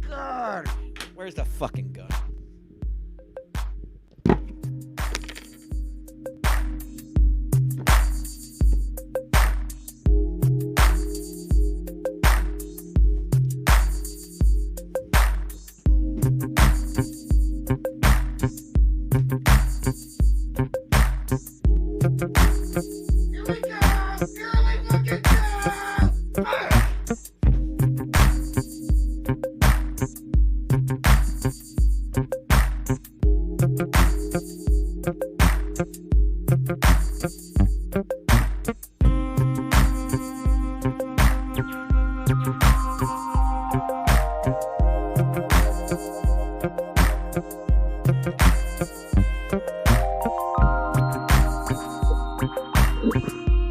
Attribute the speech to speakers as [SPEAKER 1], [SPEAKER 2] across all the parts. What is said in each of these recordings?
[SPEAKER 1] God. Where's the fucking gun?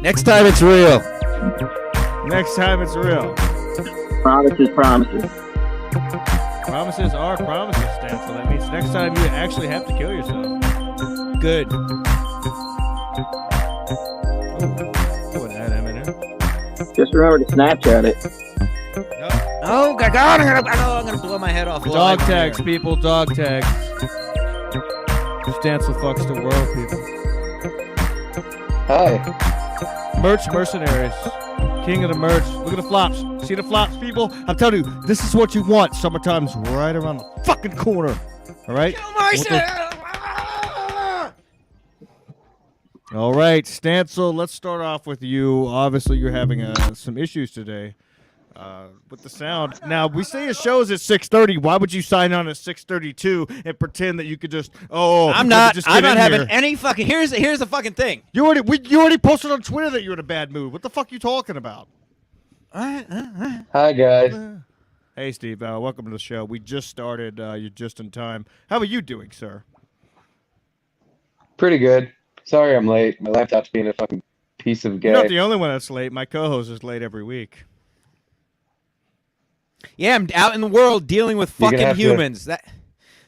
[SPEAKER 1] Next time it's real.
[SPEAKER 2] Next time it's real.
[SPEAKER 3] Promises.
[SPEAKER 2] Promises are promises, Stan. So that means next time you actually have to kill yourself.
[SPEAKER 1] Good.
[SPEAKER 2] Put that M in there.
[SPEAKER 3] Just remember to Snapchat it.
[SPEAKER 1] Oh, God, I'm gonna blow my head off.
[SPEAKER 2] Dog tags, people. Dog tags. Stancil fucks the world, people.
[SPEAKER 4] Hi.
[SPEAKER 2] Merch mercenaries. King of the merch. Look at the flops. See the flops, people? I'm telling you, this is what you want. Summertime's right around the fucking corner. All right?
[SPEAKER 1] Kill myself!
[SPEAKER 2] All right, Stancil, let's start off with you. Obviously, you're having some issues today with the sound. Now, we say a show's at 6:30. Why would you sign on at 6:32 and pretend that you could just?
[SPEAKER 1] I'm not having any fucking. Here's the fucking thing.
[SPEAKER 2] You already posted on Twitter that you're in a bad mood. What the fuck are you talking about?
[SPEAKER 4] Hi, guys.
[SPEAKER 2] Hey, Steve. Welcome to the show. We just started. You're just in time. How are you doing, sir?
[SPEAKER 4] Pretty good. Sorry I'm late. My laptop's being a fucking piece of gay.
[SPEAKER 2] You're not the only one that's late. My co-host is late every week.
[SPEAKER 1] Yeah, I'm out in the world dealing with fucking humans.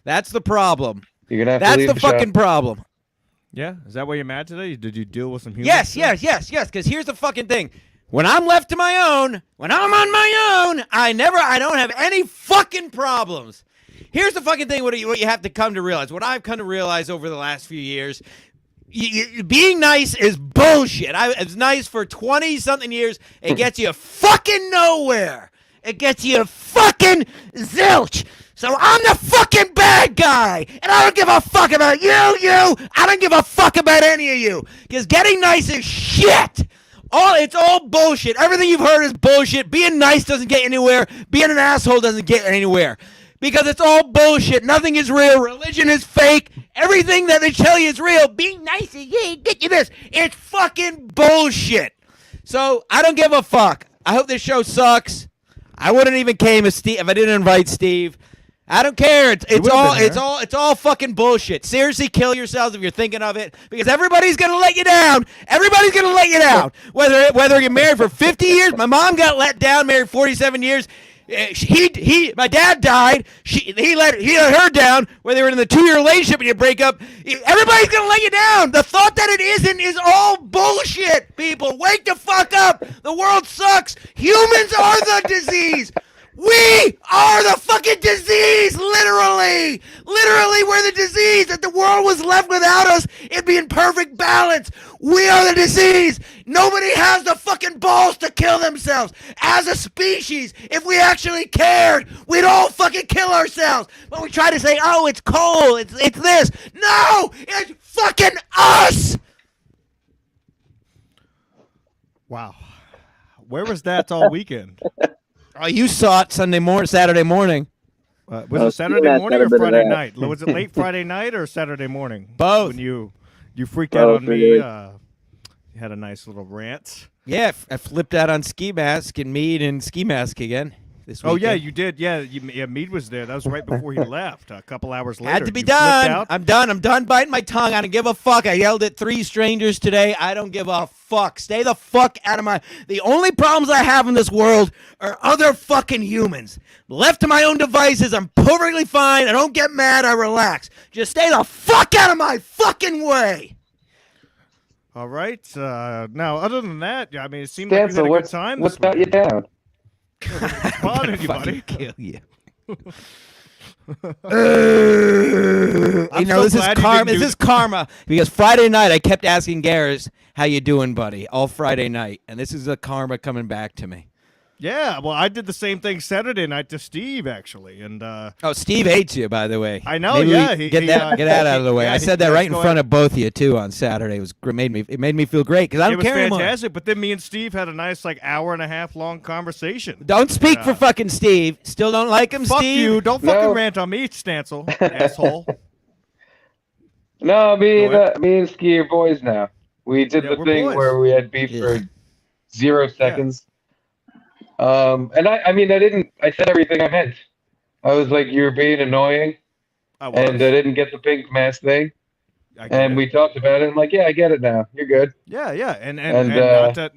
[SPEAKER 1] That's the problem.
[SPEAKER 4] You're gonna have
[SPEAKER 1] That's
[SPEAKER 4] to leave
[SPEAKER 1] the
[SPEAKER 4] the
[SPEAKER 1] fucking
[SPEAKER 4] show.
[SPEAKER 1] problem.
[SPEAKER 2] Yeah? Is that why you're mad today? Did you deal with some humans?
[SPEAKER 1] Yes. Because here's the fucking thing. When I'm left to my own, when I'm on my own, I don't have any fucking problems. Here's the fucking thing. What you have to come to realize. What I've come to realize over the last few years. Being nice is bullshit. It's nice for 20-something years. It gets you fucking nowhere. It gets you fucking zilch. So I'm the fucking bad guy. And I don't give a fuck about you. I don't give a fuck about any of you. Because getting nice is shit. It's all bullshit. Everything you've heard is bullshit. Being nice doesn't get anywhere. Being an asshole doesn't get anywhere. Because it's all bullshit. Nothing is real. Religion is fake. Everything that they tell you is real. Being nice is get you this. It's fucking bullshit. So I don't give a fuck. I hope this show sucks. I wouldn't even came if I didn't invite Steve. I don't care. It's all fucking bullshit. Seriously, kill yourselves if you're thinking of it, because everybody's gonna let you down. Everybody's gonna let you down. Whether you're married for 50 years, my mom got let down, married 47 years. My dad died. He let her down. Whether they were in the 2-year relationship and you break up, everybody's gonna let you down. The thought that it isn't is all bullshit. People, wake the fuck up. The world sucks. Humans are the disease. We are the fucking disease, literally. Literally, we're the disease. If the world was left without us, it'd be in perfect balance. We are the disease. Nobody has the fucking balls to kill themselves. As a species, if we actually cared, we'd all fucking kill ourselves. But we try to say, oh, it's coal, it's this. No, it's fucking us.
[SPEAKER 2] Wow. Where was that all weekend?
[SPEAKER 1] Oh, you saw it Saturday morning.
[SPEAKER 2] Was it Saturday morning or Friday night? Was it late Friday night or Saturday morning?
[SPEAKER 1] Both.
[SPEAKER 2] When you freaked out on me, you had a nice little rant.
[SPEAKER 1] Yeah, I flipped out on Ski Mask and Mead and Ski Mask again this weekend.
[SPEAKER 2] Oh, yeah, you did. Yeah, Mead was there. That was right before he left. A couple hours later.
[SPEAKER 1] Had to be done. I'm done. I'm done biting my tongue. I don't give a fuck. I yelled at 3 strangers today. I don't give a fuck. Stay the fuck out of my... The only problems I have in this world are other fucking humans. Left to my own devices, I'm perfectly fine. I don't get mad. I relax. Just stay the fuck out of my fucking way.
[SPEAKER 2] All right. Now, other than that, I mean, it seemed like you had a good time.
[SPEAKER 4] What's got you down?
[SPEAKER 2] What's bothering you, buddy?
[SPEAKER 1] Kill you.
[SPEAKER 2] I'm
[SPEAKER 1] know,
[SPEAKER 2] so
[SPEAKER 1] this is
[SPEAKER 2] glad you
[SPEAKER 1] karma.
[SPEAKER 2] didn't
[SPEAKER 1] This
[SPEAKER 2] do
[SPEAKER 1] is karma because Friday night I kept asking Garris, "How you doing, buddy?" all Friday night, and this is the karma coming back to me.
[SPEAKER 2] Yeah, well, I did the same thing Saturday night to Steve, actually, and
[SPEAKER 1] Oh, Steve hates you, by the way.
[SPEAKER 2] I know,
[SPEAKER 1] Maybe
[SPEAKER 2] yeah,
[SPEAKER 1] we get that out of the way.
[SPEAKER 2] yeah,
[SPEAKER 1] I said that right in
[SPEAKER 2] go
[SPEAKER 1] front
[SPEAKER 2] ahead.
[SPEAKER 1] of both of you too on Saturday. It made me feel great because I
[SPEAKER 2] It
[SPEAKER 1] don't
[SPEAKER 2] was
[SPEAKER 1] care anymore.
[SPEAKER 2] fantastic, but then me and Steve had a nice hour and a half long conversation.
[SPEAKER 1] Don't speak
[SPEAKER 2] Yeah.
[SPEAKER 1] for fucking Steve. Still don't like him,
[SPEAKER 2] Fuck
[SPEAKER 1] Steve.
[SPEAKER 2] you! Don't
[SPEAKER 4] No.
[SPEAKER 2] fucking rant on me, Stancil, asshole.
[SPEAKER 4] No, me
[SPEAKER 2] Go ahead.
[SPEAKER 4] and Ski are boys now. We did
[SPEAKER 2] Yeah,
[SPEAKER 4] the
[SPEAKER 2] we're
[SPEAKER 4] thing
[SPEAKER 2] boys.
[SPEAKER 4] where we had beef
[SPEAKER 1] Yeah.
[SPEAKER 4] for 0 seconds. And I said everything I meant. I was like, you're being annoying,
[SPEAKER 2] I was.
[SPEAKER 4] and I didn't get the pink mask thing.
[SPEAKER 2] I get
[SPEAKER 4] And
[SPEAKER 2] it.
[SPEAKER 4] we talked about it. I'm like, yeah, I get it now. You're good.
[SPEAKER 2] Yeah, and
[SPEAKER 4] And,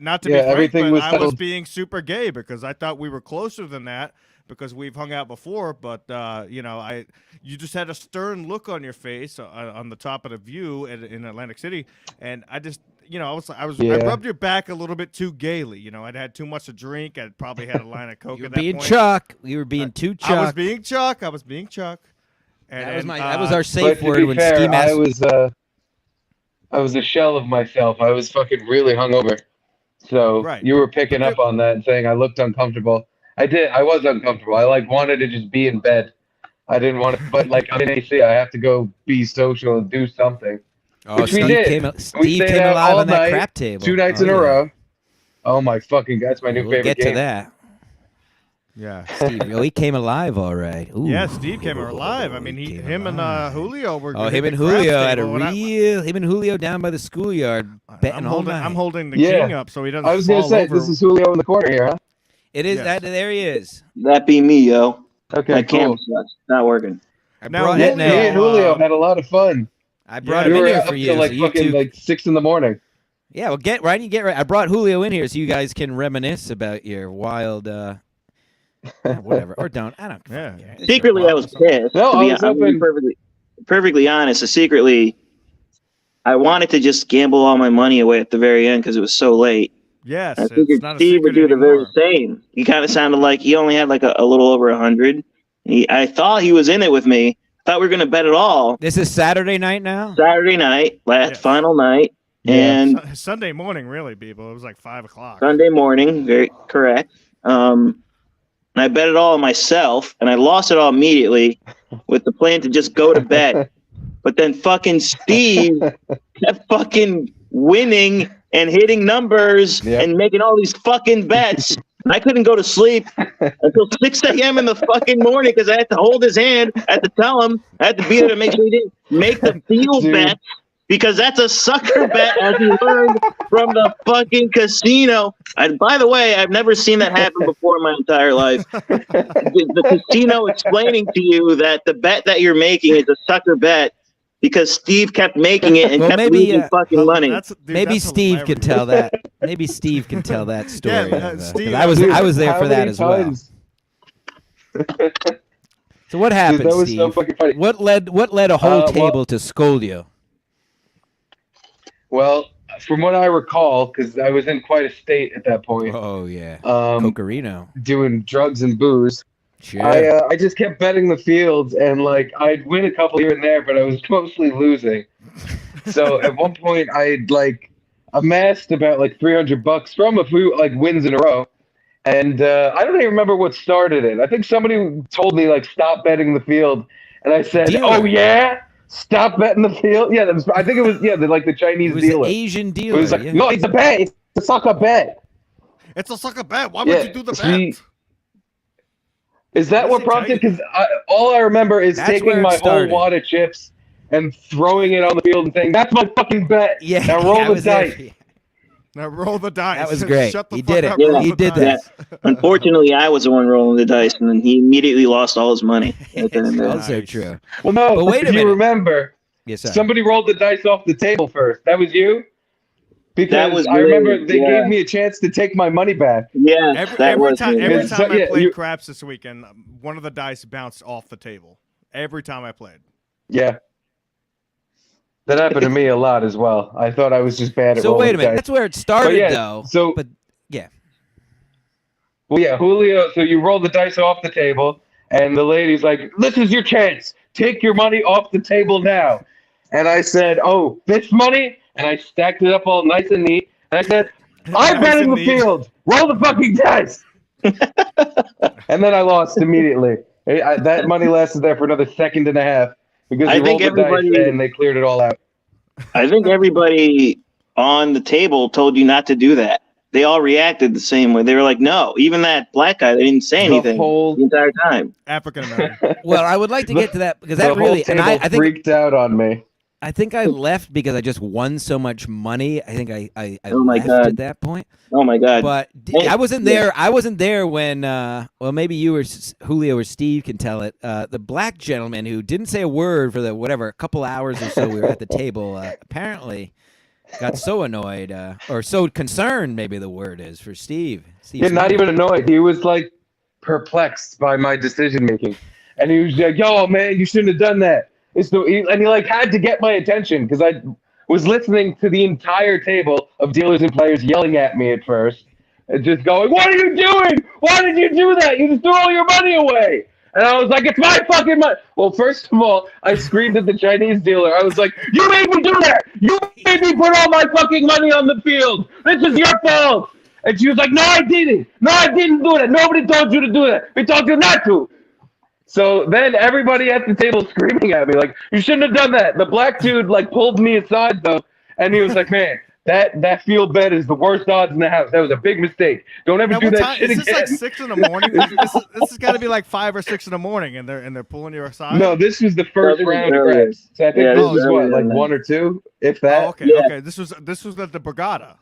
[SPEAKER 2] not to
[SPEAKER 4] yeah,
[SPEAKER 2] be frank,
[SPEAKER 4] everything
[SPEAKER 2] but
[SPEAKER 4] was
[SPEAKER 2] I was
[SPEAKER 4] settled.
[SPEAKER 2] being super gay because I thought we were closer than that because we've hung out before. But you just had a stern look on your face on the top of the view in Atlantic City, and I just. I
[SPEAKER 4] Yeah.
[SPEAKER 2] rubbed your back a little bit too gaily. I'd had too much to drink. I'd probably had a line of coke
[SPEAKER 1] You were
[SPEAKER 2] at that
[SPEAKER 1] being
[SPEAKER 2] point.
[SPEAKER 1] Chuck. You were being too Chuck.
[SPEAKER 2] I was being Chuck. And,
[SPEAKER 1] that was our
[SPEAKER 4] But
[SPEAKER 1] safe
[SPEAKER 4] to
[SPEAKER 1] word
[SPEAKER 4] be
[SPEAKER 1] when
[SPEAKER 4] fair,
[SPEAKER 1] Ski
[SPEAKER 4] I
[SPEAKER 1] Mask.
[SPEAKER 4] was a shell of myself. I was fucking really hungover. So
[SPEAKER 2] Right.
[SPEAKER 4] you were picking up on that and saying I looked uncomfortable. I did. I was uncomfortable. I wanted to just be in bed. I didn't want to, but I'm in AC. I have to go be social and do something.
[SPEAKER 1] Oh,
[SPEAKER 4] Which we
[SPEAKER 1] Steve
[SPEAKER 4] did.
[SPEAKER 1] came,
[SPEAKER 4] We
[SPEAKER 1] Steve
[SPEAKER 4] stayed
[SPEAKER 1] came
[SPEAKER 4] out
[SPEAKER 1] alive
[SPEAKER 4] all
[SPEAKER 1] on that
[SPEAKER 4] night,
[SPEAKER 1] crap table.
[SPEAKER 4] 2 nights
[SPEAKER 1] Oh,
[SPEAKER 4] in a
[SPEAKER 1] yeah.
[SPEAKER 4] row. Oh my fucking! That's my new
[SPEAKER 1] We'll
[SPEAKER 4] favorite
[SPEAKER 1] get
[SPEAKER 4] game.
[SPEAKER 1] to that.
[SPEAKER 2] Yeah.
[SPEAKER 1] Steve really came alive, all right. Ooh.
[SPEAKER 2] Yeah, Steve came alive. I mean,
[SPEAKER 1] He came
[SPEAKER 2] him
[SPEAKER 1] alive.
[SPEAKER 2] and Julio were.
[SPEAKER 1] Oh,
[SPEAKER 2] hit
[SPEAKER 1] him
[SPEAKER 2] the
[SPEAKER 1] and
[SPEAKER 2] craps
[SPEAKER 1] Julio had a
[SPEAKER 2] table when
[SPEAKER 1] him and Julio down by the schoolyard betting
[SPEAKER 2] I'm
[SPEAKER 1] all
[SPEAKER 2] holding,
[SPEAKER 1] night.
[SPEAKER 2] I'm holding the
[SPEAKER 4] Yeah.
[SPEAKER 2] king up so he doesn't
[SPEAKER 4] I was
[SPEAKER 2] fall
[SPEAKER 4] gonna say
[SPEAKER 2] over.
[SPEAKER 4] this is Julio in the corner here, huh?
[SPEAKER 1] It is
[SPEAKER 2] Yes.
[SPEAKER 1] that. There he is.
[SPEAKER 3] That be me, yo.
[SPEAKER 4] Okay,
[SPEAKER 3] My
[SPEAKER 4] cool.
[SPEAKER 3] camera sucks. Not working.
[SPEAKER 1] I
[SPEAKER 2] Now,
[SPEAKER 1] brought
[SPEAKER 4] Yeah,
[SPEAKER 1] it
[SPEAKER 2] Julio,
[SPEAKER 4] me and
[SPEAKER 1] now.
[SPEAKER 4] Julio had a lot of fun.
[SPEAKER 1] I brought
[SPEAKER 2] Yeah,
[SPEAKER 1] him
[SPEAKER 4] We
[SPEAKER 1] in
[SPEAKER 4] were
[SPEAKER 1] here
[SPEAKER 4] up
[SPEAKER 1] for
[SPEAKER 4] till
[SPEAKER 1] you, so you
[SPEAKER 4] fucking
[SPEAKER 1] two.
[SPEAKER 4] 6 in the morning.
[SPEAKER 1] Yeah, well, get right. You get right. I brought Julio in here so you guys can reminisce about your wild, whatever, or don't. I don't.
[SPEAKER 2] Yeah.
[SPEAKER 1] fucking care.
[SPEAKER 3] Secretly, I was pissed.
[SPEAKER 4] No,
[SPEAKER 3] to
[SPEAKER 4] I
[SPEAKER 3] be,
[SPEAKER 4] was
[SPEAKER 3] I'm gonna be
[SPEAKER 4] hoping-
[SPEAKER 3] perfectly honest. So secretly, I wanted to just gamble all my money away at the very end because it was so late.
[SPEAKER 2] Yes,
[SPEAKER 3] I
[SPEAKER 2] it's
[SPEAKER 3] figured
[SPEAKER 2] not a
[SPEAKER 3] Steve would
[SPEAKER 2] secret
[SPEAKER 3] do the very
[SPEAKER 2] anymore.
[SPEAKER 3] same. He kind of sounded like he only had like a little over 100. I thought he was in it with me. Thought we were gonna bet it all
[SPEAKER 1] This is Saturday night now.
[SPEAKER 3] Saturday night, last
[SPEAKER 2] Yes.
[SPEAKER 3] final night, and
[SPEAKER 2] Sunday morning, really, people. It was like 5 o'clock.
[SPEAKER 3] Sunday morning. Very correct. And I bet it all on myself, and I lost it all immediately with the plan to just go to bed. But then fucking Steve kept fucking winning and hitting numbers
[SPEAKER 4] Yep.
[SPEAKER 3] and making all these fucking bets. And I couldn't go to sleep until 6 a.m. in the fucking morning because I had to hold his hand. I had to tell him. I had to be there to make sure he didn't make the field
[SPEAKER 4] Dude.
[SPEAKER 3] bet because that's a sucker bet, as he learned from the fucking casino. And by the way, I've never seen that happen before in my entire life. The casino explaining to you that the bet that you're making is a sucker bet because Steve kept making it and
[SPEAKER 1] Well,
[SPEAKER 3] kept
[SPEAKER 1] maybe,
[SPEAKER 3] losing fucking money.
[SPEAKER 1] Maybe
[SPEAKER 2] that's
[SPEAKER 1] Steve
[SPEAKER 2] hilarious.
[SPEAKER 1] can tell that. Maybe Steve can tell that story.
[SPEAKER 2] Yeah, Steve-
[SPEAKER 1] 'cause
[SPEAKER 4] Dude,
[SPEAKER 1] I was there
[SPEAKER 4] how
[SPEAKER 1] for that
[SPEAKER 4] many
[SPEAKER 1] as well.
[SPEAKER 4] times-
[SPEAKER 1] So what happened,
[SPEAKER 4] that was
[SPEAKER 1] Steve?
[SPEAKER 4] so fucking funny.
[SPEAKER 1] What led a whole
[SPEAKER 4] Well-
[SPEAKER 1] table to scold you?
[SPEAKER 4] Well, from what I recall, because I was in quite a state at that point,
[SPEAKER 1] Oh yeah,
[SPEAKER 4] doing
[SPEAKER 1] Cocarino.
[SPEAKER 4] drugs and booze.
[SPEAKER 1] Sure.
[SPEAKER 4] I just kept betting the fields, and I'd win a couple here and there, but I was mostly losing. So at one point, I'd amassed about $300 from a few wins in a row, and I don't even remember what started it. I think somebody told me stop betting the field, and I said,
[SPEAKER 1] Dealer.
[SPEAKER 4] "Oh yeah, stop betting the field." Yeah, I think it was the
[SPEAKER 1] it
[SPEAKER 4] Chinese
[SPEAKER 1] was an
[SPEAKER 4] dealer.
[SPEAKER 1] Asian
[SPEAKER 4] It
[SPEAKER 1] dealer.
[SPEAKER 4] was
[SPEAKER 1] yeah.
[SPEAKER 4] no, it's a bet. It's a sucker bet.
[SPEAKER 2] It's a sucker bet. Why
[SPEAKER 4] Yeah,
[SPEAKER 2] would you do the
[SPEAKER 4] see-
[SPEAKER 2] bet?
[SPEAKER 4] Is that
[SPEAKER 2] What
[SPEAKER 4] what
[SPEAKER 2] does it
[SPEAKER 4] prompted? Because all I remember is
[SPEAKER 1] That's where
[SPEAKER 4] taking
[SPEAKER 1] it
[SPEAKER 4] my whole
[SPEAKER 1] started.
[SPEAKER 4] wad of chips and throwing it on the field and saying, "That's my fucking bet."
[SPEAKER 1] Yeah,
[SPEAKER 4] Now
[SPEAKER 1] I
[SPEAKER 4] roll the
[SPEAKER 1] was there
[SPEAKER 4] dice.
[SPEAKER 1] for you.
[SPEAKER 2] Now roll the dice.
[SPEAKER 1] That was great.
[SPEAKER 2] Shut the
[SPEAKER 1] He
[SPEAKER 2] fuck
[SPEAKER 1] did it.
[SPEAKER 2] up.
[SPEAKER 3] Yeah,
[SPEAKER 2] roll
[SPEAKER 1] he
[SPEAKER 2] the
[SPEAKER 1] did
[SPEAKER 2] dice.
[SPEAKER 3] Unfortunately, I was the one rolling the dice, and then he immediately lost all his money. Right then and there.
[SPEAKER 1] Also
[SPEAKER 2] Nice.
[SPEAKER 1] true.
[SPEAKER 4] Well, no,
[SPEAKER 1] But wait a
[SPEAKER 4] if you
[SPEAKER 1] minute.
[SPEAKER 4] remember,
[SPEAKER 1] Yes, sir.
[SPEAKER 4] somebody rolled the dice off the table first. That was you? Because
[SPEAKER 3] was
[SPEAKER 4] I remember
[SPEAKER 3] me,
[SPEAKER 4] they
[SPEAKER 3] yeah.
[SPEAKER 4] gave me a chance to take my money back.
[SPEAKER 3] Yeah,
[SPEAKER 2] Every
[SPEAKER 3] that was
[SPEAKER 2] time,
[SPEAKER 3] me.
[SPEAKER 2] every
[SPEAKER 4] Yeah.
[SPEAKER 2] time
[SPEAKER 4] So,
[SPEAKER 2] I
[SPEAKER 4] yeah,
[SPEAKER 2] played
[SPEAKER 4] you-
[SPEAKER 2] craps this weekend, one of the dice bounced off the table. Every time I played.
[SPEAKER 4] Yeah. That happened to me a lot as well. I thought I was just bad at
[SPEAKER 1] So
[SPEAKER 4] rolling
[SPEAKER 1] wait a minute.
[SPEAKER 4] dice.
[SPEAKER 1] That's where it started,
[SPEAKER 4] yeah,
[SPEAKER 1] though.
[SPEAKER 4] so-
[SPEAKER 1] but yeah,
[SPEAKER 4] Well, yeah, Julio. So you roll the dice off the table, And the lady's like, "This is your chance. Take your money off the table now." And I said, "Oh, this money?" And I stacked it up all nice and neat. And I said, "I'm
[SPEAKER 2] Nice
[SPEAKER 4] betting
[SPEAKER 2] and
[SPEAKER 4] the
[SPEAKER 2] neat.
[SPEAKER 4] field. Roll the fucking dice." And then I lost immediately. That money lasted there for another second and a half because
[SPEAKER 3] I
[SPEAKER 4] we
[SPEAKER 3] think
[SPEAKER 4] rolled the dice
[SPEAKER 3] everybody-
[SPEAKER 4] and they cleared it all out.
[SPEAKER 3] I think everybody on the table told you not to do that. They all reacted the same way. They were like, "No." Even that black guy, they didn't say
[SPEAKER 4] The
[SPEAKER 3] anything
[SPEAKER 4] whole-
[SPEAKER 3] the entire time.
[SPEAKER 2] African American.
[SPEAKER 1] Well, I would like to get to that because
[SPEAKER 4] The
[SPEAKER 1] that
[SPEAKER 4] whole
[SPEAKER 1] really,
[SPEAKER 4] table
[SPEAKER 1] and I think
[SPEAKER 4] freaked out on me.
[SPEAKER 1] I left because I just won so much money. I think I
[SPEAKER 3] Oh my
[SPEAKER 1] left
[SPEAKER 3] God.
[SPEAKER 1] at that point.
[SPEAKER 3] Oh my God!
[SPEAKER 1] But
[SPEAKER 3] Hey,
[SPEAKER 1] I wasn't there. I wasn't there when. Well, maybe you or Julio or Steve can tell it. The black gentleman who didn't say a word for the whatever a couple hours or so we were at the table. Apparently, got so annoyed or so concerned. Maybe the word is for Steve.
[SPEAKER 4] Yeah, not even annoyed. He was like perplexed by my decision making, and he was like, "Yo, man, you shouldn't have done that." And he like had to get my attention because I was listening to the entire table of dealers and players yelling at me at first, and just going, "What are you doing? Why did you do that? You just threw all your money away." And I was like, "It's my fucking money." Well, first of all, I screamed at the Chinese dealer. I was like, "You made me do that. You made me put all my fucking money on the field. This is your fault." And she was like, "No, I didn't. No, I didn't do that. Nobody told you to do that. We told you not to." So then everybody at the table screaming at me, like, "You shouldn't have done that." The black dude, like, pulled me aside, though, and he was like, "Man, that field bet is the worst odds in the house. That was a big mistake. Don't ever
[SPEAKER 2] Now,
[SPEAKER 4] do
[SPEAKER 2] what
[SPEAKER 4] that
[SPEAKER 2] time,
[SPEAKER 4] shit
[SPEAKER 2] is this
[SPEAKER 4] again."
[SPEAKER 2] like 6 in the morning? this has got to be like 5 or 6 in the morning, and they're pulling you aside.
[SPEAKER 4] No, this was the first
[SPEAKER 3] No, this is
[SPEAKER 4] round of
[SPEAKER 3] earlier.
[SPEAKER 4] craps. So I think
[SPEAKER 3] Yeah,
[SPEAKER 4] this
[SPEAKER 3] this is
[SPEAKER 4] was what,
[SPEAKER 3] earlier
[SPEAKER 4] like
[SPEAKER 3] than that.
[SPEAKER 4] 1 or 2, if that.
[SPEAKER 2] Oh, okay,
[SPEAKER 3] Yeah.
[SPEAKER 2] okay. This was at the Borgata.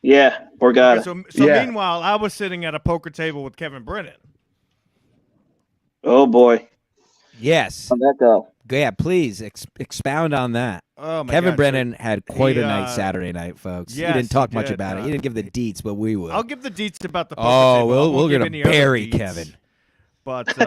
[SPEAKER 3] Yeah, Borgata.
[SPEAKER 2] Okay, so
[SPEAKER 4] Yeah.
[SPEAKER 2] meanwhile, I was sitting at a poker table with Kevin Brennan.
[SPEAKER 3] Oh boy,
[SPEAKER 1] Yes.
[SPEAKER 3] how'd that go?
[SPEAKER 1] Yeah. Please expound on that.
[SPEAKER 2] Oh my
[SPEAKER 1] Kevin
[SPEAKER 2] God,
[SPEAKER 1] Brennan had quite
[SPEAKER 2] he,
[SPEAKER 1] a night Saturday night, folks.
[SPEAKER 2] yes,
[SPEAKER 1] he didn't talk
[SPEAKER 2] he
[SPEAKER 1] much
[SPEAKER 2] did,
[SPEAKER 1] about it. He didn't give the deets, but we will.
[SPEAKER 2] I'll give the deets about the poker
[SPEAKER 1] Oh,
[SPEAKER 2] table. I won't
[SPEAKER 1] we're
[SPEAKER 2] give
[SPEAKER 1] gonna
[SPEAKER 2] any other
[SPEAKER 1] bury
[SPEAKER 2] deets.
[SPEAKER 1] Kevin.
[SPEAKER 2] But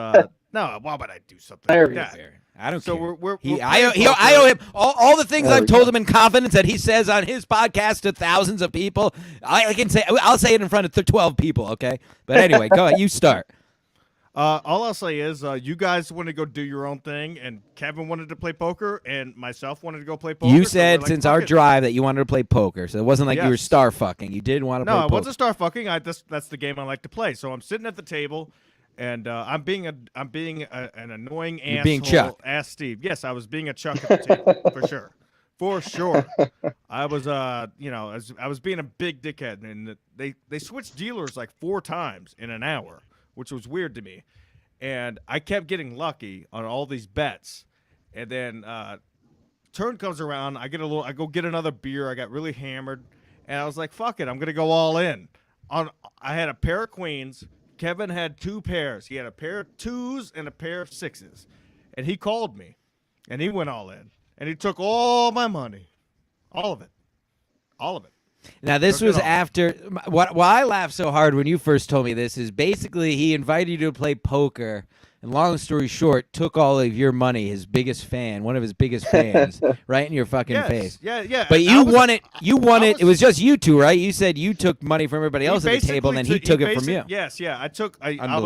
[SPEAKER 2] no, why would I do something
[SPEAKER 4] There
[SPEAKER 2] like
[SPEAKER 4] we go.
[SPEAKER 2] that?
[SPEAKER 1] I don't
[SPEAKER 2] So
[SPEAKER 1] care.
[SPEAKER 2] we're
[SPEAKER 1] I owe him all the things
[SPEAKER 3] There
[SPEAKER 1] I've
[SPEAKER 3] we
[SPEAKER 1] told
[SPEAKER 3] go.
[SPEAKER 1] him in confidence that he says on his podcast to thousands of people. I'll say it in front of 12 people, okay? But anyway, go ahead. You start.
[SPEAKER 2] All I'll say is you guys wanted to go do your own thing, and Kevin wanted to play poker, and myself wanted to go play poker.
[SPEAKER 1] You
[SPEAKER 2] so
[SPEAKER 1] said
[SPEAKER 2] we're like,
[SPEAKER 1] since
[SPEAKER 2] fuck
[SPEAKER 1] our
[SPEAKER 2] it.
[SPEAKER 1] drive that you wanted to play poker, so it wasn't like you were
[SPEAKER 2] Yes.
[SPEAKER 1] star fucking. You did want to play
[SPEAKER 2] No,
[SPEAKER 1] poker.
[SPEAKER 2] it wasn't star fucking. That's the game I like to play. So I'm sitting at the table, and I'm being an annoying
[SPEAKER 1] You're
[SPEAKER 2] asshole.
[SPEAKER 1] being Chuck.
[SPEAKER 2] Ass Steve. Yes, I was being a Chuck at the table for sure. For sure, I was, I was being a big dickhead, and they switched dealers like 4 times in an hour, which was weird to me, and I kept getting lucky on all these bets, and then turn comes around, I go get another beer, I got really hammered, and I was like, fuck it, I'm gonna go all in. I had a pair of queens. Kevin had 2 pairs. He had a pair of 2s and a pair of 6s, and he called me, and he went all in. And he took all my money. All of it. All of it.
[SPEAKER 1] Now, this
[SPEAKER 2] Took it
[SPEAKER 1] was
[SPEAKER 2] all.
[SPEAKER 1] after. Why I laughed so hard when you first told me this is basically he invited you to play poker, and long story short, took all of your money, his biggest fan, one of his biggest fans, right in your fucking
[SPEAKER 2] Yes.
[SPEAKER 1] face.
[SPEAKER 2] Yeah.
[SPEAKER 1] But
[SPEAKER 2] I
[SPEAKER 1] you
[SPEAKER 2] was-
[SPEAKER 1] won it. You won
[SPEAKER 2] I
[SPEAKER 1] it. It was just you two, right? You said you took money from everybody else at the table, and then he took it from you.
[SPEAKER 2] Yes, yeah. I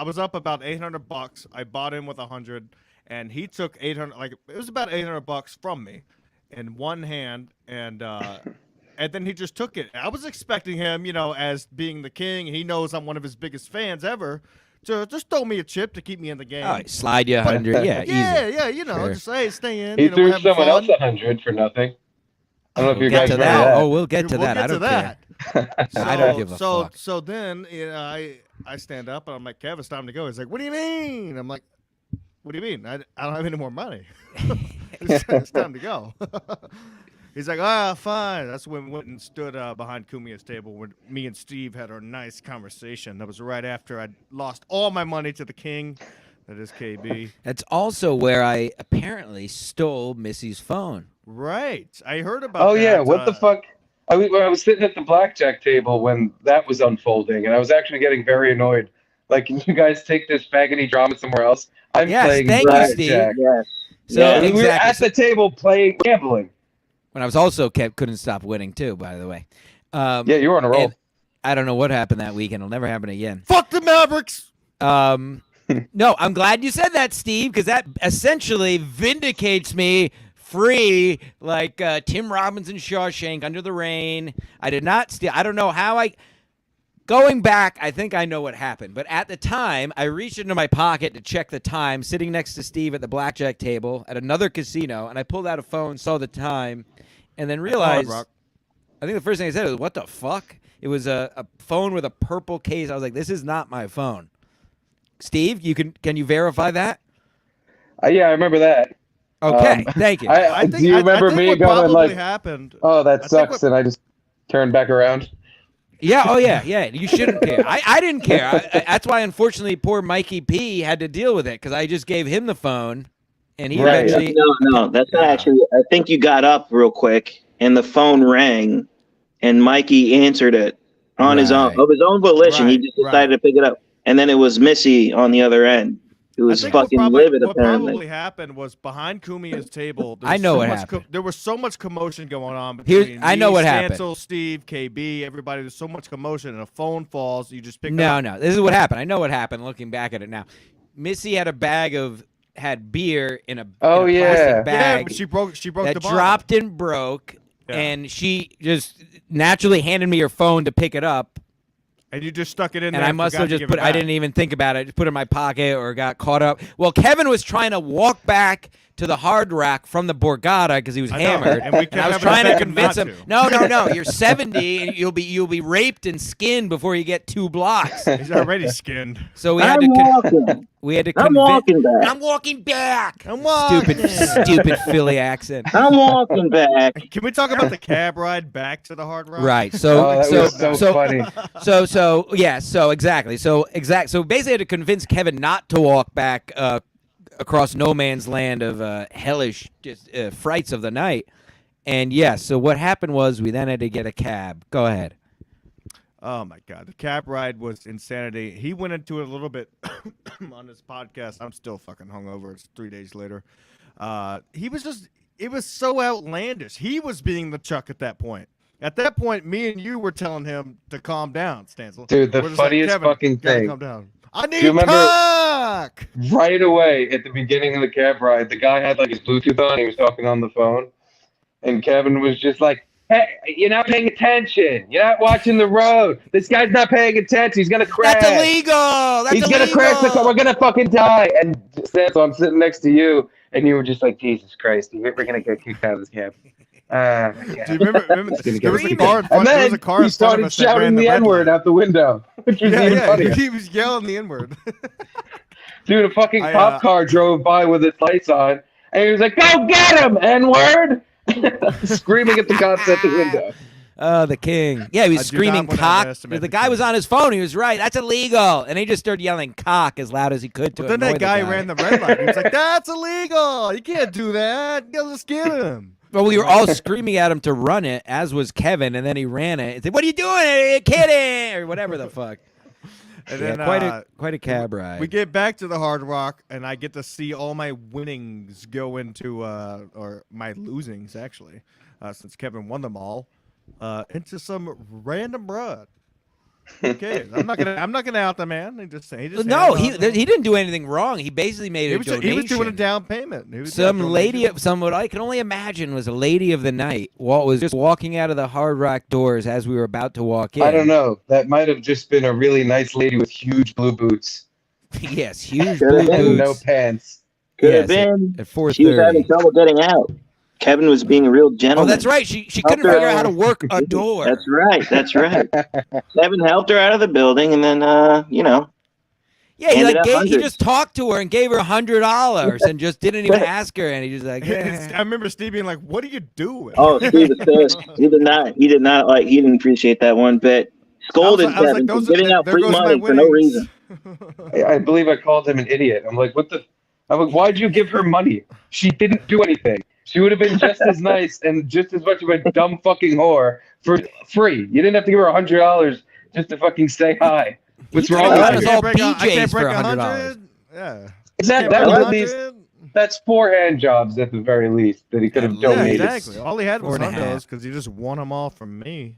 [SPEAKER 2] was up about $800. I bought in with 100, and he took 800. Like it was about $800 from me, in one hand, and then he just took it. I was expecting him, as being the king. He knows I'm one of his biggest fans ever. To just throw me a chip to keep me in the game.
[SPEAKER 1] Oh, slide you 100. Yeah,
[SPEAKER 2] yeah,
[SPEAKER 1] easy.
[SPEAKER 2] yeah.
[SPEAKER 1] Sure.
[SPEAKER 2] Just hey, stay in.
[SPEAKER 4] He
[SPEAKER 2] we're
[SPEAKER 4] threw
[SPEAKER 2] having
[SPEAKER 4] someone
[SPEAKER 2] fun.
[SPEAKER 4] else 100 for nothing. I don't know if you
[SPEAKER 1] We'll
[SPEAKER 4] guys
[SPEAKER 1] get to
[SPEAKER 4] remember
[SPEAKER 1] that.
[SPEAKER 4] that.
[SPEAKER 1] Oh, we'll get to
[SPEAKER 2] We'll
[SPEAKER 1] that.
[SPEAKER 2] get
[SPEAKER 1] I don't
[SPEAKER 2] to
[SPEAKER 1] care.
[SPEAKER 2] that.
[SPEAKER 1] I don't give a fuck.
[SPEAKER 2] So then I stand up and I'm like, Kev, it's time to go. He's like, what do you mean? I'm like, what do you mean? I don't have any more money. it's time to go. He's like, fine. That's when we went and stood behind Kumia's table when me and Steve had our nice conversation. That was right after I'd lost all my money to the king. That is KB.
[SPEAKER 1] That's also where I apparently stole Missy's phone.
[SPEAKER 2] Right. I heard about
[SPEAKER 4] Oh,
[SPEAKER 2] that.
[SPEAKER 4] yeah. What the fuck? I was sitting at the blackjack table when that was unfolding, and I was actually getting very annoyed. Like, can you guys take this faggoty drama somewhere else? I'm
[SPEAKER 1] Yes,
[SPEAKER 4] playing
[SPEAKER 1] thank you,
[SPEAKER 4] blackjack.
[SPEAKER 1] Steve.
[SPEAKER 3] Yes.
[SPEAKER 1] So
[SPEAKER 3] Yeah.
[SPEAKER 4] I mean, we were
[SPEAKER 1] exactly.
[SPEAKER 4] at the table playing gambling.
[SPEAKER 1] When I was also couldn't stop winning too. By the way.
[SPEAKER 4] Yeah, you were on a roll.
[SPEAKER 1] and I don't know what happened that weekend. It'll never happen again.
[SPEAKER 2] Fuck the Mavericks.
[SPEAKER 1] No, I'm glad you said that, Steve, because that essentially vindicates me free like Tim Robbins in Shawshank Under the Rain. I did not steal. I don't know how I. Going back, I think I know what happened. But at the time, I reached into my pocket to check the time, sitting next to Steve at the blackjack table at another casino, and I pulled out a phone, saw the time, and then realized. I think the first thing I said was, "What the fuck?" It was a phone with a purple case. I was like, "This is not my phone." Steve, can you verify that?
[SPEAKER 4] Yeah, I remember that.
[SPEAKER 1] Okay, thank you.
[SPEAKER 4] Do you remember me going like,
[SPEAKER 2] happened?
[SPEAKER 4] "Oh, that sucks," and I just turned back around?
[SPEAKER 1] Yeah, oh yeah. You shouldn't care. I didn't care. That's why, unfortunately, poor Mikey P had to deal with it because I just gave him the phone, and he
[SPEAKER 4] Right.
[SPEAKER 1] eventually.
[SPEAKER 3] No, that's not actually. I think you got up real quick, and the phone rang, and Mikey answered it on his own, of his own volition. He just decided to pick it up, and then it was Missy on the other end. It was fucking livid,
[SPEAKER 2] what
[SPEAKER 3] apparently.
[SPEAKER 2] Probably happened was behind Kumia's table.
[SPEAKER 1] I know what happened.
[SPEAKER 2] There was so much commotion going on between
[SPEAKER 1] I know what happened.
[SPEAKER 2] Stancil, Steve, KB, everybody. There's so much commotion, and a phone falls. You just pick it
[SPEAKER 1] No,
[SPEAKER 2] up.
[SPEAKER 1] no. This is what happened. I know what happened. Looking back at it now, Missy had a bag had beer in a plastic bag.
[SPEAKER 2] Yeah, but she broke
[SPEAKER 1] that
[SPEAKER 2] the bottle.
[SPEAKER 1] dropped and broke, and she just naturally handed me her phone to pick it up.
[SPEAKER 2] And you just stuck it in there.
[SPEAKER 1] And I must have just put. I didn't even think about it. Just put it in my pocket or got caught up. Well, Kevin was trying to walk back to the Hard Rock from the Borgata because he was hammered,
[SPEAKER 2] and
[SPEAKER 1] I was trying to convince him. No. You're 70, and you'll be raped and skinned before you get 2 blocks.
[SPEAKER 2] He's already skinned.
[SPEAKER 1] So we had to. We had to.
[SPEAKER 3] I'm walking back.
[SPEAKER 1] I'm walking back.
[SPEAKER 2] I'm walking.
[SPEAKER 1] Stupid Philly accent.
[SPEAKER 3] I'm walking back.
[SPEAKER 2] Can we talk about the cab ride back to the Hard Rock?
[SPEAKER 1] Right. So
[SPEAKER 4] that was so funny.
[SPEAKER 1] So exactly. So basically, I had to convince Kevin not to walk back across no man's land of hellish frights of the night. And yes, so what happened was we then had to get a cab. Go ahead.
[SPEAKER 2] Oh my God, the cab ride was insanity. He went into it a little bit on his podcast. I'm still fucking hungover. It's 3 days later. It was so outlandish. He was being the Chuck at that point. At that point, me and you were telling him to calm down, Stancil.
[SPEAKER 4] Dude, the funniest fucking thing.
[SPEAKER 2] Calm down. I need
[SPEAKER 4] Do you remember
[SPEAKER 2] talk!
[SPEAKER 4] right away at the beginning of the cab ride, the guy had like his Bluetooth on. He was talking on the phone. And Kevin was just like, "Hey, you're not paying attention. You're not watching the road. This guy's not paying attention. He's going to crash.
[SPEAKER 1] That's illegal.
[SPEAKER 4] He's going to crash the car. We're going to fucking die." And so I'm sitting next to you, and you were just like, "Jesus Christ, we're going to get kicked out of this cab."
[SPEAKER 2] Do you remember there was a car in front,
[SPEAKER 4] and then
[SPEAKER 2] there was a car
[SPEAKER 4] he started shouting the N-word out the window, which was even funnier.
[SPEAKER 2] He was yelling the N-word.
[SPEAKER 4] Dude, a fucking cop car drove by with its lights on, and he was like, "Go get him, N-word!" Screaming at the cops at the window.
[SPEAKER 1] Oh, the king. Yeah, he was screaming cock. The guy was on his phone. He was right. That's illegal. And he just started yelling cock as loud as he could to
[SPEAKER 2] But then
[SPEAKER 1] annoy
[SPEAKER 2] that guy
[SPEAKER 1] the guy
[SPEAKER 2] ran the red light. He was like, "That's illegal. You can't do that. Let's get him."
[SPEAKER 1] But we were all screaming at him to run it, as was Kevin, and then he ran it and said, "What are you doing? Are you kidding?" Or whatever the fuck.
[SPEAKER 2] And
[SPEAKER 1] Yeah,
[SPEAKER 2] then
[SPEAKER 1] quite a cab ride.
[SPEAKER 2] we get back to the Hard Rock, and I get to see all my winnings go into, or my losings actually, since Kevin won them all, into some random broad. Okay, I'm not gonna out the man. He just
[SPEAKER 1] No, he didn't do anything wrong. He basically made a donation.
[SPEAKER 2] He was doing a down payment.
[SPEAKER 1] Some lady, what I can only imagine was a lady of the night. Was just walking out of the Hard Rock doors as we were about to walk in.
[SPEAKER 4] I don't know. That might have just been a really nice lady with huge blue boots.
[SPEAKER 1] Yes, huge blue boots.
[SPEAKER 4] And no pants.
[SPEAKER 3] Could have been.
[SPEAKER 1] At 4:30.
[SPEAKER 3] She was having trouble getting out. Kevin was being a real gentleman.
[SPEAKER 1] Oh, that's right. She couldn't figure out how to work a door.
[SPEAKER 3] That's right. Kevin helped her out of the building, and then,
[SPEAKER 1] Yeah, he just talked to her and gave her $100 and just didn't even ask her. And he just like,
[SPEAKER 2] I remember Steve being like, "What are you doing?"
[SPEAKER 3] Oh, Steve was pissed. He didn't appreciate that one bit. Scolded Kevin for giving out free money for no reason.
[SPEAKER 4] I believe I called him an idiot. I'm like, why'd you give her money? She didn't do anything. She would have been just as nice and just as much of a dumb fucking whore for free. You didn't have to give her $100 just to fucking say hi. What's wrong with you?
[SPEAKER 1] I can't break $100.
[SPEAKER 2] Yeah.
[SPEAKER 4] That's 4 hand jobs at the very least that he could have donated.
[SPEAKER 2] Yeah, exactly. All he had was $100 because he just won them all from me.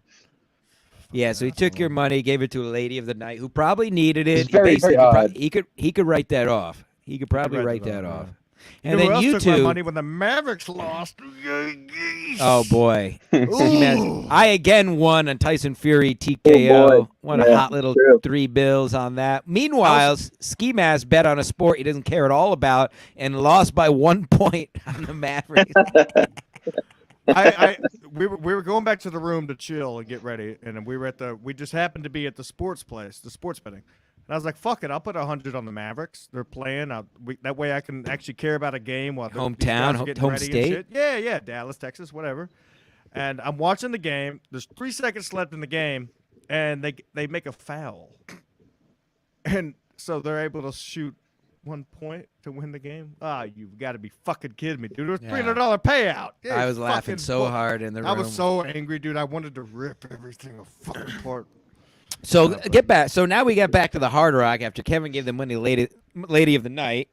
[SPEAKER 1] Yeah, so he took your money, gave it to a lady of the night who probably needed it.
[SPEAKER 4] It's very,
[SPEAKER 1] Basically,
[SPEAKER 4] very odd.
[SPEAKER 1] he could write that off. He could probably
[SPEAKER 2] write
[SPEAKER 1] write
[SPEAKER 2] it
[SPEAKER 1] that
[SPEAKER 2] off,
[SPEAKER 1] off.
[SPEAKER 2] yeah.
[SPEAKER 1] And
[SPEAKER 2] Who
[SPEAKER 1] then
[SPEAKER 2] else
[SPEAKER 1] you
[SPEAKER 2] took my
[SPEAKER 1] two.
[SPEAKER 2] money when the Mavericks lost?
[SPEAKER 1] Oh boy.
[SPEAKER 2] Ooh.
[SPEAKER 1] I again won on Tyson Fury TKO.
[SPEAKER 3] Oh, boy.
[SPEAKER 1] Won a
[SPEAKER 3] Yeah,
[SPEAKER 1] hot little
[SPEAKER 3] true.
[SPEAKER 1] $3 on that. Meanwhile, Ski Mask bet on a sport he doesn't care at all about and lost by 1 point on the Mavericks.
[SPEAKER 2] We were going back to the room to chill and get ready, and we just happened to be at the sports place, the sports betting. And I was like, "Fuck it, I'll put 100 on the Mavericks. They're playing. That way, I can actually care about a game while these guys
[SPEAKER 1] Hometown,
[SPEAKER 2] are getting
[SPEAKER 1] home
[SPEAKER 2] ready and
[SPEAKER 1] state?
[SPEAKER 2] shit. Yeah, Dallas, Texas, whatever. And I'm watching the game. There's 3 seconds left in the game, and they make a foul, and so they're able to shoot 1 point to win the game. Ah, you've got to be fucking kidding me, dude. It was
[SPEAKER 1] Yeah.
[SPEAKER 2] $300 payout. Yeah,
[SPEAKER 1] I was laughing
[SPEAKER 2] fucking
[SPEAKER 1] so hard in the room.
[SPEAKER 2] I was so angry, dude. I wanted to rip everything fucking apart.
[SPEAKER 1] So get back. So now we get back to the Hard Rock after Kevin gave the money lady of the night,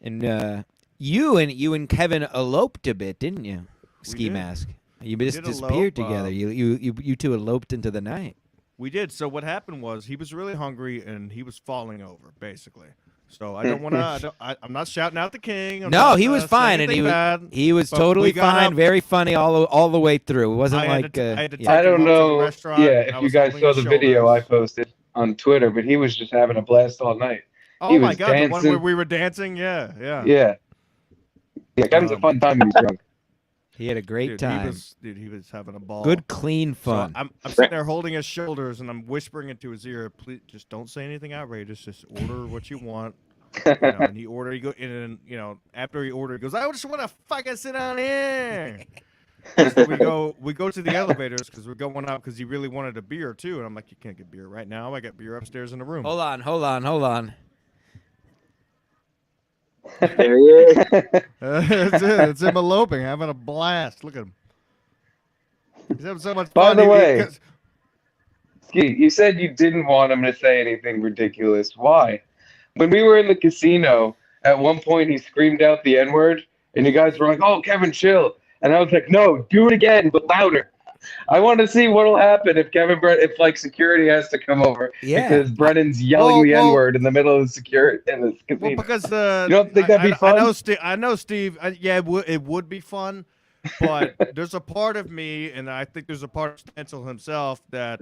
[SPEAKER 1] and you and Kevin eloped a bit, didn't you? Ski
[SPEAKER 2] did.
[SPEAKER 1] Mask. You just
[SPEAKER 2] did
[SPEAKER 1] disappeared
[SPEAKER 2] elope,
[SPEAKER 1] together. You two eloped into the night.
[SPEAKER 2] We did. So what happened was he was really hungry and he was falling over, basically. So I don't want to. I'm not shouting out the king. I'm
[SPEAKER 1] No,
[SPEAKER 2] not,
[SPEAKER 1] he was
[SPEAKER 2] saying
[SPEAKER 1] fine, and
[SPEAKER 2] anything bad,
[SPEAKER 1] he was
[SPEAKER 2] but
[SPEAKER 1] totally
[SPEAKER 2] we got
[SPEAKER 1] fine,
[SPEAKER 2] up-
[SPEAKER 1] very funny all the way through. It wasn't
[SPEAKER 2] I had
[SPEAKER 1] like
[SPEAKER 2] to- I had to
[SPEAKER 1] yeah.
[SPEAKER 4] I
[SPEAKER 2] take
[SPEAKER 4] don't
[SPEAKER 2] him up to the
[SPEAKER 4] know.
[SPEAKER 2] restaurant.
[SPEAKER 4] Yeah,
[SPEAKER 2] I
[SPEAKER 4] if you
[SPEAKER 2] was
[SPEAKER 4] guys
[SPEAKER 2] holding
[SPEAKER 4] saw
[SPEAKER 2] his
[SPEAKER 4] the video I
[SPEAKER 2] shoulders.
[SPEAKER 4] posted on Twitter, but he was just having a blast all night.
[SPEAKER 2] Oh
[SPEAKER 4] he
[SPEAKER 2] my
[SPEAKER 4] was
[SPEAKER 2] god, the one
[SPEAKER 4] dancing.
[SPEAKER 2] where we were dancing. Yeah.
[SPEAKER 4] Yeah. Kevin's a fun time when he's drunk.
[SPEAKER 1] He had a great
[SPEAKER 2] Dude,
[SPEAKER 1] time.
[SPEAKER 2] he was having a ball.
[SPEAKER 1] Good, clean
[SPEAKER 2] So
[SPEAKER 1] fun.
[SPEAKER 2] I'm sitting there holding his shoulders and I'm whispering into his ear, please just don't say anything outrageous. Just order what you want. And he ordered. He go and then after he ordered, he goes, I just want to fucking sit down here. So we go to the elevators because we're going up because he really wanted a beer too. And I'm like, you can't get beer right now. I got beer upstairs in the room.
[SPEAKER 1] Hold on.
[SPEAKER 3] There he is.
[SPEAKER 2] That's it. It's him eloping, having a blast. Look at him. He's having so much
[SPEAKER 4] By
[SPEAKER 2] fun.
[SPEAKER 4] the way, Ski, you said you didn't want him to say anything ridiculous. Why? When we were in the casino, at one point he screamed out the N-word, and you guys were like, "Oh, Kevin, chill." And I was like, "No, do it again, but louder." I want to see what'll happen if like security has to come over
[SPEAKER 1] Yeah.
[SPEAKER 4] because Brennan's yelling the N-word in the middle of the security in the casino.
[SPEAKER 2] well, because
[SPEAKER 4] You don't think that'd be fun?
[SPEAKER 2] I know, Steve. Yeah, it would be fun, but there's a part of me, and I think there's a part of Stencil himself that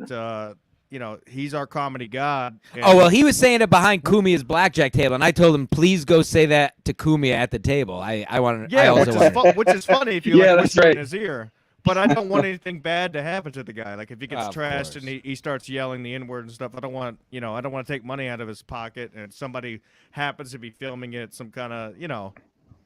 [SPEAKER 2] he's our comedy god. And
[SPEAKER 1] Oh well, he was saying it behind Kumia's blackjack table, and I told him, please go say that to Kumia at the table. I wanted. I
[SPEAKER 2] yeah,
[SPEAKER 1] also wanted.
[SPEAKER 2] which is funny if you
[SPEAKER 4] Yeah,
[SPEAKER 2] like
[SPEAKER 4] that's
[SPEAKER 2] whisper in
[SPEAKER 4] right.
[SPEAKER 2] his ear. But I don't want anything bad to happen to the guy. Like if he gets
[SPEAKER 1] Of
[SPEAKER 2] trashed
[SPEAKER 1] course.
[SPEAKER 2] and he starts yelling the N-word and stuff, I don't want to take money out of his pocket and somebody happens to be filming it, some kind of,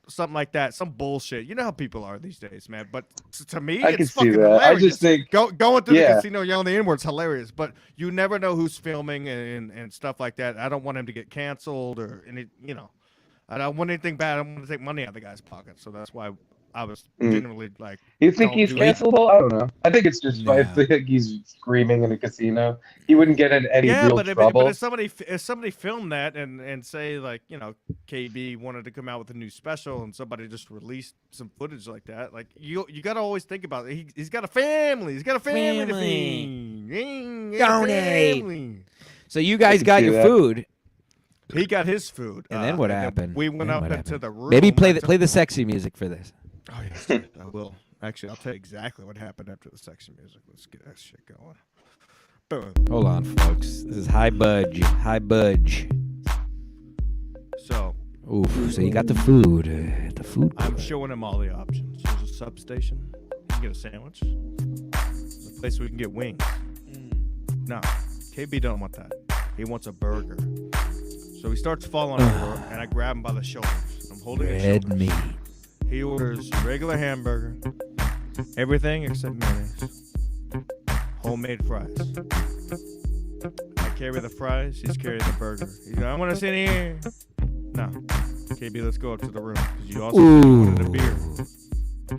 [SPEAKER 2] something like that, some bullshit. You know how people are these days, man. But to me,
[SPEAKER 4] I
[SPEAKER 2] it's
[SPEAKER 4] can see
[SPEAKER 2] fucking
[SPEAKER 4] that. I
[SPEAKER 2] hilarious.
[SPEAKER 4] just think,
[SPEAKER 2] Going to the
[SPEAKER 4] Yeah.
[SPEAKER 2] casino yelling the N-word's hilarious, but you never know who's filming and stuff like that. I don't want him to get canceled or any, I don't want anything bad. I don't want to take money out of the guy's pocket. So that's why I was generally like,
[SPEAKER 4] you think
[SPEAKER 2] don't
[SPEAKER 4] he's
[SPEAKER 2] do it.
[SPEAKER 4] cancelable? I don't know. I think it's just
[SPEAKER 1] No.
[SPEAKER 4] I think he's screaming in a casino. He wouldn't get in any real
[SPEAKER 2] but
[SPEAKER 4] trouble.
[SPEAKER 2] if somebody filmed that and say like KB wanted to come out with a new special and somebody just released some footage like that, like you got to always think about it. He's got a family. He's got a family to feed. He got a
[SPEAKER 1] Donate.
[SPEAKER 2] family.
[SPEAKER 1] So you guys
[SPEAKER 4] can
[SPEAKER 1] got
[SPEAKER 4] see
[SPEAKER 1] your
[SPEAKER 4] that.
[SPEAKER 1] food,
[SPEAKER 2] He got his food.
[SPEAKER 1] and then what happened?
[SPEAKER 2] We went
[SPEAKER 1] Then
[SPEAKER 2] up
[SPEAKER 1] what
[SPEAKER 2] into
[SPEAKER 1] happened?
[SPEAKER 2] the room.
[SPEAKER 1] Maybe play
[SPEAKER 2] I
[SPEAKER 1] the sexy music for this.
[SPEAKER 2] Oh yes, I will. Actually, I'll tell you exactly what happened after the sexy music. Let's get that shit going. Boom.
[SPEAKER 1] Hold on, folks. This is High Budge.
[SPEAKER 2] So
[SPEAKER 1] Oof. So you got the food. The food.
[SPEAKER 2] I'm
[SPEAKER 1] court.
[SPEAKER 2] showing him all the options. There's a substation. You can get a sandwich. There's a place where we can get wings. No, KB don't want that. He wants a burger. So he starts falling over, and I grab him by the shoulders. I'm holding his
[SPEAKER 1] Red
[SPEAKER 2] shoulders.
[SPEAKER 1] meat.
[SPEAKER 2] He orders regular hamburger, everything except mayonnaise, homemade fries. I carry the fries. He's carrying the burger. He's like, I want to sit here. No, KB, let's go up to the room because you also said you wanted a beer.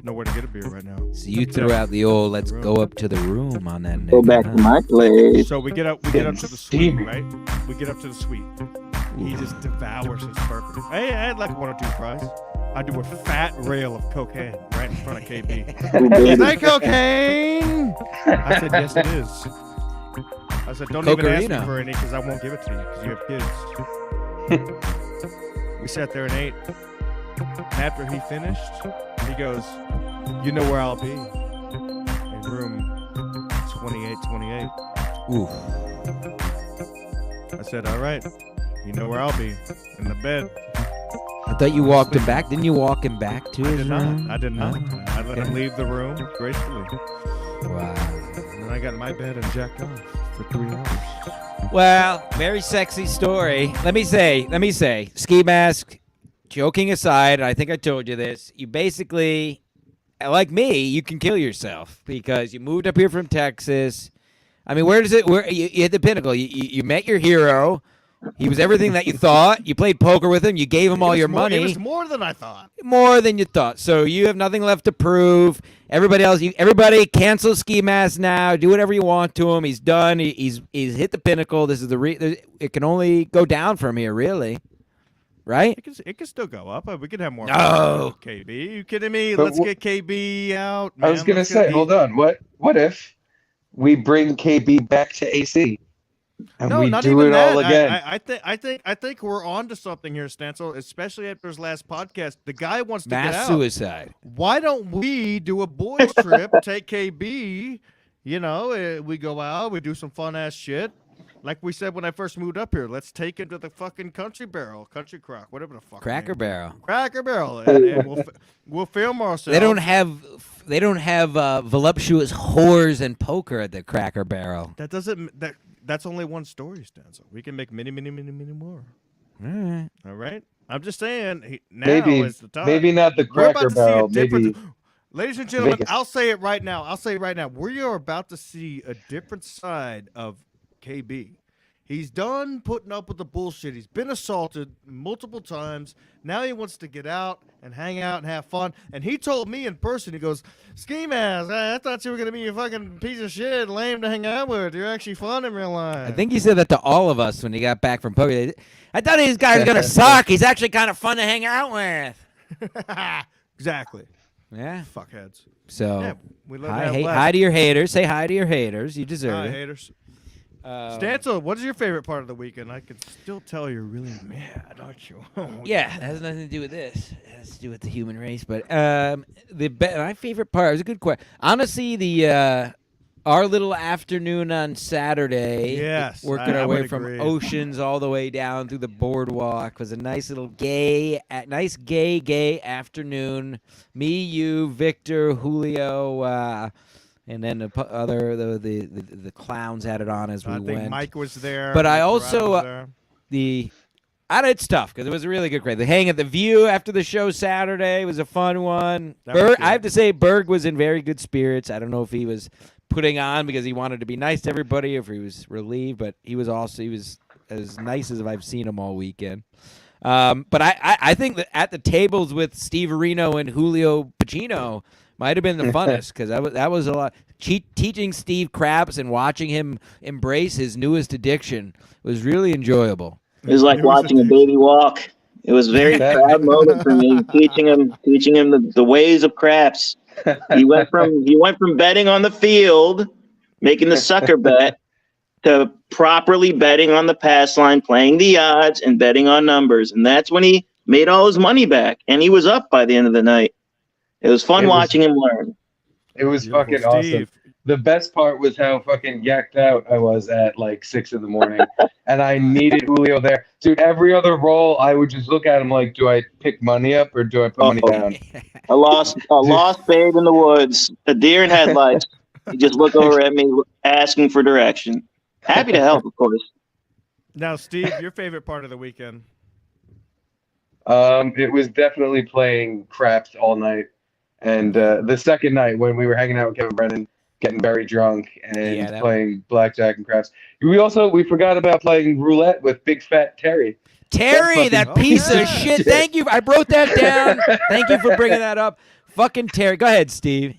[SPEAKER 2] Nowhere to get a beer right now.
[SPEAKER 1] So you threw out the old "let's go up to the room" on that.
[SPEAKER 3] Go
[SPEAKER 1] nigga,
[SPEAKER 3] back
[SPEAKER 1] huh?
[SPEAKER 3] to my place.
[SPEAKER 2] So we get up to the suite, right? We get up to the suite. He just devours his burger. I had like 1 or 2 fries. I do a fat rail of cocaine right in front of KB. Is that cocaine? I said, yes, it is. said, don't even ask me
[SPEAKER 1] Cocorino.
[SPEAKER 2] for any because I won't give it to you because you have kids. We sat there and ate. And after he finished, he goes, you know where I'll be. In room 2828.
[SPEAKER 1] Ooh.
[SPEAKER 2] I said, all right. You know where I'll be. In the bed.
[SPEAKER 1] I thought you walked him back. Didn't you walk him back to his room?
[SPEAKER 2] I did not.
[SPEAKER 1] Oh,
[SPEAKER 2] I let him leave the room gracefully.
[SPEAKER 1] Wow.
[SPEAKER 2] And then I got in my bed and jacked off for 3 hours.
[SPEAKER 1] Well, very sexy story. Let me say, ski mask, joking aside, I think I told you this, you basically, like me, you can kill yourself because you moved up here from Texas. I mean, where you hit the pinnacle. You met your hero. He was everything that you thought. You played poker with him. You gave him all your money.
[SPEAKER 2] It was more than I thought.
[SPEAKER 1] More than you thought. So you have nothing left to prove. Everybody cancel ski mask now. Do whatever you want to him. He's done. He's hit the pinnacle. This is it can only go down from here, really. Right?
[SPEAKER 2] It can still go up. We could have more.
[SPEAKER 1] No.
[SPEAKER 2] KB, you kidding me?
[SPEAKER 4] But
[SPEAKER 2] Let's get KB out.
[SPEAKER 4] I was
[SPEAKER 2] man.
[SPEAKER 4] gonna
[SPEAKER 2] Let's
[SPEAKER 4] say,
[SPEAKER 2] get
[SPEAKER 4] hold on. What if we bring KB back to AC and
[SPEAKER 2] No,
[SPEAKER 4] we
[SPEAKER 2] not
[SPEAKER 4] do
[SPEAKER 2] even
[SPEAKER 4] it
[SPEAKER 2] that.
[SPEAKER 4] all again?
[SPEAKER 2] I think we're on to something here, Stancil, especially after his last podcast. The guy wants to get
[SPEAKER 1] Mass
[SPEAKER 2] out.
[SPEAKER 1] suicide.
[SPEAKER 2] Why don't we do a boys trip, take KB, we go out, we do some fun ass shit. Like we said when I first moved up here, let's take him to the fucking Country Crock, whatever the fuck.
[SPEAKER 1] Cracker Barrel.
[SPEAKER 2] Cracker Barrel, and we'll film ourselves.
[SPEAKER 1] They don't have voluptuous whores and poker at the Cracker Barrel.
[SPEAKER 2] That's only one story, Stancil. We can make many more.
[SPEAKER 1] All right.
[SPEAKER 2] All right. I'm just saying. Now
[SPEAKER 4] maybe
[SPEAKER 2] is the time.
[SPEAKER 4] maybe not the
[SPEAKER 2] We're about
[SPEAKER 4] Cracker
[SPEAKER 2] to see a
[SPEAKER 4] Barrel.
[SPEAKER 2] difference.
[SPEAKER 4] Maybe
[SPEAKER 2] Ladies and gentlemen,
[SPEAKER 4] Vegas.
[SPEAKER 2] I'll say it right now. We are about to see a different side of KB. He's done putting up with the bullshit. He's been assaulted multiple times. Now he wants to get out and hang out and have fun. And he told me in person, he goes, Ski Mask, I thought you were going to be a fucking piece of shit, lame to hang out with. You're actually fun in real life.
[SPEAKER 1] I think he said that to all of us when he got back from poker. I thought these guys were going to suck. He's actually kind of fun to hang out with.
[SPEAKER 2] Exactly.
[SPEAKER 1] Yeah.
[SPEAKER 2] Fuckheads.
[SPEAKER 1] So,
[SPEAKER 2] Yeah, we let him have less.
[SPEAKER 1] hi to your haters. Say hi to your haters. You deserve
[SPEAKER 2] Hi,
[SPEAKER 1] it.
[SPEAKER 2] haters. Stancil, what is your favorite part of the weekend? I can still tell you're really mad, aren't you?
[SPEAKER 1] Yeah, that has nothing to do with this. It has to do with the human race. But my favorite part, it was a good question. Honestly, our little afternoon on Saturday,
[SPEAKER 2] Yes,
[SPEAKER 1] working
[SPEAKER 2] I
[SPEAKER 1] our way
[SPEAKER 2] would
[SPEAKER 1] from
[SPEAKER 2] agree.
[SPEAKER 1] Oceans all the way down through the boardwalk was a nice little gay afternoon. Me, you, Victor, Julio, and then the clowns had it on as we
[SPEAKER 2] I think
[SPEAKER 1] went.
[SPEAKER 2] Mike was there.
[SPEAKER 1] But I
[SPEAKER 2] Mike
[SPEAKER 1] also,
[SPEAKER 2] Dorado was there.
[SPEAKER 1] It's tough because it was a really good crowd. The hang at the View after the show Saturday was a fun one.
[SPEAKER 2] That was good.
[SPEAKER 1] I have to say, Berg was in very good spirits. I don't know if he was putting on because he wanted to be nice to everybody, or if he was relieved, but he was as nice as I've seen him all weekend. But I think that at the tables with Steve Areno and Julio Pacino might have been the funnest because that was a lot. Teaching Steve craps and watching him embrace his newest addiction was really enjoyable.
[SPEAKER 3] It was like watching a baby walk. It was a very proud moment for me, teaching him the ways of craps. He went from betting on the field, making the sucker bet, to properly betting on the pass line, playing the odds, and betting on numbers. And that's when he made all his money back, and he was up by the end of the night. It was fun watching him learn.
[SPEAKER 4] it was
[SPEAKER 2] Beautiful
[SPEAKER 4] fucking awesome.
[SPEAKER 2] Steve.
[SPEAKER 4] The best part was how fucking yacked out I was at like 6 a.m. and I needed Julio there. Dude, every other roll, I would just look at him like, do I pick money up or do I put money down?
[SPEAKER 3] A lost babe in the woods, a deer in headlights. He just looked over at me, asking for direction. Happy to help, of course.
[SPEAKER 2] Now, Steve, your favorite part of the weekend?
[SPEAKER 4] It was definitely playing craps all night. And the second night when we were hanging out with Kevin Brennan, getting very drunk and playing blackjack and craps. We forgot about playing roulette with Big Fat Terry.
[SPEAKER 1] Terry, that piece of shit. Thank you. I wrote that down. Thank you for bringing that up. Fucking Terry. Go ahead, Steve.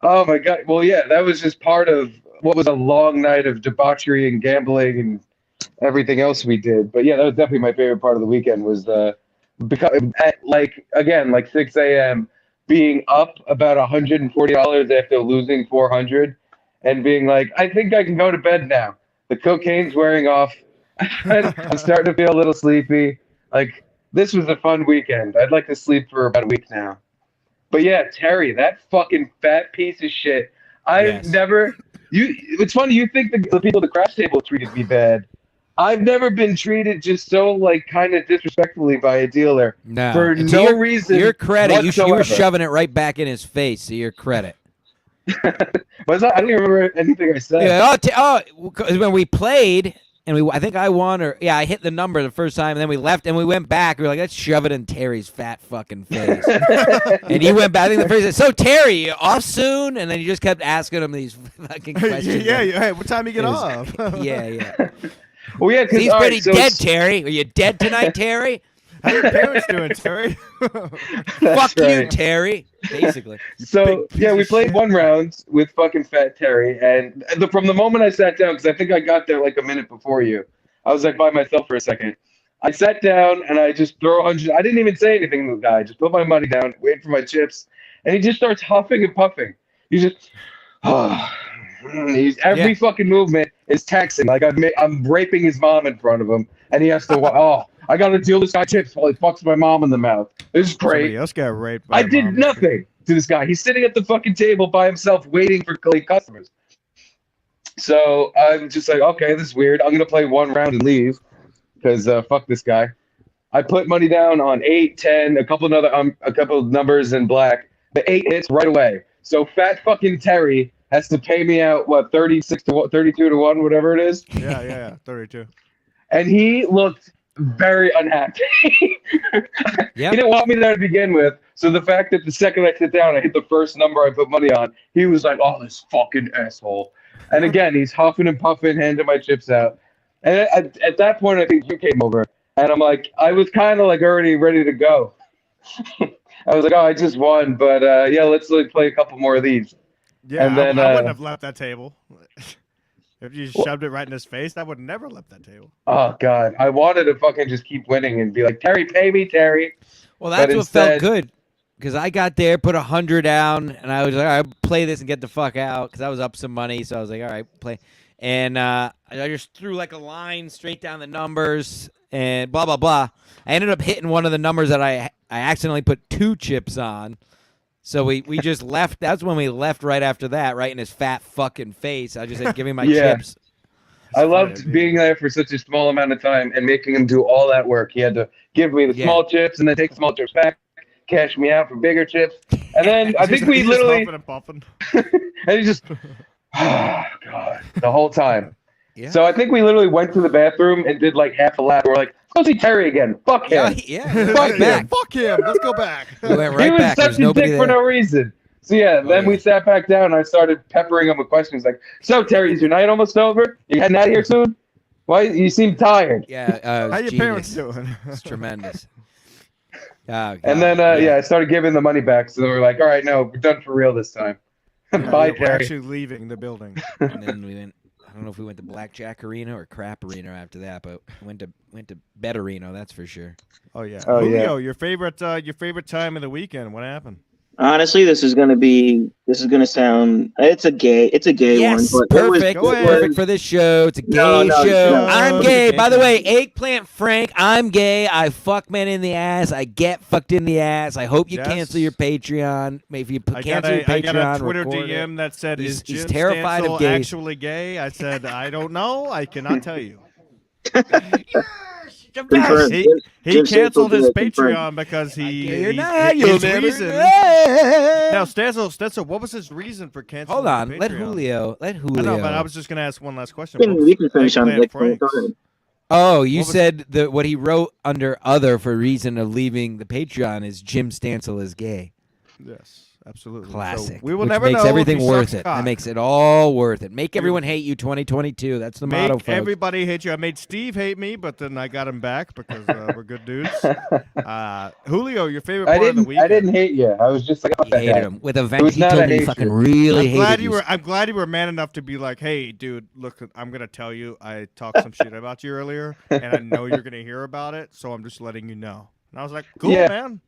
[SPEAKER 4] Oh, my God. Well, yeah, that was just part of what was a long night of debauchery and gambling and everything else we did. But, yeah, that was definitely my favorite part of the weekend was at 6 a.m., being up about $140 after losing $400 and being like, I think I can go to bed now. The cocaine's wearing off. I'm starting to feel a little sleepy. Like, this was a fun weekend. I'd like to sleep for about a week now. But yeah, Terry, that fucking fat piece of shit. I've
[SPEAKER 1] Yes.
[SPEAKER 4] never. It's funny. You think the people at the crash table treated me bad. I've never been treated just so like kind of disrespectfully by a dealer
[SPEAKER 1] No.
[SPEAKER 4] for
[SPEAKER 1] And
[SPEAKER 4] no
[SPEAKER 1] to
[SPEAKER 4] reason.
[SPEAKER 1] Your credit, you
[SPEAKER 4] whatsoever.
[SPEAKER 1] were shoving it right back in his face. To your credit.
[SPEAKER 4] But I don't even remember anything I said.
[SPEAKER 1] Yeah. Because when we played, and I think I won, or I hit the number the first time, and then we left, and we went back. We were like, let's shove it in Terry's fat fucking face. And he went back. I think the first said, "So Terry, you off soon?" And then you just kept asking him these fucking questions.
[SPEAKER 2] Hey, what time you get off?
[SPEAKER 1] Yeah.
[SPEAKER 4] Well, yeah, because
[SPEAKER 1] He's pretty dead, Terry. Are you dead tonight, Terry?
[SPEAKER 2] How your parents doing, Terry?
[SPEAKER 1] Fuck you, Terry. Basically.
[SPEAKER 4] So
[SPEAKER 2] piece
[SPEAKER 4] yeah, we
[SPEAKER 2] of
[SPEAKER 4] played
[SPEAKER 2] shit.
[SPEAKER 4] one round with fucking Fat Terry, and from the moment I sat down, because I think I got there like a minute before you, I was like by myself for a second. I sat down and I just throw 100. I didn't even say anything to the guy. I just put my money down, wait for my chips, and he just starts huffing and puffing. He's just, every fucking movement is taxing. Like I'm raping his mom in front of him, and he has to. I got to deal this guy chips while he fucks my mom in the mouth. This is great.
[SPEAKER 2] Somebody else got raped. By
[SPEAKER 4] I
[SPEAKER 2] a
[SPEAKER 4] did
[SPEAKER 2] mom.
[SPEAKER 4] nothing to this guy. He's sitting at the fucking table by himself waiting for customers. So I'm just like, okay, this is weird. I'm going to play one round and leave because fuck this guy. I put money down on 8, 10, a couple of numbers in black. The 8 hits right away. So fat fucking Terry has to pay me out, 36 to 1, 32 to 1, whatever it is.
[SPEAKER 2] Yeah, 32.
[SPEAKER 4] And he looked very unhappy.
[SPEAKER 1] Yeah.
[SPEAKER 4] He didn't want me there to begin with. So the fact that the second I sit down, I hit the first number I put money on, he was like, "Oh, this fucking asshole." And again, he's huffing and puffing, handing my chips out. And at that point, I think you came over. And I'm like, I was kind of like already ready to go. I was like, "Oh, I just won. But yeah, let's play a couple more of these."
[SPEAKER 2] Yeah,
[SPEAKER 4] And then,
[SPEAKER 2] I wouldn't have left that table. If you shoved it right in his face, I would never left that table.
[SPEAKER 4] Oh, God. I wanted to fucking just keep winning and be like, "Terry, pay me, Terry."
[SPEAKER 1] Well, that's
[SPEAKER 4] But
[SPEAKER 1] what felt
[SPEAKER 4] instead-
[SPEAKER 1] good. Because I got there, put 100 down, and I was like, all right, play this and get the fuck out. Because I was up some money, so I was like, all right, play. And I just threw like a line straight down the numbers and blah, blah, blah. I ended up hitting one of the numbers that I accidentally put 2 chips on. So we just left. That's when we left right after that, right in his fat fucking face. I just said, give me my
[SPEAKER 4] Yeah.
[SPEAKER 1] chips.
[SPEAKER 4] I loved being there for such a small amount of time and making him do all that work. He had to give me the small chips and then take the small chips back, cash me out for bigger chips. And then I think we
[SPEAKER 2] He's
[SPEAKER 4] literally,
[SPEAKER 2] huffing and puffing.
[SPEAKER 4] and he just, oh, God, the whole time.
[SPEAKER 1] Yeah.
[SPEAKER 4] So I think we literally went to the bathroom and did like half a lap. We're like, let's go see Terry again. Fuck
[SPEAKER 1] Yeah,
[SPEAKER 4] him.
[SPEAKER 1] yeah.
[SPEAKER 4] Fuck
[SPEAKER 1] Right
[SPEAKER 4] him.
[SPEAKER 1] back.
[SPEAKER 2] Fuck him. Let's go back.
[SPEAKER 1] We went
[SPEAKER 4] He
[SPEAKER 1] right
[SPEAKER 4] was
[SPEAKER 1] back.
[SPEAKER 4] such
[SPEAKER 1] There's
[SPEAKER 4] a
[SPEAKER 1] nobody
[SPEAKER 4] dick
[SPEAKER 1] there.
[SPEAKER 4] for no reason. So yeah, then
[SPEAKER 1] yeah.
[SPEAKER 4] we sat back down and I started peppering him with questions like, "So Terry, is your night almost over? You heading out of here soon? Why you seem tired?"
[SPEAKER 1] Yeah.
[SPEAKER 2] How your
[SPEAKER 1] genius.
[SPEAKER 2] parents doing?
[SPEAKER 1] It's tremendous. Oh,
[SPEAKER 4] And
[SPEAKER 1] God.
[SPEAKER 4] then I started giving the money back. So we were like, "All right, no, we're done for real this time." Bye,
[SPEAKER 2] We're
[SPEAKER 4] Terry.
[SPEAKER 2] actually leaving the building.
[SPEAKER 1] And then we went. I don't know if we went to Blackjack Arena or Crap Arena after that, but went to Bet Arena. That's for sure.
[SPEAKER 2] Oh yeah.
[SPEAKER 4] Oh, yeah.
[SPEAKER 2] Julio, your favorite time of the weekend. What happened?
[SPEAKER 3] Honestly, this is gonna sound. It's a gay
[SPEAKER 1] Yes,
[SPEAKER 3] one, but
[SPEAKER 1] perfect.
[SPEAKER 2] Go ahead.
[SPEAKER 1] Perfect for this show. It's a gay
[SPEAKER 3] No,
[SPEAKER 1] show.
[SPEAKER 3] no.
[SPEAKER 1] I'm
[SPEAKER 2] No,
[SPEAKER 1] gay.
[SPEAKER 2] it's
[SPEAKER 1] By the
[SPEAKER 2] gay.
[SPEAKER 1] way, Eggplant Frank, I'm gay. I fuck men in the ass. I get fucked in the ass. I hope you
[SPEAKER 2] Yes.
[SPEAKER 1] cancel your Patreon. If you
[SPEAKER 2] I
[SPEAKER 1] cancel your
[SPEAKER 2] got
[SPEAKER 1] Patreon,
[SPEAKER 2] a Twitter
[SPEAKER 1] record
[SPEAKER 2] DM
[SPEAKER 1] it.
[SPEAKER 2] that said,
[SPEAKER 1] He's-
[SPEAKER 2] "Is
[SPEAKER 1] he's
[SPEAKER 2] Jim
[SPEAKER 1] terrified of
[SPEAKER 2] Stansel
[SPEAKER 1] gays."
[SPEAKER 2] actually gay?" I said, "I don't know. I cannot tell you."
[SPEAKER 3] Confirmed.
[SPEAKER 2] He
[SPEAKER 3] Jim
[SPEAKER 2] canceled
[SPEAKER 3] Stansel
[SPEAKER 2] his
[SPEAKER 3] did it, confirmed.
[SPEAKER 2] Patreon because
[SPEAKER 1] You're
[SPEAKER 2] he
[SPEAKER 1] not. You'll
[SPEAKER 2] his
[SPEAKER 1] never
[SPEAKER 2] reason.
[SPEAKER 1] know.
[SPEAKER 2] Now, Stansel, what was his reason for canceling?
[SPEAKER 1] Hold on.
[SPEAKER 2] the
[SPEAKER 1] Let
[SPEAKER 2] Patreon?
[SPEAKER 1] Julio.
[SPEAKER 2] I know, but I was just gonna ask one last question. What
[SPEAKER 3] We can
[SPEAKER 2] was
[SPEAKER 3] finish on
[SPEAKER 2] Eggplant
[SPEAKER 3] Eggplant
[SPEAKER 2] Frank's?
[SPEAKER 3] Frank.
[SPEAKER 1] Oh, you
[SPEAKER 2] What was-
[SPEAKER 1] said what he wrote under other for reason of leaving the Patreon is Jim Stansel is gay.
[SPEAKER 2] Yes, absolutely.
[SPEAKER 1] Classic.
[SPEAKER 2] So we will
[SPEAKER 1] which
[SPEAKER 2] never
[SPEAKER 1] makes
[SPEAKER 2] know if
[SPEAKER 1] everything
[SPEAKER 2] he
[SPEAKER 1] worth
[SPEAKER 2] sucks
[SPEAKER 1] it.
[SPEAKER 2] cock.
[SPEAKER 1] That makes it all worth it. Make everyone hate you 2022. That's the motto,
[SPEAKER 2] Make
[SPEAKER 1] folks.
[SPEAKER 2] everybody hate you. I made Steve hate me, but then I got him back because we're good dudes. Julio, your favorite part of the weekend?
[SPEAKER 4] I didn't hate you. I was just like,
[SPEAKER 1] He hated him with a
[SPEAKER 4] was
[SPEAKER 1] vengeance. He
[SPEAKER 4] not
[SPEAKER 1] told
[SPEAKER 4] a
[SPEAKER 1] me he
[SPEAKER 4] hatred.
[SPEAKER 1] fucking really hated you.
[SPEAKER 2] I'm glad you were man enough to be like, "Hey, dude, look, I'm gonna tell you, I talked some shit about you earlier, and I know you're gonna hear about it, so I'm just letting you know." And I was like, "Cool,
[SPEAKER 4] Yeah.
[SPEAKER 2] man.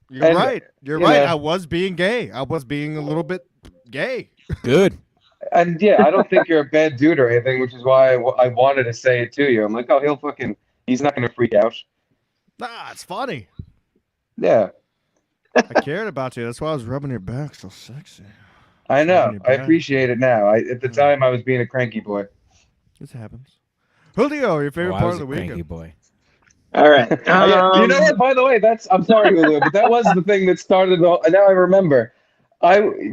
[SPEAKER 2] You're
[SPEAKER 4] And,
[SPEAKER 2] right. You're
[SPEAKER 4] you
[SPEAKER 2] right.
[SPEAKER 4] know-
[SPEAKER 2] I was being gay. I was being a little bit gay."
[SPEAKER 1] Good.
[SPEAKER 4] And yeah, I don't think you're a bad dude or anything, which is why I wanted to say it to you. I'm like, oh, he's not gonna freak out.
[SPEAKER 2] Nah, it's funny.
[SPEAKER 4] Yeah,
[SPEAKER 2] I cared about you. That's why I was rubbing your back so sexy.
[SPEAKER 4] I know.
[SPEAKER 2] Rubbing your
[SPEAKER 4] I
[SPEAKER 2] back.
[SPEAKER 4] appreciate it now. At the time, I was being a cranky boy.
[SPEAKER 2] This happens. Julio, your favorite
[SPEAKER 1] I
[SPEAKER 2] part
[SPEAKER 1] was
[SPEAKER 2] of the
[SPEAKER 1] a cranky
[SPEAKER 2] weekend?
[SPEAKER 1] boy.
[SPEAKER 3] All right.
[SPEAKER 4] You know what? By the way, I'm sorry, Julio, but that was the thing that started. Now I remember.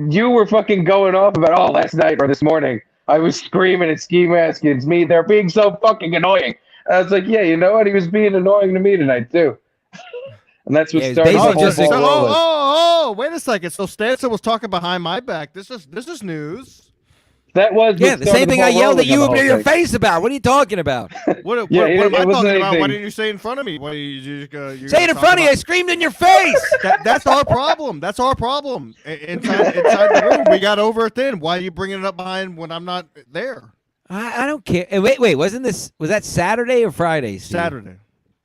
[SPEAKER 4] You were fucking going off about last night or this morning. I was screaming at Ski Mask and me. They're being so fucking annoying. And I was like, yeah, you know what? He was being annoying to me tonight too. And that's what
[SPEAKER 1] Yeah, it was
[SPEAKER 4] started the
[SPEAKER 1] basically
[SPEAKER 4] whole
[SPEAKER 1] just
[SPEAKER 4] ball rolling.
[SPEAKER 2] Wait a second. So Stanza was talking behind my back. This is news.
[SPEAKER 4] That was
[SPEAKER 1] Yeah,
[SPEAKER 4] what
[SPEAKER 1] the
[SPEAKER 4] started
[SPEAKER 1] same thing I
[SPEAKER 4] ball
[SPEAKER 1] yelled at
[SPEAKER 4] rolling on
[SPEAKER 1] you
[SPEAKER 4] the
[SPEAKER 1] up near
[SPEAKER 4] whole
[SPEAKER 1] your
[SPEAKER 4] thing.
[SPEAKER 1] face about. What are you talking about?
[SPEAKER 2] What
[SPEAKER 4] Yeah,
[SPEAKER 2] am I
[SPEAKER 4] it
[SPEAKER 2] talking
[SPEAKER 4] wasn't
[SPEAKER 2] about? Why
[SPEAKER 4] anything.
[SPEAKER 2] didn't you say it in front of me? Why you just you
[SPEAKER 1] Say it in front of you. I screamed in your face.
[SPEAKER 2] That's our problem. That's our problem. Inside the room, we got over it then. Why are you bringing it up behind when I'm not there?
[SPEAKER 1] I don't care. Wait. Was that Saturday or Friday, Steve?
[SPEAKER 2] Saturday.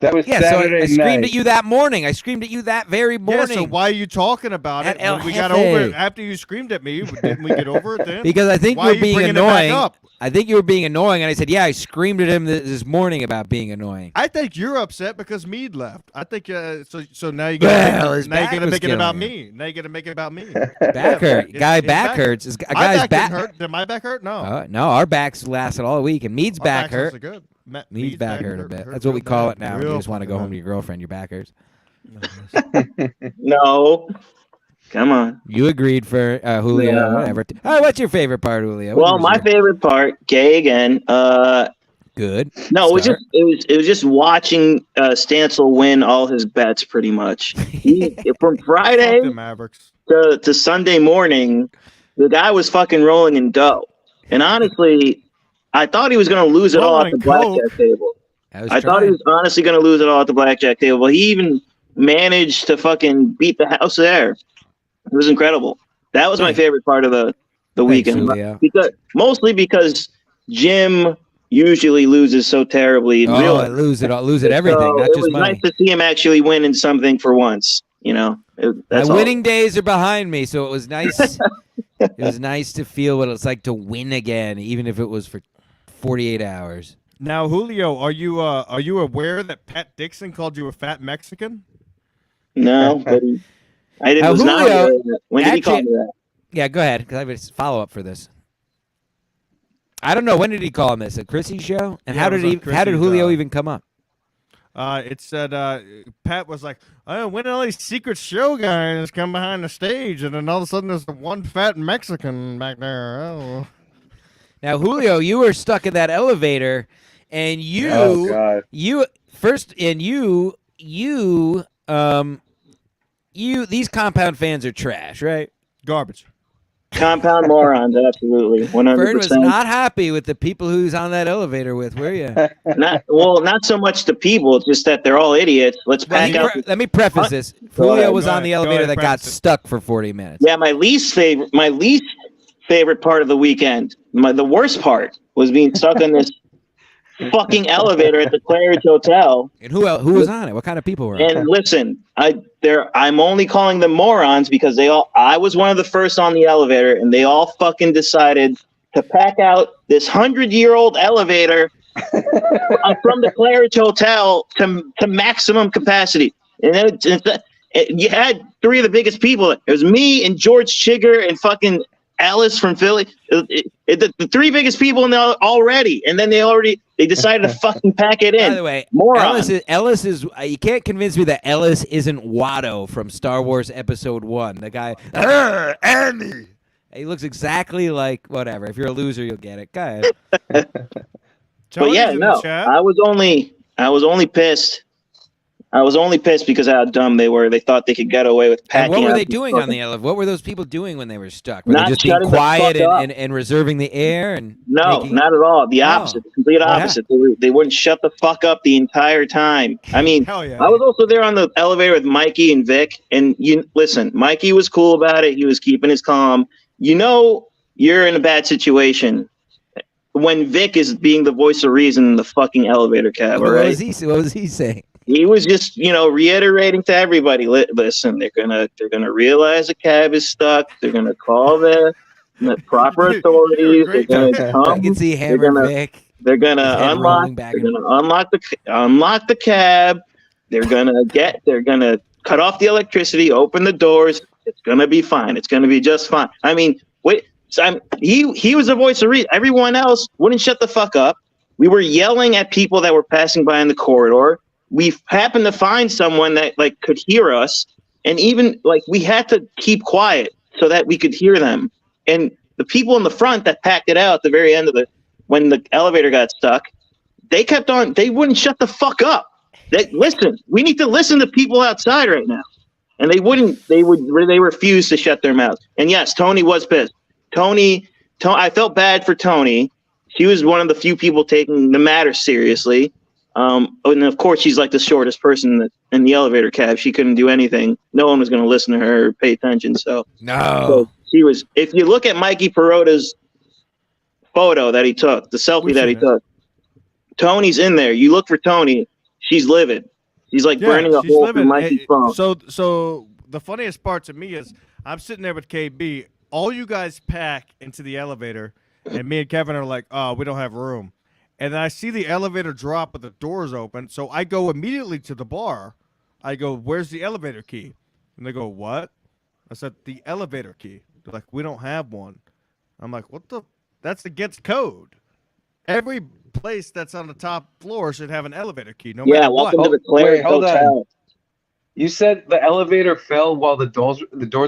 [SPEAKER 4] That was
[SPEAKER 1] Yeah,
[SPEAKER 4] Saturday
[SPEAKER 1] so I screamed
[SPEAKER 4] night.
[SPEAKER 1] at you that morning. I screamed at you that very morning.
[SPEAKER 2] Yeah, so why are you talking about
[SPEAKER 1] At
[SPEAKER 2] it?
[SPEAKER 1] El
[SPEAKER 2] When we got
[SPEAKER 1] Jefe.
[SPEAKER 2] over it after you screamed at me. Didn't we get over it then?
[SPEAKER 1] Because I think
[SPEAKER 2] Why
[SPEAKER 1] you
[SPEAKER 2] are
[SPEAKER 1] were
[SPEAKER 2] you
[SPEAKER 1] being
[SPEAKER 2] bringing it back
[SPEAKER 1] annoying.
[SPEAKER 2] up?
[SPEAKER 1] I think you were being annoying, and I said, yeah, I screamed at him this morning about being annoying.
[SPEAKER 2] I think you're upset because Mead left. I think so. Now you're
[SPEAKER 1] Well, his
[SPEAKER 2] gonna
[SPEAKER 1] back was
[SPEAKER 2] make it about
[SPEAKER 1] killing
[SPEAKER 2] me. Now you're gonna make it about me.
[SPEAKER 1] Back hurt. Guy
[SPEAKER 2] His
[SPEAKER 1] back hurts. A
[SPEAKER 2] My
[SPEAKER 1] guy's
[SPEAKER 2] back
[SPEAKER 1] back.
[SPEAKER 2] didn't hurt. Did my back hurt? No.
[SPEAKER 1] No, our backs lasted all week, and Mead's
[SPEAKER 2] Our
[SPEAKER 1] back
[SPEAKER 2] backs
[SPEAKER 1] hurt.
[SPEAKER 2] are good.
[SPEAKER 1] Mead's back hurt a bit.
[SPEAKER 2] hurt
[SPEAKER 1] That's what we
[SPEAKER 2] real
[SPEAKER 1] call
[SPEAKER 2] bad.
[SPEAKER 1] it now. When you
[SPEAKER 2] Real
[SPEAKER 1] just want to go
[SPEAKER 2] fucking
[SPEAKER 1] home to your girlfriend. Your back hurts.
[SPEAKER 3] No. Come on.
[SPEAKER 1] You agreed for Julio.
[SPEAKER 3] Yeah.
[SPEAKER 1] Whatever. All right, what's your favorite part, Julio? What
[SPEAKER 3] Well,
[SPEAKER 1] was
[SPEAKER 3] my
[SPEAKER 1] your-
[SPEAKER 3] favorite part, gay again.
[SPEAKER 1] Good.
[SPEAKER 3] No, it was
[SPEAKER 1] Start.
[SPEAKER 3] just watching Stancil win all his bets pretty much. From Friday
[SPEAKER 2] Fuck the Mavericks.
[SPEAKER 3] to Sunday morning, the guy was fucking rolling in dough. And honestly, I thought he was going to lose it all
[SPEAKER 2] Rolling
[SPEAKER 3] at the
[SPEAKER 2] in coke.
[SPEAKER 3] blackjack table.
[SPEAKER 1] I
[SPEAKER 3] Thought he was honestly going to lose it all at the blackjack table. But he even managed to fucking beat the house there. It was incredible. That was my
[SPEAKER 1] Thanks.
[SPEAKER 3] favorite part of the weekend.
[SPEAKER 1] Julio.
[SPEAKER 3] Mostly because Jim usually loses so terribly in real
[SPEAKER 1] I
[SPEAKER 3] life.
[SPEAKER 1] lose it everything,
[SPEAKER 3] So
[SPEAKER 1] not
[SPEAKER 3] it
[SPEAKER 1] just
[SPEAKER 3] was
[SPEAKER 1] money.
[SPEAKER 3] nice to see him actually win in something for once. You know,
[SPEAKER 1] My
[SPEAKER 3] that's all.
[SPEAKER 1] winning days are behind me, so it was nice. It was nice to feel what it's like to win again, even if it was for 48 hours.
[SPEAKER 2] Now, Julio, are you aware that Pat Dixon called you a fat Mexican?
[SPEAKER 3] No, but I didn't. Was not
[SPEAKER 1] Julio,
[SPEAKER 3] aware of that. When did he call me
[SPEAKER 1] actually-
[SPEAKER 3] that?
[SPEAKER 1] Yeah, go ahead, because I have a follow-up for this. I don't know. When did he call him this? A Chrissie show? And
[SPEAKER 2] Yeah,
[SPEAKER 1] how
[SPEAKER 2] it was
[SPEAKER 1] did
[SPEAKER 2] on
[SPEAKER 1] how did
[SPEAKER 2] Chrissie's,
[SPEAKER 1] Julio even come up?
[SPEAKER 2] It said Pat was like, "Oh, when all these secret show guys come behind the stage, and then all of a sudden there's the one fat Mexican back there." Oh.
[SPEAKER 1] Now, Julio, you were stuck in that elevator, and
[SPEAKER 4] Oh God.
[SPEAKER 1] these compound fans are trash, right?
[SPEAKER 2] Garbage.
[SPEAKER 3] Compound morons, absolutely, 100%.
[SPEAKER 1] Fern was not happy with the people who's on that elevator with, were you?
[SPEAKER 3] Not so much the people, it's just that they're all idiots. Let's pack out.
[SPEAKER 1] Let me preface this.
[SPEAKER 3] Go
[SPEAKER 1] Julio
[SPEAKER 3] ahead,
[SPEAKER 1] was
[SPEAKER 2] go
[SPEAKER 1] on the
[SPEAKER 2] ahead, go
[SPEAKER 1] elevator
[SPEAKER 2] ahead,
[SPEAKER 1] that got
[SPEAKER 2] preface it.
[SPEAKER 1] stuck for 40 minutes.
[SPEAKER 3] Yeah, my least favorite part of the weekend. The worst part was being stuck in this fucking elevator at the Claridge Hotel.
[SPEAKER 1] And who was on it? What kind of people were on it?
[SPEAKER 3] And listen, I'm only calling them morons because I was one of the first on the elevator, and they all fucking decided to pack out this 100-year-old elevator from the Claridge Hotel to maximum capacity. And then you had three of the biggest people. It was me and George Chigger and fucking Alice from Philly. The three biggest people in there already, and then they decided to fucking pack it in.
[SPEAKER 1] By the way,
[SPEAKER 3] Moron.
[SPEAKER 1] Ellis is you can't convince me that Ellis isn't Watto from Star Wars Episode 1. The guy, Andy. He looks exactly like whatever. If you're a loser, you'll get it. Go ahead.
[SPEAKER 3] But
[SPEAKER 2] Tony's
[SPEAKER 3] yeah,
[SPEAKER 2] in
[SPEAKER 3] no,
[SPEAKER 2] the chat.
[SPEAKER 3] I was only pissed. I was only pissed because of how dumb they were. They thought they could get away with
[SPEAKER 1] And
[SPEAKER 3] packing.
[SPEAKER 1] what were
[SPEAKER 3] out
[SPEAKER 1] they
[SPEAKER 3] these
[SPEAKER 1] doing on
[SPEAKER 3] fucking-
[SPEAKER 1] the elevator? What were those people doing when they were stuck? Were
[SPEAKER 3] Not
[SPEAKER 1] they just being
[SPEAKER 3] shutting the
[SPEAKER 1] quiet
[SPEAKER 3] fuck up.
[SPEAKER 1] and reserving the air? And
[SPEAKER 3] No,
[SPEAKER 1] making-
[SPEAKER 3] not at all. The opposite, the complete
[SPEAKER 1] What
[SPEAKER 3] opposite. They wouldn't shut the fuck up the entire time. I mean,
[SPEAKER 2] Hell yeah.
[SPEAKER 3] I was also there on the elevator with Mikey and Vic, and listen, Mikey was cool about it. He was keeping his calm. You know, you're in a bad situation when Vic is being the voice of reason in the fucking elevator cab.
[SPEAKER 1] What
[SPEAKER 3] All right.
[SPEAKER 1] what was he saying?
[SPEAKER 3] He was just, reiterating to everybody, listen, they're gonna realize the cab is stuck. They're gonna call the The proper
[SPEAKER 2] You're
[SPEAKER 3] authorities are
[SPEAKER 2] great.
[SPEAKER 3] going to
[SPEAKER 1] I
[SPEAKER 3] come.
[SPEAKER 1] can see
[SPEAKER 3] They're
[SPEAKER 1] Hammer
[SPEAKER 3] gonna,
[SPEAKER 1] Vic.
[SPEAKER 3] they're going
[SPEAKER 1] His
[SPEAKER 3] to
[SPEAKER 1] head
[SPEAKER 3] unlock.
[SPEAKER 1] rolling back
[SPEAKER 3] They're
[SPEAKER 1] and-
[SPEAKER 3] going to unlock the cab. They're going to cut off the electricity, open the doors. It's going to be fine. It's going to be just fine. I mean, wait. So he was the voice of reason. Everyone else wouldn't shut the fuck up. We were yelling at people that were passing by in the corridor. We happened to find someone that like could hear us, and even like we had to keep quiet so that we could hear them. And the people in the front that packed it out at the very end of when the elevator got stuck, they kept on. They wouldn't shut the fuck up. Listen. We need to listen to people outside right now, and they wouldn't. They refused to shut their mouths. And yes, Tony was pissed. Tony, I felt bad for Tony. She was one of the few people taking the matter seriously. And of course, she's like the shortest person in the elevator cab. She couldn't do anything. No one was going to listen to her or pay attention. So she was. If you look at Mikey Perotta's photo that he took, the selfie that he took, Tony's in there. You look for Tony. She's livid. She's like burning a hole through Mikey's phone.
[SPEAKER 2] So the funniest part to me is I'm sitting there with KB. All you guys pack into the elevator, and me and Kevin are like, "Oh, we don't have room." And then I see the elevator drop, but the doors open. So I go immediately to the bar. I go, "Where's the elevator key?" And they go, "What?" I said, "The elevator key." They're like, "We don't have one." I'm like, "What the? That's against code. Every place that's on the top floor should have an elevator key, no matter what."
[SPEAKER 3] Welcome to the Claire
[SPEAKER 4] hold
[SPEAKER 3] Hotel.
[SPEAKER 4] on. You said the elevator fell while the doors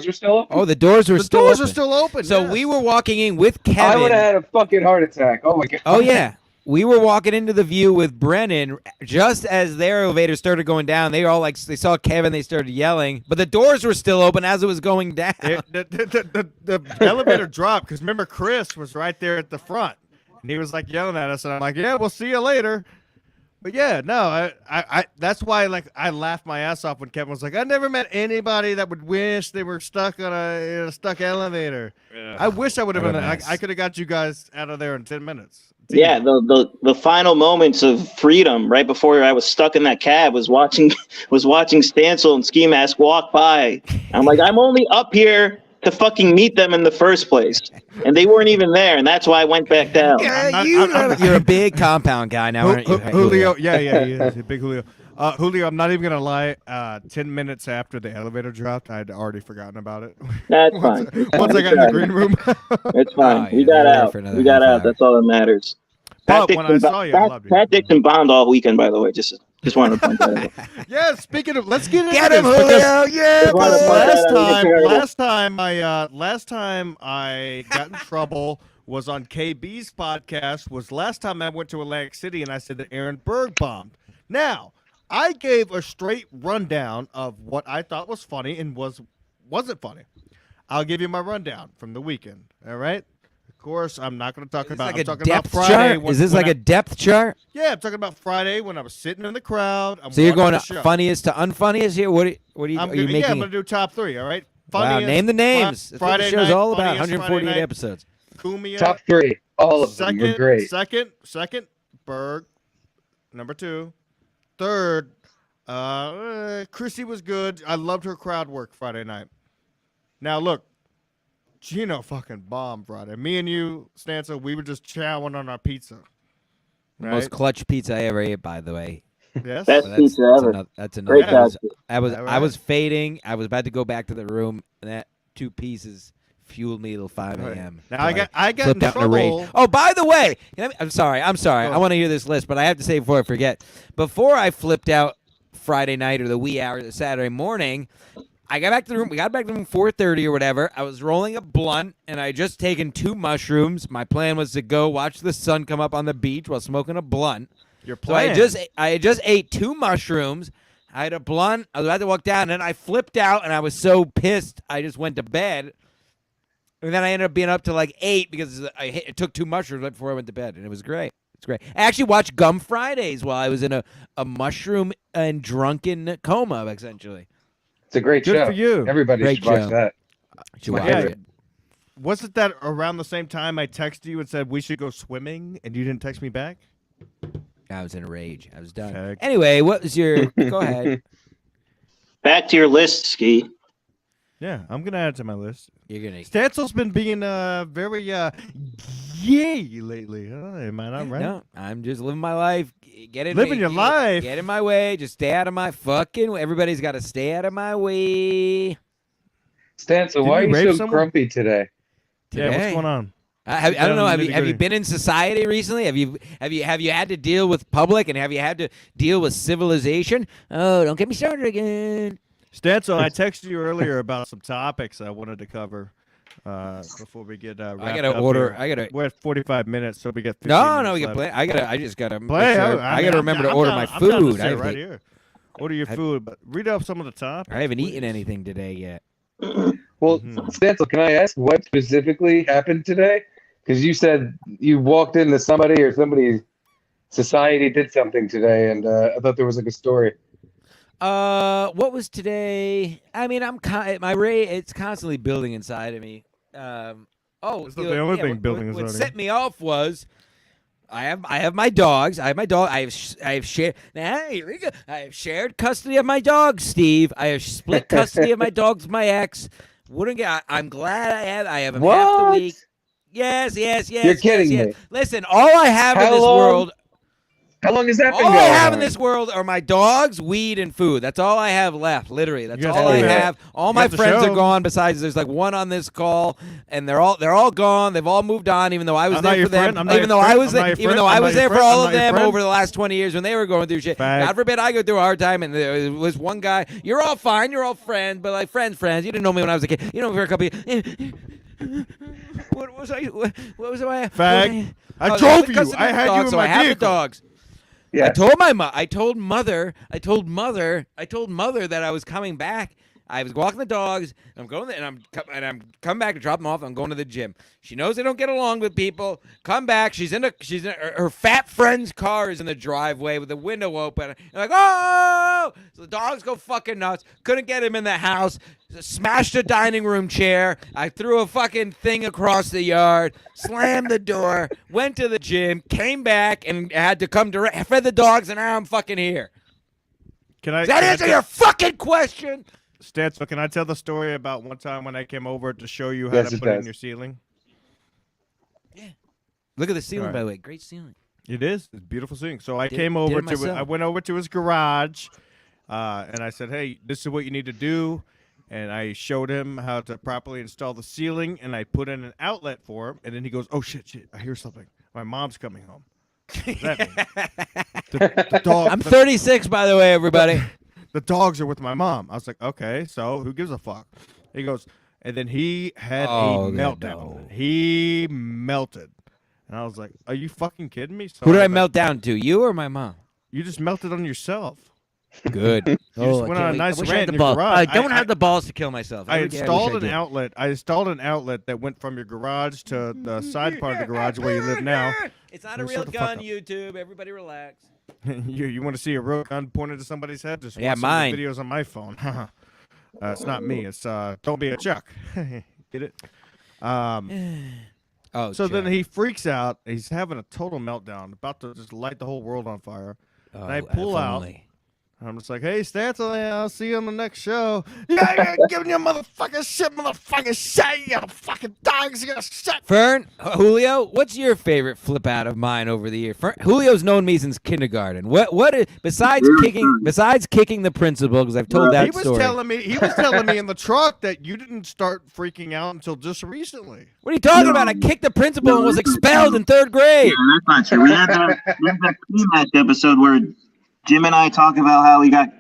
[SPEAKER 4] were still open?
[SPEAKER 1] Oh, the doors were still open.
[SPEAKER 2] are still open.
[SPEAKER 1] So
[SPEAKER 2] yes.
[SPEAKER 1] we were walking in with Kevin.
[SPEAKER 4] I would have had a fucking heart attack. Oh my god.
[SPEAKER 1] Oh yeah. We were walking into the view with Brennan just as their elevator started going down. They all they saw Kevin, they started yelling, but the doors were still open as it was going down.
[SPEAKER 2] The elevator dropped because remember Chris was right there at the front and he was like yelling at us and I'm like, "Yeah, we'll see you later." But yeah, no, I that's why I laughed my ass off when Kevin was like, "I never met anybody that would wish they were stuck on a stuck elevator." Yeah. I wish I would have been. I could have got you guys out of there in 10 minutes.
[SPEAKER 3] Yeah, the final moments of freedom right before I was stuck in that cab was watching Stancil and Ski Mask walk by. I'm like, I'm only up here to fucking meet them in the first place, and they weren't even there, and that's why I went back down.
[SPEAKER 1] Yeah, you're a big compound guy now, aren't you?
[SPEAKER 2] Julio, yeah, he's a big Julio. Julio, I'm not even gonna lie. 10 minutes after the elevator dropped, I'd already forgotten about it.
[SPEAKER 3] That's fine.
[SPEAKER 2] Once I got in the green room,
[SPEAKER 3] it's fine.
[SPEAKER 1] Oh,
[SPEAKER 3] We got out. We got out. That's all that matters.
[SPEAKER 2] But when I saw you, I loved you.
[SPEAKER 3] Pat Dixon bombed all weekend, by the way. Just wanted to point that out.
[SPEAKER 2] Yeah, speaking of, let's get into
[SPEAKER 1] Get
[SPEAKER 2] this
[SPEAKER 1] him, Julio! Yeah,
[SPEAKER 2] last time I got in trouble was on KB's podcast. Was last time I went to Atlantic City and I said that Aaron Berg bombed. Now I gave a straight rundown of what I thought was funny and wasn't funny. I'll give you my rundown from the weekend. All right. Of course, I'm not going to talk about.
[SPEAKER 1] Like
[SPEAKER 2] I'm talking about
[SPEAKER 1] chart?
[SPEAKER 2] Friday.
[SPEAKER 1] Is this like a depth chart?
[SPEAKER 2] Yeah, I'm talking about Friday when I was sitting in the crowd.
[SPEAKER 1] So you're going funniest to unfunniest here? What are you making?
[SPEAKER 2] Yeah, I'm going to do top 3, all right?
[SPEAKER 1] Wow, name the names. That's what the show's all about. 148 episodes.
[SPEAKER 2] Kumia.
[SPEAKER 4] Top 3. All of them were great.
[SPEAKER 2] Second, Berg. Number 2. Third, Chrissie was good. I loved her crowd work Friday night. Now, look. Gino fucking bombed Friday. Me and you, Stanza, we were just chowing on our pizza. Right?
[SPEAKER 1] Most clutch pizza I ever ate, by the way.
[SPEAKER 2] Yes.
[SPEAKER 3] Best pizza ever.
[SPEAKER 1] That's another. I was
[SPEAKER 2] Right.
[SPEAKER 1] fading. I was about to go back to the room, and that 2 pieces fueled me till 5 a.m.
[SPEAKER 2] Now I got in
[SPEAKER 1] flipped out in a rage.
[SPEAKER 2] trouble.
[SPEAKER 1] Oh, by the way, I'm sorry. I want to hear this list, but I have to say before I forget. Before I flipped out Friday night or the wee hours of Saturday morning, I got back to the room. We got back to the room 4:30 or whatever. I was rolling a blunt, and I had just taken 2 mushrooms. My plan was to go watch the sun come up on the beach while smoking a blunt.
[SPEAKER 2] Your
[SPEAKER 1] So
[SPEAKER 2] plan.
[SPEAKER 1] I just ate 2 mushrooms. I had a blunt. I was about to walk down, and then I flipped out, and I was so pissed, I just went to bed. And then I ended up being up to like 8 because I took 2 mushrooms right before I went to bed, and it was great. It's great. I actually watched Gum Fridays while I was in a mushroom and drunken coma, essentially.
[SPEAKER 4] It's a great
[SPEAKER 2] Good
[SPEAKER 4] show.
[SPEAKER 2] for you.
[SPEAKER 4] Everybody
[SPEAKER 1] Great
[SPEAKER 4] should watch
[SPEAKER 1] show.
[SPEAKER 4] that.
[SPEAKER 1] You should
[SPEAKER 4] My
[SPEAKER 1] watch
[SPEAKER 4] favorite.
[SPEAKER 1] it.
[SPEAKER 2] Wasn't that around the same time I texted you and said we should go swimming, and you didn't text me back?
[SPEAKER 1] I was in a rage. I was done.
[SPEAKER 2] Okay.
[SPEAKER 1] Anyway, what was your? Go ahead.
[SPEAKER 3] Back to your list, Ski.
[SPEAKER 2] Yeah, I'm gonna add it to my list.
[SPEAKER 1] You're gonna.
[SPEAKER 2] Stansel's been being very yay lately. Am I not right?
[SPEAKER 1] No, I'm just living my life.
[SPEAKER 2] Living your life.
[SPEAKER 1] Get in my way. Just stay out of my fucking. Everybody's got to stay out of my way.
[SPEAKER 4] Stancil, why are you so grumpy today?
[SPEAKER 2] Yeah, what's going on?
[SPEAKER 1] I don't know. Have you been in society recently? Have you had to deal with public and have you had to deal with civilization? Oh, don't get me started again.
[SPEAKER 2] Stancil, I texted you earlier about some topics I wanted to cover before we get wrapped
[SPEAKER 1] I gotta
[SPEAKER 2] up
[SPEAKER 1] order.
[SPEAKER 2] here. We're at 45 minutes, so we got 15
[SPEAKER 1] No,
[SPEAKER 2] minutes
[SPEAKER 1] we got
[SPEAKER 2] left.
[SPEAKER 1] play. I just gotta
[SPEAKER 2] play.
[SPEAKER 1] Sure, I gotta remember to order my food.
[SPEAKER 2] Right here. Order your food, but read up some of the topics.
[SPEAKER 1] I haven't eaten anything today yet.
[SPEAKER 4] Well, Stancil, can I ask what specifically happened today? Because you said you walked into somebody or somebody's society did something today, and I thought there was like a story.
[SPEAKER 1] What was today? I mean, it's constantly building inside of me.
[SPEAKER 2] It's not the only thing building inside
[SPEAKER 1] What
[SPEAKER 2] of
[SPEAKER 1] set me off was I have my dogs. I have my dog. I have shared. Hey, I have shared custody of my dogs, Steve. I have split custody of my dogs with my ex. I'm glad I have them half the week. Yes.
[SPEAKER 4] You're kidding me.
[SPEAKER 1] Listen, all I have in this world.
[SPEAKER 4] How long has that been
[SPEAKER 1] All
[SPEAKER 4] going
[SPEAKER 1] I have
[SPEAKER 4] on?
[SPEAKER 1] in this world are my dogs, weed, and food. That's all I have left, literally. That's all I have. All my friends are gone. Besides, there's like one on this call, and they're all gone. They've all moved on. Even though I was there for them, even though I was there for all of them over the last 20 years when they were going through shit. God forbid I go through a hard time. And there was one guy. You're all fine. You're all friends, but like friends. You didn't know me when I was a kid. You know me for a couple of years. What was I?
[SPEAKER 2] Fag. I drove you. I had you in my
[SPEAKER 1] I have the
[SPEAKER 2] vehicle.
[SPEAKER 1] dogs.
[SPEAKER 4] Yeah.
[SPEAKER 1] I told mother that I was coming back. I was walking the dogs. And I'm going there, and I'm coming back to drop them off. I'm going to the gym. She knows I don't get along with people. Come back. Her fat friend's car is in the driveway with the window open. And like, oh! So the dogs go fucking nuts. Couldn't get him in the house. Smashed a dining room chair. I threw a fucking thing across the yard. Slammed the door. Went to the gym. Came back and had to come fed the dogs. And now I'm fucking here. Does that answer your fucking question?
[SPEAKER 2] Stancil, can I tell the story about one time when I came over to show you how to put in your ceiling?
[SPEAKER 1] Yeah. Look at the ceiling, by the way. Great ceiling.
[SPEAKER 2] It is. It's a beautiful ceiling. So I went over to his garage, and I said, hey, this is what you need to do. And I showed him how to properly install the ceiling, and I put in an outlet for him. And then he goes, oh, shit, I hear something. My mom's coming home. What does that mean? the dog,
[SPEAKER 1] I'm 36, by the way, everybody.
[SPEAKER 2] The dogs are with my mom. I was like, okay, so who gives a fuck? He goes, and then he had a meltdown. No. He melted. And I was like, are you fucking kidding me? So
[SPEAKER 1] who did I melt down to, you or my mom?
[SPEAKER 2] You just melted on yourself.
[SPEAKER 1] Good.
[SPEAKER 2] You just went on a nice rant in your garage.
[SPEAKER 1] I don't have the balls to kill myself.
[SPEAKER 2] I installed an outlet. I installed an outlet that went from your garage to the side part of the garage where you live now.
[SPEAKER 1] It's not a real gun, YouTube. Everybody relax.
[SPEAKER 2] You want to see a real gun pointed to somebody's head? Just watch
[SPEAKER 1] mine.
[SPEAKER 2] Some videos on my phone. It's not me. It's don't be a Chuck. Get it? So then he freaks out. He's having a total meltdown, about to just light the whole world on fire. And I pull out. I'm just like, hey, Stancil, I'll see you on the next show. Yeah, you're giving you motherfucking shit. You got fucking dogs. You got shit.
[SPEAKER 1] Fern, Julio, what's your favorite flip out of mine over the year? Julio's known me since kindergarten. What is, besides kicking the principal, because I've told that story.
[SPEAKER 2] He was telling me in the truck that you didn't start freaking out until just recently.
[SPEAKER 1] What are you talking about? I kicked the principal and was expelled in 3rd grade.
[SPEAKER 3] Yeah, that's not true. We had that pre-match episode where Jim and I talk about how he got,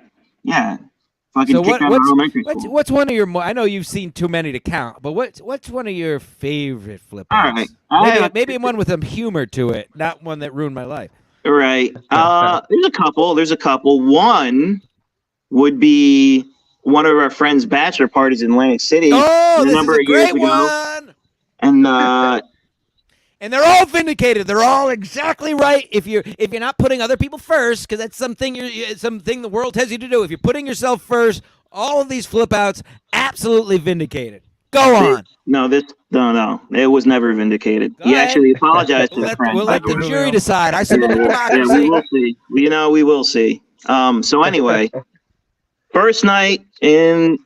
[SPEAKER 3] fucking kicked out of elementary school.
[SPEAKER 1] What's one of your? I know you've seen too many to count, but what's one of your favorite flip outs?
[SPEAKER 3] All right,
[SPEAKER 1] maybe one with some humor to it, not one that ruined my life.
[SPEAKER 3] All right, there's a couple. One would be one of our friends' bachelor parties in Atlantic City.
[SPEAKER 1] Oh, this is a great one. And they're all vindicated. They're all exactly right. If you're not putting other people first, because that's something the world tells you to do. If you're putting yourself first, all of these flip outs absolutely vindicated. Go on.
[SPEAKER 3] No, it was never vindicated. He actually apologized to the friend.
[SPEAKER 1] We'll let the jury decide. I submit to democracy.
[SPEAKER 3] We will see. We will see. So anyway, first night in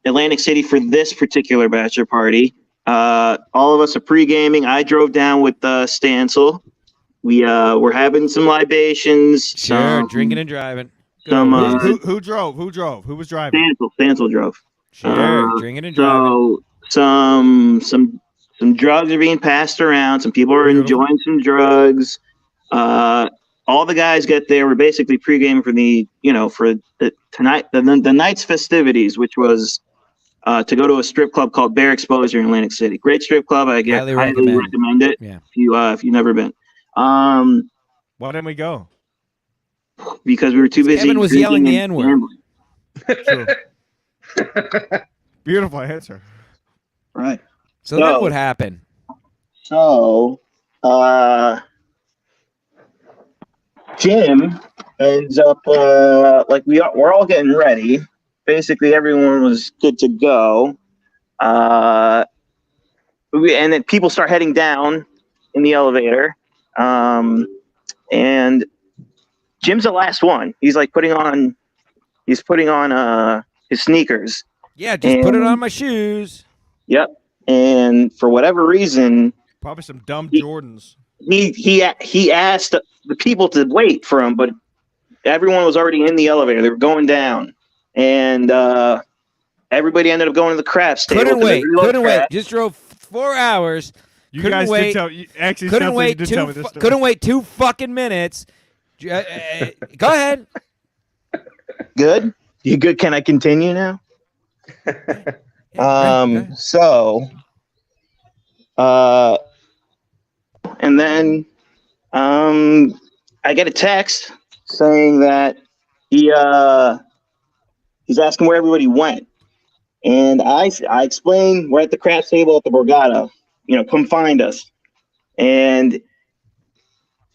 [SPEAKER 3] Atlantic City for this particular bachelor party. All of us are pre-gaming. I drove down with Stancil. We were having some libations.
[SPEAKER 1] Sure, drinking and driving.
[SPEAKER 3] Some
[SPEAKER 2] Who drove? Who was driving?
[SPEAKER 3] Stancil drove.
[SPEAKER 1] Sure, drinking and driving.
[SPEAKER 3] So some drugs are being passed around. Some people are enjoying some drugs. All the guys get there. We're basically pre-gaming for the night's festivities, which was to go to a strip club called Bear Exposure in Atlantic City. Great strip club. I highly recommend it.
[SPEAKER 1] Yeah.
[SPEAKER 3] If you've never been.
[SPEAKER 2] Why didn't we go?
[SPEAKER 3] Because we were too busy.
[SPEAKER 1] Kevin was yelling the N-word.
[SPEAKER 2] True. Beautiful answer.
[SPEAKER 3] Right.
[SPEAKER 1] So then what happened?
[SPEAKER 3] So, Jim ends up we're all getting ready. Basically, everyone was good to go. And then people start heading down in the elevator. And Jim's the last one. He's like putting on his sneakers.
[SPEAKER 1] Yeah, just put it on my shoes.
[SPEAKER 3] Yep. And for whatever reason,
[SPEAKER 2] probably some dumb Jordans.
[SPEAKER 3] He asked the people to wait for him, but everyone was already in the elevator. They were going down, and everybody ended up going to the craft table.
[SPEAKER 1] Couldn't wait. Just drove 4 hours.
[SPEAKER 2] You
[SPEAKER 1] couldn't
[SPEAKER 2] guys
[SPEAKER 1] wait.
[SPEAKER 2] did tell. Actually,
[SPEAKER 1] Couldn't wait
[SPEAKER 2] did tell me this story.
[SPEAKER 1] Couldn't wait 2 fucking minutes. Go ahead.
[SPEAKER 3] Good. You good? Can I continue now? And then I get a text saying that he's asking where everybody went, and I explained we're at the craft table at the Borgata. Come find us. And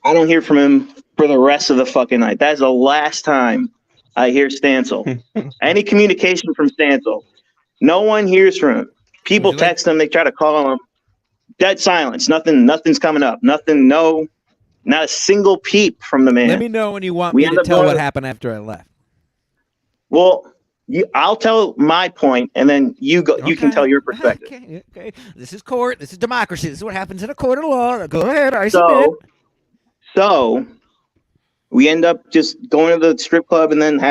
[SPEAKER 3] I don't hear from him for the rest of the fucking night. That's the last time I hear Stancil. Any communication from Stancil. No one hears from him. People text him. They try to call him. Dead silence. Nothing's coming up. Nothing. No, not a single peep from the man.
[SPEAKER 1] Let me know when you want me to tell what happened after I left.
[SPEAKER 3] Well, I'll tell my point, and then you go. You can tell your perspective.
[SPEAKER 1] Okay. This is court. This is democracy. This is what happens in a court of law. Go ahead. I submit.
[SPEAKER 3] So we end up just going to the strip club and then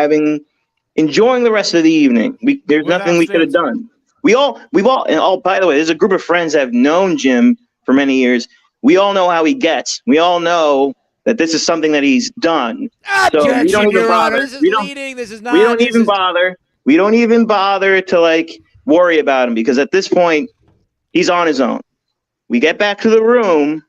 [SPEAKER 3] enjoying the rest of the evening. There's nothing we could have done. We've all, and by the way, there's a group of friends that have known Jim for many years. We all know how he gets. We all know that this is something that he's done.
[SPEAKER 1] Objection,
[SPEAKER 3] we don't even bother.
[SPEAKER 1] This is leading. This is not.
[SPEAKER 3] We don't even bother. We don't even bother to worry about him, because at this point, he's on his own. We get back to the room.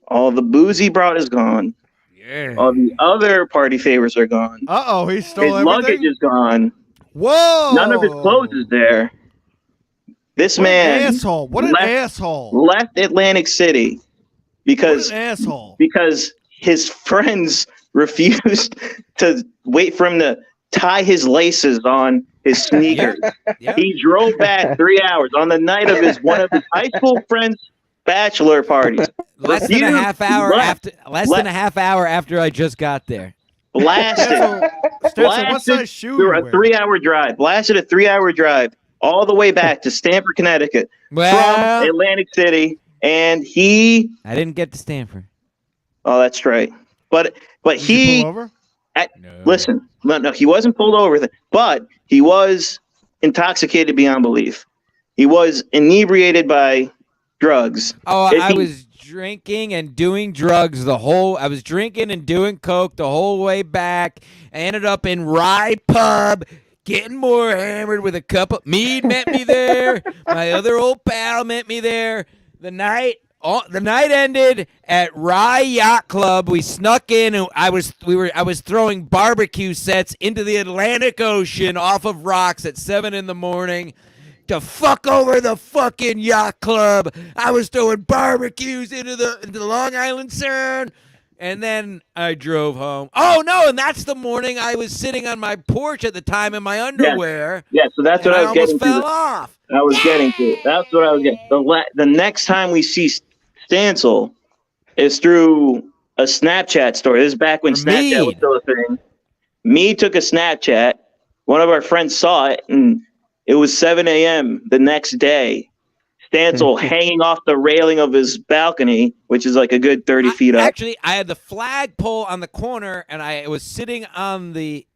[SPEAKER 3] All the booze he brought is gone.
[SPEAKER 1] Yeah.
[SPEAKER 3] All the other party favors are gone.
[SPEAKER 2] He stole
[SPEAKER 3] his
[SPEAKER 2] everything?
[SPEAKER 3] luggage is gone.
[SPEAKER 2] Whoa!
[SPEAKER 3] None of his clothes is there. This man,
[SPEAKER 2] an asshole! What an asshole!
[SPEAKER 3] Left Atlantic City because
[SPEAKER 2] what an asshole!
[SPEAKER 3] Because his friends refused to wait for him to tie his laces on his sneakers.
[SPEAKER 1] Yep.
[SPEAKER 3] He drove back 3 hours on the night of one of his high school friends' bachelor parties.
[SPEAKER 1] Less than a half hour after I just got there.
[SPEAKER 3] Blasted.
[SPEAKER 2] What size shoe
[SPEAKER 3] Through a 3-hour drive. Blasted a 3-hour drive all the way back to Stamford, Connecticut from Atlantic City, and I
[SPEAKER 1] didn't get to Stamford.
[SPEAKER 3] Oh, that's right. But
[SPEAKER 2] Did you pull over?
[SPEAKER 3] Listen, no, he wasn't pulled over, but he was intoxicated beyond belief. He was inebriated by drugs.
[SPEAKER 1] Oh, I was drinking and doing drugs I was drinking and doing coke the whole way back. I ended up in Rye Pub, getting more hammered with a cup of mead. Met me there. My other old pal met me there. The night ended at Rye Yacht Club. We snuck in, and I was throwing barbecue sets into the Atlantic Ocean off of rocks at 7 a.m. to fuck over the fucking yacht club. I was throwing barbecues into the Long Island Sound, and then I drove home. Oh no! And that's the morning I was sitting on my porch at the time in my underwear.
[SPEAKER 3] Yeah, so that's what I was getting to.
[SPEAKER 1] I almost fell off.
[SPEAKER 3] I was getting to. That's what I was getting. The next time we see Stancil is through a Snapchat story. This is back when Snapchat was still a thing. Me took a Snapchat. One of our friends saw it, and it was 7 a.m. the next day. Stancil hanging off the railing of his balcony, which is like a good 30 feet up.
[SPEAKER 1] Actually, I had the flagpole on the corner, and I was sitting on the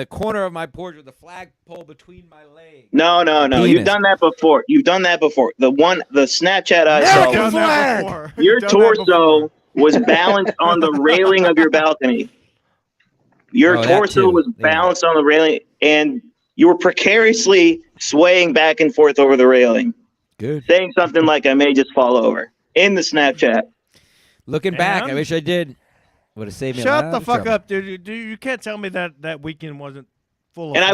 [SPEAKER 1] corner of my porch with the flagpole between my legs.
[SPEAKER 3] No.
[SPEAKER 1] Penis.
[SPEAKER 3] You've done that before. The Snapchat I
[SPEAKER 1] American
[SPEAKER 3] saw,
[SPEAKER 1] flag!
[SPEAKER 3] your torso was balanced on the railing of your balcony. Your torso was balanced on the railing, and you were precariously swaying back and forth over the railing.
[SPEAKER 1] Good.
[SPEAKER 3] Saying something like, I may just fall over in the Snapchat.
[SPEAKER 1] Looking back, I wish I did. Would have saved me a lot
[SPEAKER 2] Shut the
[SPEAKER 1] of
[SPEAKER 2] fuck
[SPEAKER 1] trouble.
[SPEAKER 2] up, dude. You can't tell me that weekend wasn't full of
[SPEAKER 3] And
[SPEAKER 2] fun.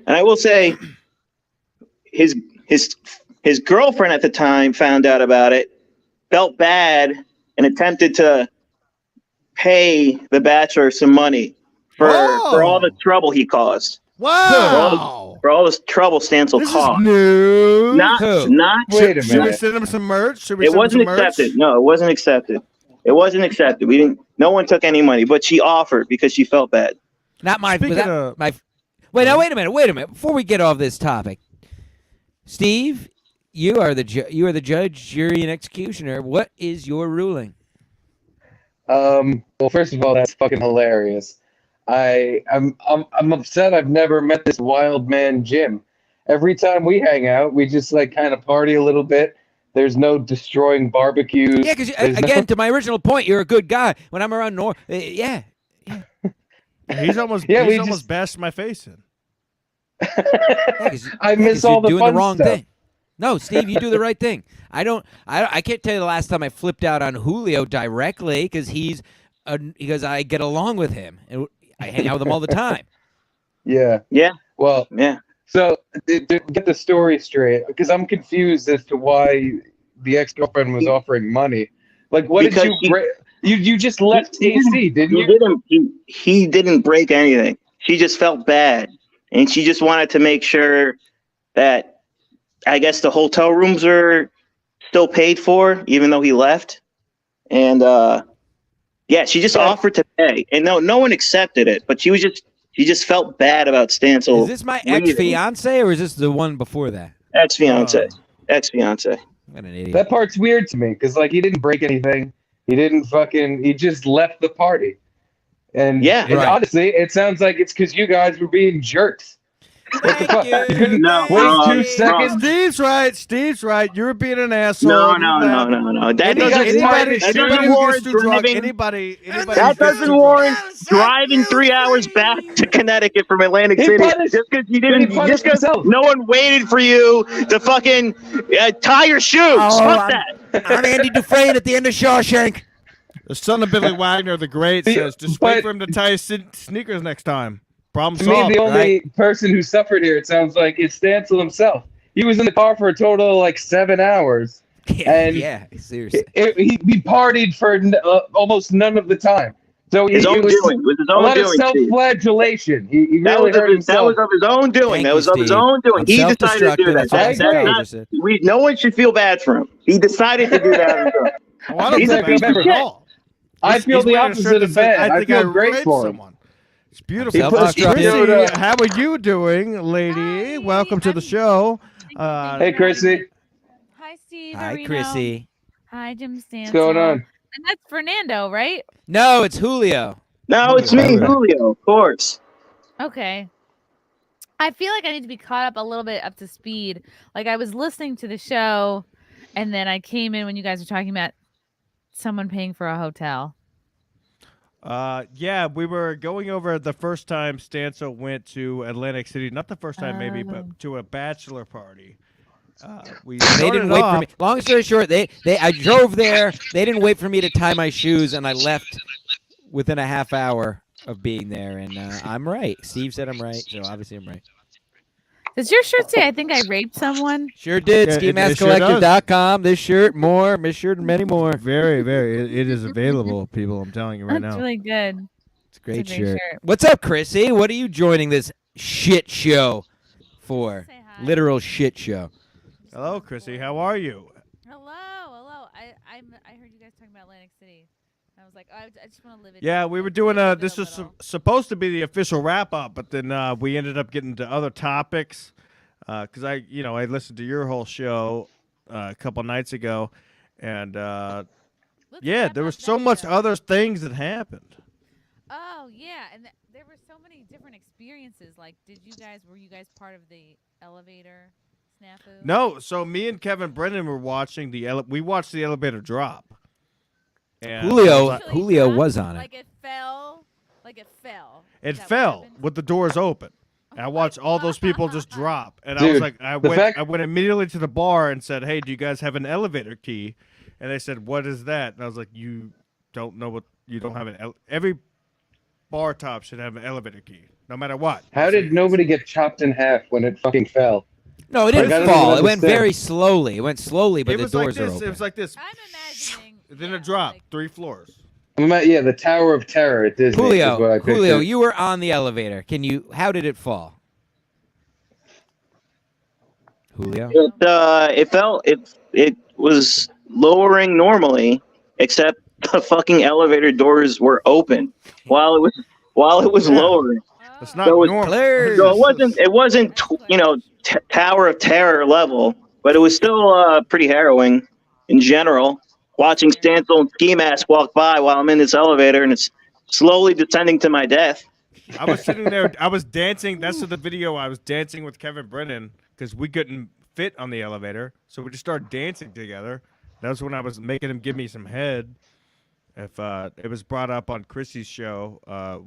[SPEAKER 3] I will say, his girlfriend at the time found out about it, felt bad, and attempted to pay the Bachelor some money for all the trouble he caused.
[SPEAKER 2] Wow.
[SPEAKER 3] For all this trouble Stancil
[SPEAKER 2] This
[SPEAKER 3] caused.
[SPEAKER 2] is new.
[SPEAKER 3] Not
[SPEAKER 4] Wait a
[SPEAKER 2] Should we
[SPEAKER 4] minute.
[SPEAKER 2] send him some merch?
[SPEAKER 3] It wasn't accepted. No, it wasn't accepted. It wasn't accepted. We didn't. No one took any money, but she offered because she felt bad.
[SPEAKER 1] Not my.
[SPEAKER 2] Speaking
[SPEAKER 1] Wait a minute. Before we get off this topic, Steve, you are the judge, jury, and executioner. What is your ruling?
[SPEAKER 4] Well, first of all, that's fucking hilarious. I'm upset I've never met this wild man Jim. Every time we hang out, we just like kind of party a little bit. There's no destroying barbecues.
[SPEAKER 1] Yeah, because again, to my original point, you're a good guy. When I'm around yeah.
[SPEAKER 2] He's almost bashed my face in.
[SPEAKER 4] I miss all the
[SPEAKER 1] doing
[SPEAKER 4] fun
[SPEAKER 1] the wrong
[SPEAKER 4] stuff.
[SPEAKER 1] thing. No, Steve, you do the right thing. I can't tell you the last time I flipped out on Julio directly because because I get along with him and I hang out with him all the time.
[SPEAKER 4] Yeah.
[SPEAKER 3] Yeah.
[SPEAKER 4] Well,
[SPEAKER 3] Yeah.
[SPEAKER 4] so to get the story straight, because I'm confused as to why the ex-girlfriend was offering money. Like, what
[SPEAKER 3] Because
[SPEAKER 4] did you break? You just left AC, didn't you?
[SPEAKER 3] He didn't break anything. She just felt bad, and she just wanted to make sure that, I guess, the hotel rooms are still paid for, even though he left. And she just offered to pay, and no one accepted it. But she just felt bad about Stancil.
[SPEAKER 1] Is this my ex-fiance or is this the one before that?
[SPEAKER 3] Ex-fiance.
[SPEAKER 1] What an idiot.
[SPEAKER 4] That part's weird to me because like he didn't break anything. He just left the party. And honestly, it sounds like it's because you guys were being jerks. What the fuck? You couldn't wait 2 seconds.
[SPEAKER 2] Steve's right. You're being an asshole.
[SPEAKER 3] No. That doesn't warrant driving 3 hours back to Connecticut from Atlantic City just because no one waited for you to fucking tie your shoes. Fuck that.
[SPEAKER 1] I'm Andy Dufresne at the end of Shawshank.
[SPEAKER 2] The son of Billy Wagner the Great says, just wait for him to tie his sneakers next time. Problem solved.
[SPEAKER 4] The only person who suffered here, it sounds like, is Stancil himself. He was in the car for a total of like 7 hours.
[SPEAKER 1] Yeah, seriously.
[SPEAKER 4] He partied for almost none of the time. So
[SPEAKER 3] It was his own
[SPEAKER 4] a lot
[SPEAKER 3] doing.
[SPEAKER 4] of self-flagellation. He
[SPEAKER 3] That
[SPEAKER 4] really hurt himself.
[SPEAKER 3] that was of his own doing.
[SPEAKER 1] Thank
[SPEAKER 3] That was
[SPEAKER 1] you,
[SPEAKER 3] of his
[SPEAKER 1] Steve.
[SPEAKER 3] own doing.
[SPEAKER 1] I'm
[SPEAKER 3] He decided to do that.
[SPEAKER 1] self-destructive.
[SPEAKER 3] No one should feel bad for him. He decided to do that himself.
[SPEAKER 2] Oh, I don't
[SPEAKER 3] He's a
[SPEAKER 2] feel
[SPEAKER 3] piece
[SPEAKER 2] bad
[SPEAKER 3] of
[SPEAKER 2] at
[SPEAKER 3] shit.
[SPEAKER 2] all.
[SPEAKER 4] I feel the
[SPEAKER 2] wearing a shirt
[SPEAKER 4] opposite
[SPEAKER 2] that
[SPEAKER 4] of
[SPEAKER 2] says,
[SPEAKER 4] bad. I
[SPEAKER 2] think
[SPEAKER 4] feel great
[SPEAKER 2] raped
[SPEAKER 4] for him.
[SPEAKER 2] someone. It's beautiful.
[SPEAKER 1] Self-destructive.
[SPEAKER 2] Chrissie, how are you doing, lady?
[SPEAKER 5] Hi,
[SPEAKER 2] Welcome to the show.
[SPEAKER 4] Hey, Chrissie.
[SPEAKER 5] Hi, Steve.
[SPEAKER 1] Hi,
[SPEAKER 5] Areno.
[SPEAKER 1] Chrissy.
[SPEAKER 5] Hi, Jim Stancil.
[SPEAKER 4] What's going on?
[SPEAKER 5] And that's Fernando, right?
[SPEAKER 1] No, it's Julio.
[SPEAKER 3] No, it's me, Julio, of course.
[SPEAKER 5] Okay. I feel like I need to be caught up a little bit up to speed. Like I was listening to the show, and then I came in when you guys were talking about someone paying for a hotel.
[SPEAKER 2] Yeah, we were going over the first time Stancil went to Atlantic City. Not the first time, maybe, but to a bachelor party.
[SPEAKER 1] They didn't wait for me. Long story short, I drove there. They didn't wait for me to tie my shoes, and I left within a half hour of being there. And I'm right. Steve said I'm right, so obviously I'm right.
[SPEAKER 5] Does your shirt say I think I raped someone?
[SPEAKER 1] Sure did.
[SPEAKER 2] Yeah,
[SPEAKER 1] SkiMaskCollector.com. This shirt, more. This shirt, and many more.
[SPEAKER 2] Very, very. It is available, people. I'm telling you right
[SPEAKER 5] That's
[SPEAKER 2] now.
[SPEAKER 5] really good.
[SPEAKER 1] It's a great
[SPEAKER 5] It's a great
[SPEAKER 1] shirt.
[SPEAKER 5] shirt.
[SPEAKER 1] What's up, Chrissy? What are you joining this shit show for?
[SPEAKER 5] Say hi.
[SPEAKER 1] Literal shit show.
[SPEAKER 2] Hello, Chrissy. How are you?
[SPEAKER 5] Hello. I heard you guys talking about Atlantic City. I was like, oh, I just want to live it.
[SPEAKER 2] Yeah,
[SPEAKER 5] down,
[SPEAKER 2] we were
[SPEAKER 5] like,
[SPEAKER 2] doing
[SPEAKER 5] live
[SPEAKER 2] this
[SPEAKER 5] it a
[SPEAKER 2] was
[SPEAKER 5] little.
[SPEAKER 2] supposed to be the official wrap up, but then we ended up getting to other topics because I listened to your whole show a couple nights ago, and
[SPEAKER 5] Let's
[SPEAKER 2] yeah,
[SPEAKER 5] wrap
[SPEAKER 2] there
[SPEAKER 5] up
[SPEAKER 2] was so
[SPEAKER 5] that
[SPEAKER 2] much
[SPEAKER 5] show.
[SPEAKER 2] other things that happened.
[SPEAKER 5] Oh yeah, and there were so many different experiences. Like, were you guys part of the elevator snafu?
[SPEAKER 2] No, so me and Kevin Brennan were watching we watched the elevator drop. And
[SPEAKER 1] Julio-
[SPEAKER 5] Actually
[SPEAKER 1] Julio
[SPEAKER 5] dropped,
[SPEAKER 1] was on it.
[SPEAKER 5] Like it fell. Like it fell.
[SPEAKER 2] It
[SPEAKER 5] Is that what
[SPEAKER 2] fell
[SPEAKER 5] happened?
[SPEAKER 2] with the doors open.
[SPEAKER 5] Oh
[SPEAKER 2] I
[SPEAKER 5] my
[SPEAKER 2] watched all those people just
[SPEAKER 5] God.
[SPEAKER 2] drop, and I was
[SPEAKER 4] Dude,
[SPEAKER 2] like, I
[SPEAKER 4] the fact-
[SPEAKER 2] went immediately to the bar and said, "Hey, do you guys have an elevator key?" And they said, "What is that?" And I was like, "You don't know what you don't have every bar top should have an elevator key, no matter what."
[SPEAKER 4] How did nobody get chopped in half when it fucking fell?
[SPEAKER 1] No, it
[SPEAKER 4] Like, I
[SPEAKER 1] didn't
[SPEAKER 4] don't
[SPEAKER 1] fall.
[SPEAKER 4] even
[SPEAKER 1] It went
[SPEAKER 4] understand.
[SPEAKER 1] very slowly. It went slowly, but
[SPEAKER 2] It
[SPEAKER 1] the
[SPEAKER 2] was like
[SPEAKER 1] doors are
[SPEAKER 2] this.
[SPEAKER 1] open.
[SPEAKER 2] It was like this.
[SPEAKER 5] I'm imagining.
[SPEAKER 2] Then
[SPEAKER 5] yeah,
[SPEAKER 2] it dropped
[SPEAKER 5] like-
[SPEAKER 2] 3 floors.
[SPEAKER 4] Yeah, the Tower of Terror at Disney is what I
[SPEAKER 1] Julio,
[SPEAKER 4] pictured.
[SPEAKER 1] Julio, you were on the elevator. How did it fall? Julio?
[SPEAKER 3] It was lowering normally, except the fucking elevator doors were open while it was
[SPEAKER 2] Yeah.
[SPEAKER 3] lowering.
[SPEAKER 2] It's
[SPEAKER 5] Oh.
[SPEAKER 2] not
[SPEAKER 3] So it was
[SPEAKER 2] normal.
[SPEAKER 1] clear.
[SPEAKER 3] So it wasn't Tower of Terror level, but it was still pretty harrowing in general. Watching Stancil and Ski Mask walk by while I'm in this elevator and it's slowly descending to my death.
[SPEAKER 2] I was sitting there. I was dancing. That's the video. I was dancing with Kevin Brennan because we couldn't fit on the elevator, so we just started dancing together. That was when I was making him give me some head. If it was brought up on Chrissie's show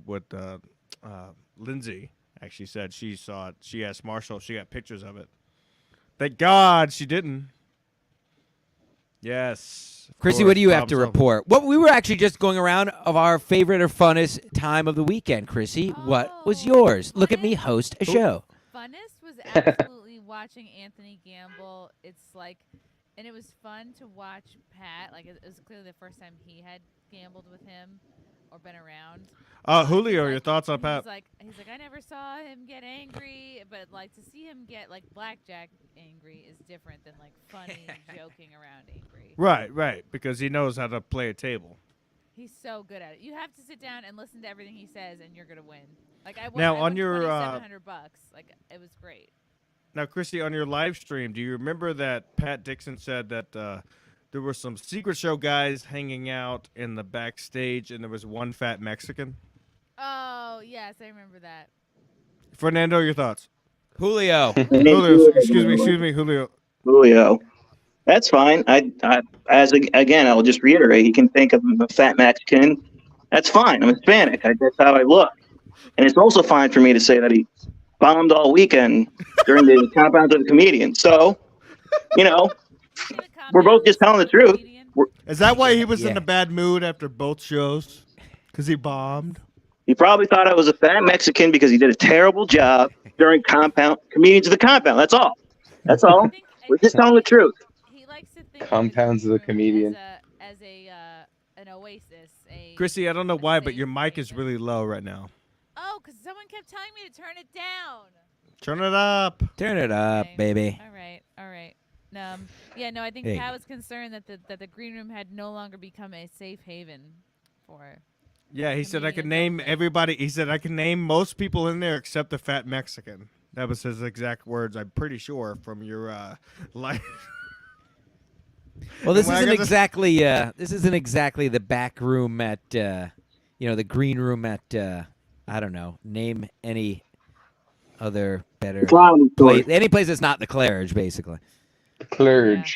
[SPEAKER 2] with Lindsay, actually said she saw it. She asked Marshall if she got pictures of it. Thank God she didn't. Yes. of
[SPEAKER 1] Chrissy,
[SPEAKER 2] course,
[SPEAKER 1] what do you have to
[SPEAKER 2] problem solved.
[SPEAKER 1] report? What we were actually just going around of our favorite or funnest time of the weekend, Chrissy. What was
[SPEAKER 5] Oh,
[SPEAKER 1] yours? Look at
[SPEAKER 5] funnest?
[SPEAKER 1] me host a show.
[SPEAKER 5] Funnest was absolutely watching Anthony gamble. It's like, and it was fun to watch Pat. Like, it was clearly the first time he had gambled with him or been around.
[SPEAKER 2] Julio,
[SPEAKER 5] He's
[SPEAKER 2] your
[SPEAKER 5] like-
[SPEAKER 2] thoughts on
[SPEAKER 5] and
[SPEAKER 2] Pat?
[SPEAKER 5] He's like, I never saw him get angry, but like to see him get like blackjack angry is different than like funny joking around angry.
[SPEAKER 2] Right, because he knows how to play a table.
[SPEAKER 5] He's so good at it. You have to sit down and listen to everything he says, and you're gonna win. Like I won.
[SPEAKER 2] Now,
[SPEAKER 5] I
[SPEAKER 2] on
[SPEAKER 5] won
[SPEAKER 2] your,
[SPEAKER 5] $2,700. Like it was great.
[SPEAKER 2] Now, Christy, on your live stream, do you remember that Pat Dixon said that there were some secret show guys hanging out in the backstage, and there was one fat Mexican?
[SPEAKER 5] Oh yes, I remember that.
[SPEAKER 2] Fernando, your thoughts?
[SPEAKER 1] Julio.
[SPEAKER 2] Julio, excuse me, Julio.
[SPEAKER 3] Julio. That's fine. Again, I'll just reiterate. You can think of a fat Mexican. That's fine. I'm Hispanic. That's how I look. And it's also fine for me to say that he bombed all weekend during the compounds of the comedian. So, we're both just telling the truth.
[SPEAKER 2] Is that why he was in
[SPEAKER 1] Yeah.
[SPEAKER 2] a bad mood after both shows? Because he bombed?
[SPEAKER 3] He probably thought I was a fat Mexican because he did a terrible job during comedians of the compound. That's all. That's all. We're just telling the truth.
[SPEAKER 5] He likes to think
[SPEAKER 4] Compounds of the comedian.
[SPEAKER 5] as an oasis.
[SPEAKER 2] Chrissy, I don't know why, but your mic is really low right now.
[SPEAKER 5] Oh, because someone kept telling me to turn it down.
[SPEAKER 2] Turn it up.
[SPEAKER 1] Turn it up,
[SPEAKER 5] Okay.
[SPEAKER 1] baby.
[SPEAKER 5] All right. Yeah, no, I think
[SPEAKER 1] Hey.
[SPEAKER 5] Pat was concerned that the green room had no longer become a safe haven for.
[SPEAKER 2] Yeah, he said I could
[SPEAKER 5] Comedians
[SPEAKER 2] name
[SPEAKER 5] only.
[SPEAKER 2] everybody. He said I can name most people in there except the fat Mexican. That was his exact words, I'm pretty sure, from your life.
[SPEAKER 1] Well, this
[SPEAKER 2] And when I
[SPEAKER 1] isn't
[SPEAKER 2] got
[SPEAKER 1] exactly the back room at the green room at I don't know. Name any other better place. Any place that's not the Claridge, basically.
[SPEAKER 4] The clergy.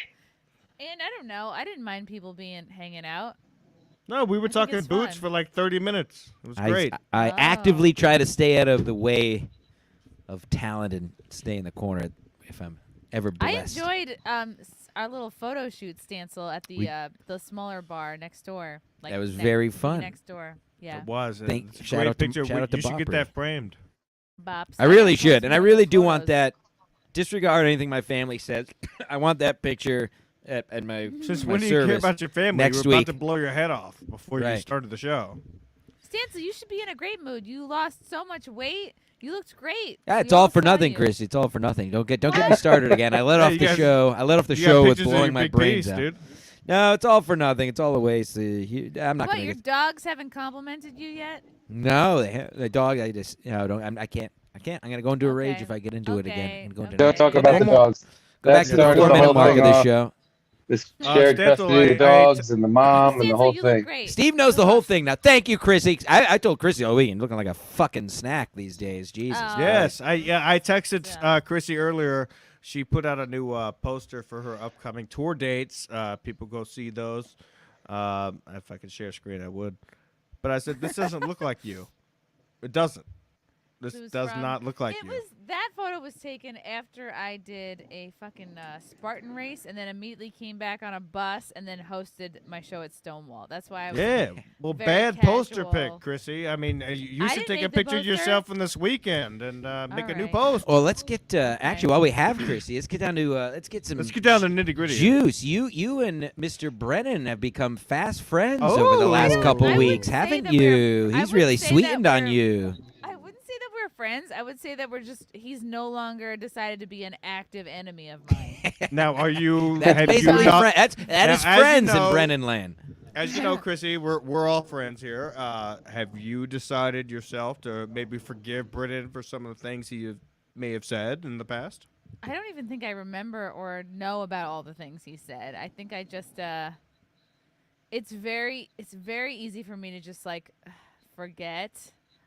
[SPEAKER 5] And I don't know. I didn't mind people hanging out.
[SPEAKER 2] No, we were
[SPEAKER 5] I think
[SPEAKER 2] talking
[SPEAKER 5] it's
[SPEAKER 2] boots
[SPEAKER 5] fun.
[SPEAKER 2] for like 30 minutes. It was great.
[SPEAKER 1] I
[SPEAKER 5] Oh.
[SPEAKER 1] actively try to stay out of the way of talent and stay in the corner if I'm ever blessed.
[SPEAKER 5] I enjoyed our little photo shoot, Stancil, at the smaller bar next door. Like
[SPEAKER 1] That was
[SPEAKER 5] next-
[SPEAKER 1] very
[SPEAKER 5] to be
[SPEAKER 1] fun.
[SPEAKER 5] Next door. Yeah.
[SPEAKER 2] It was. It's a
[SPEAKER 1] shout
[SPEAKER 2] great
[SPEAKER 1] out to-
[SPEAKER 2] picture.
[SPEAKER 1] shout out to
[SPEAKER 2] You should get
[SPEAKER 1] Bopper.
[SPEAKER 2] that framed.
[SPEAKER 5] Bops.
[SPEAKER 1] I really
[SPEAKER 5] gotta
[SPEAKER 1] should,
[SPEAKER 5] post
[SPEAKER 1] and I
[SPEAKER 5] more
[SPEAKER 1] really
[SPEAKER 5] of
[SPEAKER 1] do
[SPEAKER 5] those
[SPEAKER 1] want
[SPEAKER 5] photos.
[SPEAKER 1] that. Disregard anything my family says. I want that picture at my
[SPEAKER 2] Since
[SPEAKER 1] my
[SPEAKER 2] when do you care
[SPEAKER 1] service.
[SPEAKER 2] about your family?
[SPEAKER 1] next
[SPEAKER 2] you were
[SPEAKER 1] week.
[SPEAKER 2] about to blow your head off before you
[SPEAKER 1] Right.
[SPEAKER 2] started the show.
[SPEAKER 5] Stancil, you should be in a great mood. You lost so much weight. You looked great.
[SPEAKER 1] Yeah, it's
[SPEAKER 5] We
[SPEAKER 1] all for
[SPEAKER 5] saw
[SPEAKER 1] nothing,
[SPEAKER 5] you.
[SPEAKER 1] Chris. It's all for nothing. Don't get me started again. I let
[SPEAKER 2] Hey,
[SPEAKER 1] off
[SPEAKER 2] you
[SPEAKER 1] the
[SPEAKER 2] got-
[SPEAKER 1] show. I let off the
[SPEAKER 2] You got
[SPEAKER 1] show with
[SPEAKER 2] pictures of
[SPEAKER 1] blowing
[SPEAKER 2] your
[SPEAKER 1] my
[SPEAKER 2] big
[SPEAKER 1] brains
[SPEAKER 2] piece,
[SPEAKER 1] out.
[SPEAKER 2] dude.
[SPEAKER 1] No, it's all for nothing. It's all a waste. I'm not
[SPEAKER 5] What?
[SPEAKER 1] gonna
[SPEAKER 5] Your
[SPEAKER 1] get.
[SPEAKER 5] dogs haven't complimented you yet?
[SPEAKER 1] No, the dog. I just don't. I can't. I'm gonna go into a rage
[SPEAKER 5] Okay.
[SPEAKER 1] if I get into it again.
[SPEAKER 5] Okay.
[SPEAKER 1] I'm going to
[SPEAKER 4] Don't talk
[SPEAKER 1] Go
[SPEAKER 4] about
[SPEAKER 1] back,
[SPEAKER 4] the
[SPEAKER 2] One more-
[SPEAKER 4] dogs.
[SPEAKER 1] go
[SPEAKER 4] That
[SPEAKER 1] back to the
[SPEAKER 4] started the
[SPEAKER 1] 4-minute
[SPEAKER 4] whole
[SPEAKER 1] mark of
[SPEAKER 4] thing
[SPEAKER 1] this
[SPEAKER 4] off.
[SPEAKER 1] show.
[SPEAKER 4] This shared
[SPEAKER 2] Stancil,
[SPEAKER 4] custody of the dogs and the mom and the
[SPEAKER 5] Stancil,
[SPEAKER 4] whole
[SPEAKER 5] you
[SPEAKER 4] thing.
[SPEAKER 5] look great.
[SPEAKER 1] Steve knows the
[SPEAKER 5] Look
[SPEAKER 1] whole
[SPEAKER 5] awesome.
[SPEAKER 1] thing now. Thank you, Chrissy. I told Chrissy, you're looking like a fucking snack these days. Jesus.
[SPEAKER 5] Oh.
[SPEAKER 2] Yes, I texted
[SPEAKER 5] Yeah.
[SPEAKER 2] Chrissy earlier. She put out a new poster for her upcoming tour dates. People go see those. If I could share screen, I would. But I said, this doesn't look like you. It doesn't. This
[SPEAKER 5] It was
[SPEAKER 2] does
[SPEAKER 5] from-
[SPEAKER 2] not look like
[SPEAKER 5] it
[SPEAKER 2] you.
[SPEAKER 5] was that photo was taken after I did a fucking Spartan race, and then immediately came back on a bus, and then hosted my show at Stonewall. That's why I was.
[SPEAKER 2] Yeah, well,
[SPEAKER 5] very
[SPEAKER 2] bad poster pick,
[SPEAKER 5] casual.
[SPEAKER 2] Chrissy. I mean, you
[SPEAKER 5] I
[SPEAKER 2] should
[SPEAKER 5] didn't
[SPEAKER 2] take a
[SPEAKER 5] make the
[SPEAKER 2] picture of
[SPEAKER 5] poster.
[SPEAKER 2] yourself from this weekend and make a new
[SPEAKER 5] right.
[SPEAKER 2] post.
[SPEAKER 1] Well, let's get actually while we have Chrissy, let's get down to let's get some.
[SPEAKER 2] Let's get down to the nitty gritty.
[SPEAKER 1] Juice. You and Mr. Brennan have become fast friends over the
[SPEAKER 2] Oh.
[SPEAKER 1] last couple
[SPEAKER 5] I
[SPEAKER 1] weeks,
[SPEAKER 5] wouldn't say
[SPEAKER 1] haven't
[SPEAKER 5] that we're-
[SPEAKER 1] you?
[SPEAKER 5] I
[SPEAKER 1] He's
[SPEAKER 5] wouldn't
[SPEAKER 1] really
[SPEAKER 5] say that
[SPEAKER 1] sweetened on
[SPEAKER 5] we're-
[SPEAKER 1] you.
[SPEAKER 5] I wouldn't say that we're friends. I would say that we're just. He's no longer decided to be an active enemy of mine.
[SPEAKER 2] Now, are you?
[SPEAKER 1] That's
[SPEAKER 2] have
[SPEAKER 1] basically
[SPEAKER 2] you not,
[SPEAKER 1] that
[SPEAKER 2] Now,
[SPEAKER 1] is
[SPEAKER 2] as you
[SPEAKER 1] friends
[SPEAKER 2] know-
[SPEAKER 1] in Brennan land.
[SPEAKER 2] As you know, Chrissy, we're all friends here. Have you decided yourself to maybe forgive Brennan for some of the things he may have said in the past?
[SPEAKER 5] I don't even think I remember or know about all the things he said. I think I just. It's very easy for me to just like forget.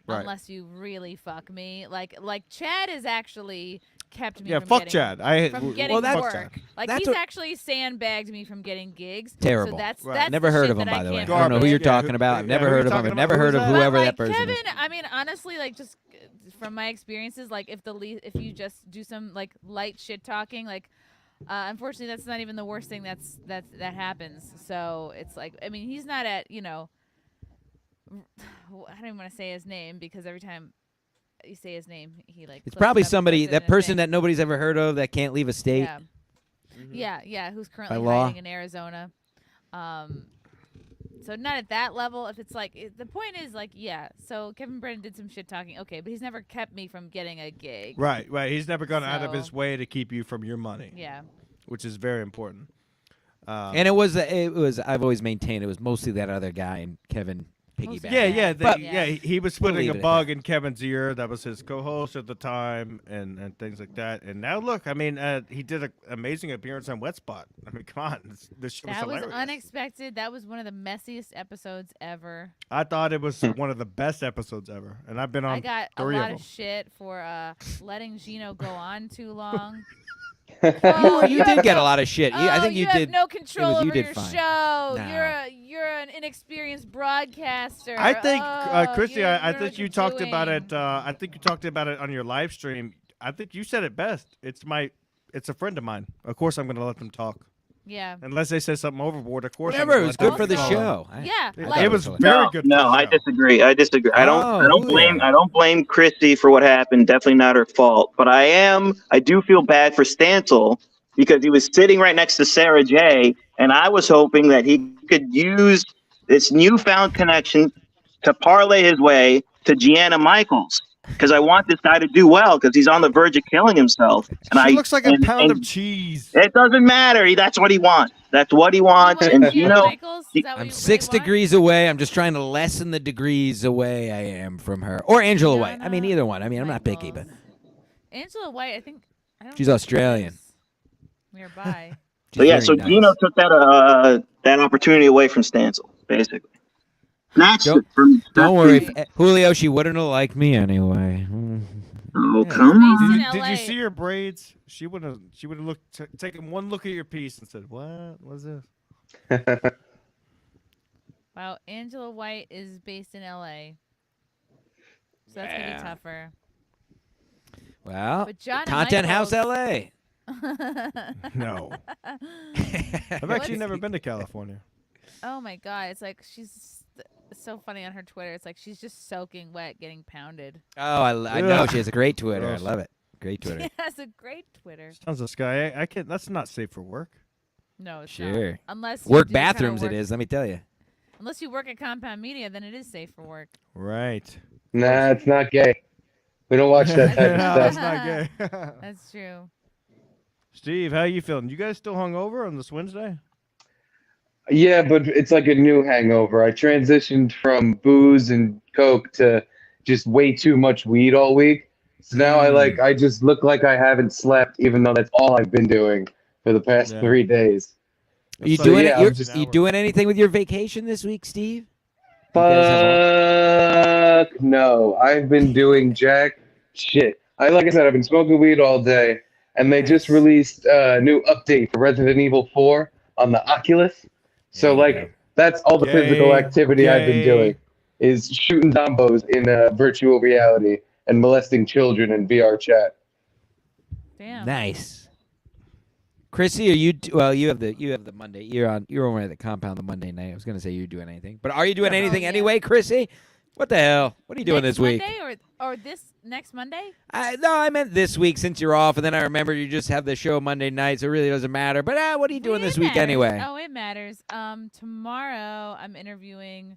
[SPEAKER 2] Right.
[SPEAKER 5] Unless you really fuck me, like Chad has actually kept me.
[SPEAKER 2] Yeah,
[SPEAKER 5] from
[SPEAKER 2] fuck
[SPEAKER 5] getting,
[SPEAKER 2] Chad.
[SPEAKER 5] From getting
[SPEAKER 1] that's-
[SPEAKER 5] work,
[SPEAKER 2] Chad.
[SPEAKER 5] like
[SPEAKER 1] that's
[SPEAKER 5] he's
[SPEAKER 1] what-
[SPEAKER 5] actually sandbagged me from getting gigs.
[SPEAKER 1] Terrible.
[SPEAKER 5] So that's
[SPEAKER 2] Right.
[SPEAKER 5] that's
[SPEAKER 1] Never
[SPEAKER 5] the
[SPEAKER 1] heard
[SPEAKER 5] shit
[SPEAKER 1] of him,
[SPEAKER 5] that
[SPEAKER 1] by the way. I
[SPEAKER 2] Garbage.
[SPEAKER 1] don't know who you're
[SPEAKER 2] Yeah,
[SPEAKER 1] talking about. I've
[SPEAKER 2] yeah,
[SPEAKER 1] never
[SPEAKER 2] who
[SPEAKER 1] heard
[SPEAKER 2] you
[SPEAKER 1] of him.
[SPEAKER 2] talking
[SPEAKER 1] I've
[SPEAKER 2] about?
[SPEAKER 1] never
[SPEAKER 2] Who's
[SPEAKER 1] heard of
[SPEAKER 2] that?
[SPEAKER 1] whoever
[SPEAKER 5] But,
[SPEAKER 1] that person
[SPEAKER 5] Kevin,
[SPEAKER 1] is.
[SPEAKER 5] I mean, honestly, like just from my experiences, like if if you just do some like light shit talking, like unfortunately, that's not even the worst thing that happens. So it's like, I mean, he's not at I don't even want to say his name because every time you say his name, he like.
[SPEAKER 1] It's
[SPEAKER 5] clips
[SPEAKER 1] probably
[SPEAKER 5] it up and
[SPEAKER 1] somebody,
[SPEAKER 5] puts it
[SPEAKER 1] that
[SPEAKER 5] in a
[SPEAKER 1] person
[SPEAKER 5] thing.
[SPEAKER 1] that nobody's ever heard of that can't leave a state.
[SPEAKER 5] Yeah. Yeah, who's currently
[SPEAKER 1] law.
[SPEAKER 5] hiding in Arizona. So not at that level. If it's like the point is like, yeah. So Kevin Brennan did some shit talking, okay, but he's never kept me from getting a gig.
[SPEAKER 2] Right. He's never gone out of his
[SPEAKER 5] So-
[SPEAKER 2] way to keep you from your money,
[SPEAKER 5] Yeah.
[SPEAKER 2] which is very important.
[SPEAKER 1] And it was I've always maintained it was mostly that other guy and Kevin piggyback.
[SPEAKER 2] Yeah,
[SPEAKER 5] But-
[SPEAKER 2] he was
[SPEAKER 1] We'll
[SPEAKER 2] putting
[SPEAKER 1] leave
[SPEAKER 2] a
[SPEAKER 1] it at
[SPEAKER 2] bug in Kevin's ear. That was his co-host at the time, and things like that. And now look, I mean, he did an amazing appearance on Wet Spot. I mean, come on, this show was
[SPEAKER 5] That was
[SPEAKER 2] hilarious.
[SPEAKER 5] unexpected. That was one of the messiest episodes ever.
[SPEAKER 2] I thought it was one of the best episodes ever, and I've been on
[SPEAKER 5] I got a
[SPEAKER 2] 3
[SPEAKER 5] lot
[SPEAKER 2] of
[SPEAKER 5] of
[SPEAKER 2] them.
[SPEAKER 5] shit for letting Gino go on too long.
[SPEAKER 1] You did get a lot of shit. I think you
[SPEAKER 5] have
[SPEAKER 1] did.
[SPEAKER 5] no control
[SPEAKER 1] you
[SPEAKER 5] over
[SPEAKER 1] did
[SPEAKER 5] your
[SPEAKER 1] fine.
[SPEAKER 5] show.
[SPEAKER 1] No.
[SPEAKER 5] You're an inexperienced broadcaster.
[SPEAKER 2] I think,
[SPEAKER 5] Oh,
[SPEAKER 2] Chrissy,
[SPEAKER 5] you
[SPEAKER 2] I
[SPEAKER 5] don't know
[SPEAKER 2] think
[SPEAKER 5] what
[SPEAKER 2] you
[SPEAKER 5] you're
[SPEAKER 2] talked about
[SPEAKER 5] doing.
[SPEAKER 2] it. I think you talked about it on your live stream. I think you said it best. It's a friend of mine. Of course, I'm going to let them talk.
[SPEAKER 5] Yeah.
[SPEAKER 2] Unless they say something overboard, of course. I'm
[SPEAKER 1] Whatever.
[SPEAKER 2] gonna
[SPEAKER 1] It was
[SPEAKER 2] let them
[SPEAKER 1] good for the
[SPEAKER 2] talk.
[SPEAKER 1] show.
[SPEAKER 5] Yeah.
[SPEAKER 2] It,
[SPEAKER 5] like-
[SPEAKER 2] it was
[SPEAKER 1] No,
[SPEAKER 2] very good.
[SPEAKER 3] No,
[SPEAKER 2] for the
[SPEAKER 3] I
[SPEAKER 2] show.
[SPEAKER 3] disagree. I disagree. I don't
[SPEAKER 1] Oh,
[SPEAKER 3] blame.
[SPEAKER 1] yeah.
[SPEAKER 3] I don't blame Christie for what happened. Definitely not her fault. But I do feel bad for Stancil because he was sitting right next to Sarah J. And I was hoping that he could use this newfound connection to parlay his way to Gianna Michaels. Because I want this guy to do well because he's on the verge of killing himself. And
[SPEAKER 2] She looks like a pound of
[SPEAKER 3] and
[SPEAKER 2] cheese.
[SPEAKER 3] it doesn't matter. That's what he wants. That's what he wants.
[SPEAKER 5] You
[SPEAKER 3] And
[SPEAKER 5] want
[SPEAKER 3] you
[SPEAKER 5] Gianna
[SPEAKER 3] know,
[SPEAKER 5] Michaels? Is that what
[SPEAKER 1] I'm
[SPEAKER 5] you
[SPEAKER 1] 6
[SPEAKER 5] really want?
[SPEAKER 1] degrees away. I'm just trying to lessen the degrees away I am from her. Or Angela White. I mean,
[SPEAKER 5] Gianna
[SPEAKER 1] either one. I mean, I'm not picky, but
[SPEAKER 5] Michaels. Angela White, I think. I don't
[SPEAKER 1] She's
[SPEAKER 5] think
[SPEAKER 1] Australian.
[SPEAKER 5] lives Nearby.
[SPEAKER 3] so yeah,
[SPEAKER 1] very
[SPEAKER 3] so
[SPEAKER 1] nice.
[SPEAKER 3] Gino took that opportunity away from Stancil, basically. Snatched
[SPEAKER 1] Don't-
[SPEAKER 3] it from.
[SPEAKER 1] Don't worry, Julio. She wouldn't have liked me anyway.
[SPEAKER 3] Oh come on!
[SPEAKER 5] in
[SPEAKER 2] Did you
[SPEAKER 5] LA.
[SPEAKER 2] see her braids? She would have looked taken one look at your piece and said, "What was this?"
[SPEAKER 5] Wow, Angela White is based in LA. So that's gonna
[SPEAKER 1] Yeah.
[SPEAKER 5] be tougher.
[SPEAKER 1] Well,
[SPEAKER 5] But John
[SPEAKER 1] Content House,
[SPEAKER 5] Michaels-
[SPEAKER 1] L.A.
[SPEAKER 2] No, I've actually never been to California.
[SPEAKER 5] Oh my god, it's like it's so funny on her Twitter. It's like she's just soaking wet, getting pounded.
[SPEAKER 1] Oh, I know
[SPEAKER 2] Ugh.
[SPEAKER 1] she has a great Twitter.
[SPEAKER 2] Gross.
[SPEAKER 1] I love it. Great Twitter.
[SPEAKER 5] She has a great Twitter.
[SPEAKER 2] Sounds like Sky. I can't. That's not safe for work.
[SPEAKER 5] No, it's
[SPEAKER 1] Sure.
[SPEAKER 5] not. Unless you
[SPEAKER 1] Work
[SPEAKER 5] do the kinda
[SPEAKER 1] bathrooms,
[SPEAKER 5] work-
[SPEAKER 1] it is. Let me tell you.
[SPEAKER 5] Unless you work at Compound Media, then it is safe for work.
[SPEAKER 2] Right.
[SPEAKER 4] Nah, it's not gay. We don't watch that type
[SPEAKER 2] No,
[SPEAKER 4] of
[SPEAKER 2] that's
[SPEAKER 4] stuff.
[SPEAKER 2] not gay.
[SPEAKER 5] That's true.
[SPEAKER 2] Steve, how you feeling? You guys still hungover on this Wednesday?
[SPEAKER 4] Yeah, but it's like a new hangover. I transitioned from booze and coke to just way too much weed all week. So now I just look like I haven't slept, even though that's all I've been doing for the past
[SPEAKER 2] Yeah.
[SPEAKER 4] 3 days.
[SPEAKER 1] Are you
[SPEAKER 2] So,
[SPEAKER 1] doing
[SPEAKER 4] yeah,
[SPEAKER 1] it?
[SPEAKER 4] I'm just-
[SPEAKER 1] You doing anything with your vacation this week, Steve? You guys have all-
[SPEAKER 4] Fuck no. I've been doing jack shit. Like I said, I've been smoking weed all day, and they just
[SPEAKER 1] Nice.
[SPEAKER 4] released a new update for Resident Evil 4 on the Oculus. So
[SPEAKER 1] There you go.
[SPEAKER 4] that's all the physical
[SPEAKER 2] Gay,
[SPEAKER 4] activity I've been doing
[SPEAKER 2] gay.
[SPEAKER 4] is shooting zombos in virtual reality and molesting children in VR chat.
[SPEAKER 5] Damn.
[SPEAKER 1] Nice. Chrissy, are you? Well, you have the Monday. You're over at the compound the Monday night. I was gonna say you're doing anything, but are you doing anything
[SPEAKER 5] yeah.
[SPEAKER 1] anyway, Chrissy? What the hell? What are you doing
[SPEAKER 5] Next
[SPEAKER 1] this week?
[SPEAKER 5] Monday or this next Monday?
[SPEAKER 1] No, I meant this week since you're off, and then I remember you just have the show Monday night, so it really doesn't matter. But what are you doing this week
[SPEAKER 5] matters.
[SPEAKER 1] anyway?
[SPEAKER 5] Oh, it matters. Tomorrow I'm interviewing.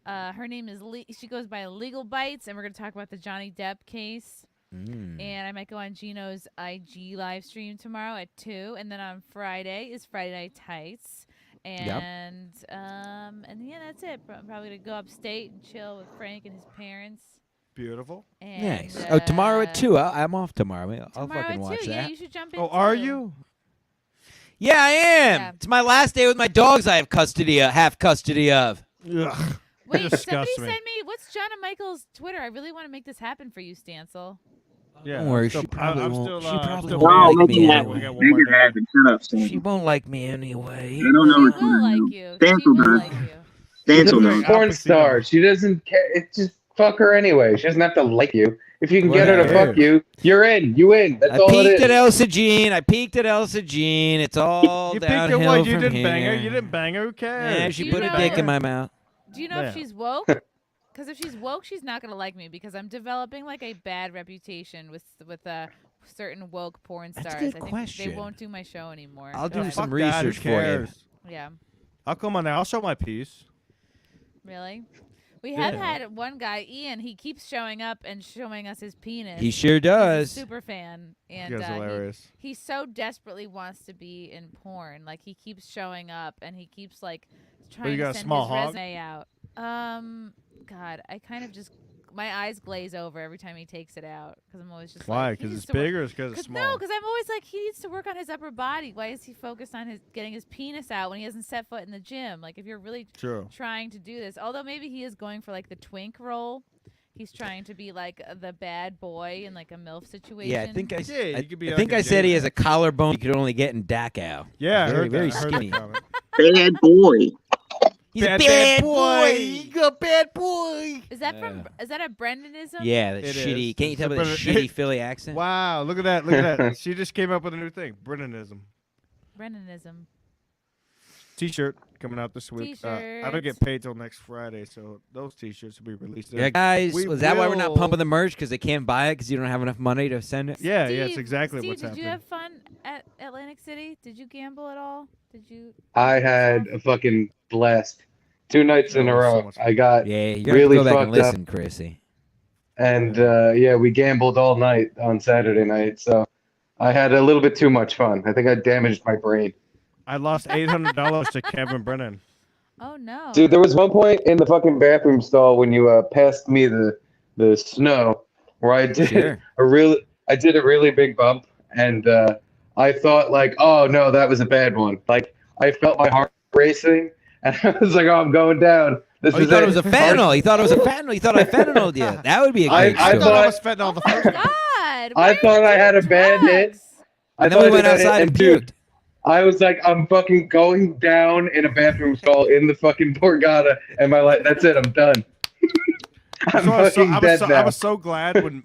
[SPEAKER 5] Her name is she goes by Legal Bites, and we're gonna talk about the Johnny Depp case. And I might go on Gino's IG live stream tomorrow at 2, and then on Friday is Friday Night Tights, and yeah, that's it. I'm probably gonna go upstate and chill with Frank and his parents.
[SPEAKER 2] Beautiful.
[SPEAKER 5] And,
[SPEAKER 1] Nice. Tomorrow at 2. I'm off tomorrow. I'll
[SPEAKER 5] tomorrow
[SPEAKER 1] fucking
[SPEAKER 5] at
[SPEAKER 1] watch
[SPEAKER 5] 2.
[SPEAKER 1] that.
[SPEAKER 5] Yeah, you should jump in.
[SPEAKER 2] Oh, are
[SPEAKER 5] too.
[SPEAKER 2] you?
[SPEAKER 1] Yeah, I am.
[SPEAKER 5] Yeah.
[SPEAKER 1] It's my last day with my dogs. I have half custody of.
[SPEAKER 2] Ugh.
[SPEAKER 5] Wait,
[SPEAKER 2] Disgust
[SPEAKER 5] somebody
[SPEAKER 2] me.
[SPEAKER 5] send me what's John and Michael's Twitter. I really want to make this happen for you, Stancil.
[SPEAKER 2] Yeah,
[SPEAKER 1] Don't worry,
[SPEAKER 2] I'm still,
[SPEAKER 1] she probably
[SPEAKER 2] I'm
[SPEAKER 1] won't.
[SPEAKER 2] still,
[SPEAKER 1] She
[SPEAKER 2] I'm
[SPEAKER 1] probably
[SPEAKER 2] still
[SPEAKER 1] won't
[SPEAKER 3] No,
[SPEAKER 1] like
[SPEAKER 3] make
[SPEAKER 1] me
[SPEAKER 3] it
[SPEAKER 2] waiting.
[SPEAKER 3] happen.
[SPEAKER 2] We got one
[SPEAKER 3] Make
[SPEAKER 2] more
[SPEAKER 3] it
[SPEAKER 2] day.
[SPEAKER 3] happen. Shut up,
[SPEAKER 1] She
[SPEAKER 3] Stan.
[SPEAKER 1] won't like me anyway.
[SPEAKER 3] I don't know
[SPEAKER 5] She
[SPEAKER 3] what's
[SPEAKER 5] will
[SPEAKER 3] going
[SPEAKER 5] like
[SPEAKER 3] on.
[SPEAKER 5] you.
[SPEAKER 3] Stancil
[SPEAKER 5] She will
[SPEAKER 3] does.
[SPEAKER 5] like you.
[SPEAKER 4] She's
[SPEAKER 3] Stancil
[SPEAKER 4] a
[SPEAKER 3] does.
[SPEAKER 4] porn
[SPEAKER 2] Al
[SPEAKER 4] star.
[SPEAKER 2] Pacino.
[SPEAKER 4] She doesn't care. It's just fuck her anyway. She doesn't have to like you. If you can get her to
[SPEAKER 1] Whatever.
[SPEAKER 4] fuck you, you're in. You in. That's
[SPEAKER 1] I
[SPEAKER 4] all it
[SPEAKER 1] peeked at
[SPEAKER 4] is.
[SPEAKER 1] Elsa Jean. It's all
[SPEAKER 2] You picked
[SPEAKER 1] downhill
[SPEAKER 2] her what? You
[SPEAKER 1] from
[SPEAKER 2] didn't
[SPEAKER 1] here.
[SPEAKER 2] bang her. You didn't bang her. Who cares?
[SPEAKER 1] Yeah, she
[SPEAKER 5] Do
[SPEAKER 1] put
[SPEAKER 5] you
[SPEAKER 1] a
[SPEAKER 5] know-
[SPEAKER 1] dick in my mouth.
[SPEAKER 5] Do you know
[SPEAKER 2] Yeah.
[SPEAKER 5] if she's woke? Because if she's woke, she's not gonna like me because I'm developing like a bad reputation with certain woke porn
[SPEAKER 1] That's a
[SPEAKER 5] stars.
[SPEAKER 1] good
[SPEAKER 5] I think
[SPEAKER 1] question.
[SPEAKER 5] they won't do my show anymore.
[SPEAKER 1] I'll do
[SPEAKER 2] Oh,
[SPEAKER 1] some
[SPEAKER 2] fuck that. Who
[SPEAKER 1] research for you.
[SPEAKER 2] cares?
[SPEAKER 5] Yeah,
[SPEAKER 2] I'll come on there. I'll show my piece.
[SPEAKER 5] really. We have
[SPEAKER 2] Yeah.
[SPEAKER 5] had one guy, Ian. He keeps showing up and showing us his penis.
[SPEAKER 1] He sure
[SPEAKER 5] He's a
[SPEAKER 1] does.
[SPEAKER 5] super fan,
[SPEAKER 2] You
[SPEAKER 5] and
[SPEAKER 2] guys are hilarious.
[SPEAKER 5] he so desperately wants to be in porn. Like he keeps showing up, and he keeps like trying
[SPEAKER 2] you got
[SPEAKER 5] to
[SPEAKER 2] a
[SPEAKER 5] send
[SPEAKER 2] small
[SPEAKER 5] his
[SPEAKER 2] hog?
[SPEAKER 5] resume out. God, I kind of just my eyes glaze over every time he takes it out because I'm always just
[SPEAKER 2] Why?
[SPEAKER 5] like, he
[SPEAKER 2] Because
[SPEAKER 5] needs
[SPEAKER 2] it's
[SPEAKER 5] to work-
[SPEAKER 2] big or because it's
[SPEAKER 5] Cause
[SPEAKER 2] small?
[SPEAKER 5] no, because I'm always like he needs to work on his upper body. Why is he focused on getting his penis out when he hasn't set foot in the gym? Like if you're really
[SPEAKER 2] True.
[SPEAKER 5] trying to do this, although maybe he is going for like the twink role. He's trying to be like the bad boy in like a MILF situation.
[SPEAKER 1] Yeah, I think I,
[SPEAKER 2] Yeah,
[SPEAKER 1] I,
[SPEAKER 2] you could be
[SPEAKER 1] I
[SPEAKER 2] like
[SPEAKER 1] think
[SPEAKER 2] a
[SPEAKER 1] I said he
[SPEAKER 2] J-Man.
[SPEAKER 1] has a collarbone you could only get in Dachau.
[SPEAKER 2] Yeah, I
[SPEAKER 1] Very,
[SPEAKER 2] heard
[SPEAKER 1] very
[SPEAKER 2] that. I heard
[SPEAKER 1] skinny.
[SPEAKER 2] that comment.
[SPEAKER 3] Bad boy.
[SPEAKER 1] He's
[SPEAKER 2] Bad,
[SPEAKER 1] a
[SPEAKER 2] bad
[SPEAKER 1] bad
[SPEAKER 2] boy.
[SPEAKER 1] boy.
[SPEAKER 2] You a bad boy.
[SPEAKER 5] Is that is that a Brendanism?
[SPEAKER 1] Yeah, that
[SPEAKER 2] It
[SPEAKER 1] shitty.
[SPEAKER 2] is.
[SPEAKER 1] Can't you
[SPEAKER 2] It's
[SPEAKER 1] tell
[SPEAKER 2] a
[SPEAKER 1] by the
[SPEAKER 2] Brendan-
[SPEAKER 1] shitty Philly accent?
[SPEAKER 2] Wow, look at that. Look at that. She just came up with a new thing. Brennanism.
[SPEAKER 5] Brendanism.
[SPEAKER 2] T-shirt coming out this week. I don't
[SPEAKER 5] T-shirts.
[SPEAKER 2] get paid till next Friday, so those T-shirts will be released.
[SPEAKER 1] Yeah, guys,
[SPEAKER 2] We
[SPEAKER 1] was that why we're not
[SPEAKER 2] will-
[SPEAKER 1] pumping the merch? Because they can't buy it because you don't have enough money to send it?
[SPEAKER 2] Yeah,
[SPEAKER 5] Steve,
[SPEAKER 2] yeah, it's exactly
[SPEAKER 5] Steve,
[SPEAKER 2] what's
[SPEAKER 5] did
[SPEAKER 2] happening.
[SPEAKER 5] you have fun at Atlantic City? Did you gamble at all? Did you?
[SPEAKER 4] I
[SPEAKER 5] do
[SPEAKER 4] had
[SPEAKER 5] stuff?
[SPEAKER 4] a fucking blast. 2 nights in a
[SPEAKER 2] Oh, so
[SPEAKER 4] row.
[SPEAKER 2] much
[SPEAKER 4] I got
[SPEAKER 1] Yeah, you got
[SPEAKER 4] really
[SPEAKER 1] to go back and
[SPEAKER 4] fucked up.
[SPEAKER 1] listen, Chrissy.
[SPEAKER 4] and yeah, we gambled all night on Saturday night. So I had a little bit too much fun. I think I damaged my brain.
[SPEAKER 2] I lost $800 to Kevin Brennan.
[SPEAKER 5] Oh no.
[SPEAKER 4] Dude, there was one point in the fucking bathroom stall when you passed me the snow where I did
[SPEAKER 1] Sure.
[SPEAKER 4] I did a really big bump, and I thought like, oh no, that was a bad one. Like I felt my heart racing, and I was like, oh, I'm going down. This
[SPEAKER 1] Oh, you
[SPEAKER 4] is
[SPEAKER 1] thought it was a fentanyl. You thought it was a
[SPEAKER 4] Oh.
[SPEAKER 1] fentanyl. You thought I fentanyled you. That would be a
[SPEAKER 4] I
[SPEAKER 1] great
[SPEAKER 2] I
[SPEAKER 1] story.
[SPEAKER 2] thought I
[SPEAKER 4] thought-
[SPEAKER 2] was fentanyl the
[SPEAKER 5] Oh my
[SPEAKER 2] first time.
[SPEAKER 5] God.
[SPEAKER 4] I
[SPEAKER 5] why
[SPEAKER 4] thought
[SPEAKER 5] are
[SPEAKER 4] I
[SPEAKER 5] you
[SPEAKER 4] had a
[SPEAKER 5] doing
[SPEAKER 4] bad hit.
[SPEAKER 5] drugs?
[SPEAKER 4] I
[SPEAKER 1] and then
[SPEAKER 4] thought
[SPEAKER 1] we
[SPEAKER 4] I
[SPEAKER 1] went
[SPEAKER 4] did that,
[SPEAKER 1] outside and
[SPEAKER 4] dude,
[SPEAKER 1] puked.
[SPEAKER 4] I was like, I'm fucking going down in a bathroom stall in the fucking Borgata, and my life. That's it. I'm done. I'm
[SPEAKER 2] So I was so,
[SPEAKER 4] fucking
[SPEAKER 2] I was
[SPEAKER 4] dead
[SPEAKER 2] so,
[SPEAKER 4] now.
[SPEAKER 2] I was so glad when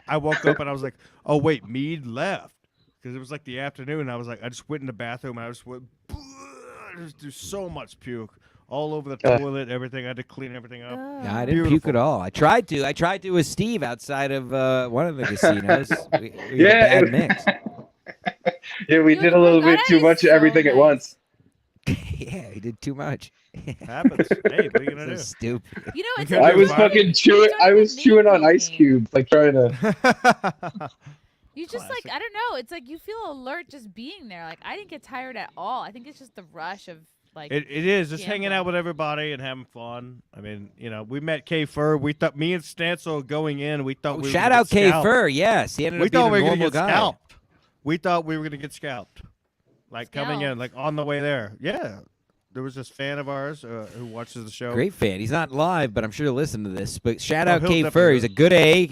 [SPEAKER 2] I woke up and I was like, oh wait, Mead left because it was like the afternoon. And I was like, I just went in the bathroom and I just went, there's so much puke all over the toilet, everything. I had to clean everything up.
[SPEAKER 5] Ugh.
[SPEAKER 1] No, I didn't puke
[SPEAKER 2] Beautiful.
[SPEAKER 1] at all. I tried to with Steve outside of one of the casinos. we had
[SPEAKER 4] Yeah,
[SPEAKER 1] a
[SPEAKER 4] it-
[SPEAKER 1] bad mix.
[SPEAKER 4] Yeah, we
[SPEAKER 5] Yo,
[SPEAKER 4] did
[SPEAKER 5] the
[SPEAKER 4] a little bit
[SPEAKER 5] Borgata
[SPEAKER 4] too
[SPEAKER 5] is
[SPEAKER 4] much
[SPEAKER 5] so
[SPEAKER 4] everything at
[SPEAKER 5] nice.
[SPEAKER 4] once.
[SPEAKER 1] Yeah, he did too much.
[SPEAKER 2] Happens. Hey, what are you
[SPEAKER 1] So
[SPEAKER 2] gonna
[SPEAKER 1] stupid.
[SPEAKER 5] You know, it's
[SPEAKER 2] Okay,
[SPEAKER 4] I was
[SPEAKER 2] Fine.
[SPEAKER 4] fucking chewing. I was chewing on ice cubes, like trying to.
[SPEAKER 2] do?
[SPEAKER 5] You just
[SPEAKER 2] Classic.
[SPEAKER 5] like I don't know. It's like you feel alert just being there. Like I didn't get tired at all. I think it's just the rush of Like
[SPEAKER 2] It is just hanging
[SPEAKER 5] gambling.
[SPEAKER 2] out with everybody and having fun. I mean, we met K Fur. We thought me and Stancil going in. We thought we were
[SPEAKER 1] Shout
[SPEAKER 2] gonna
[SPEAKER 1] out
[SPEAKER 2] get
[SPEAKER 1] K
[SPEAKER 2] scalped.
[SPEAKER 1] Fur. Yes, he ended
[SPEAKER 2] We
[SPEAKER 1] up being
[SPEAKER 2] thought
[SPEAKER 1] a
[SPEAKER 2] we were
[SPEAKER 1] normal
[SPEAKER 2] gonna get
[SPEAKER 1] guy.
[SPEAKER 2] scalped. We thought we were gonna get scalped. Like coming in,
[SPEAKER 5] Scalped?
[SPEAKER 2] like on the way there. Yeah, there was this fan of ours who watches the show.
[SPEAKER 1] Great fan. He's not live, but I'm sure he'll listen to this. But shout
[SPEAKER 2] Oh,
[SPEAKER 1] out
[SPEAKER 2] he'll
[SPEAKER 1] K Fur.
[SPEAKER 2] definitely
[SPEAKER 1] He's a good egg.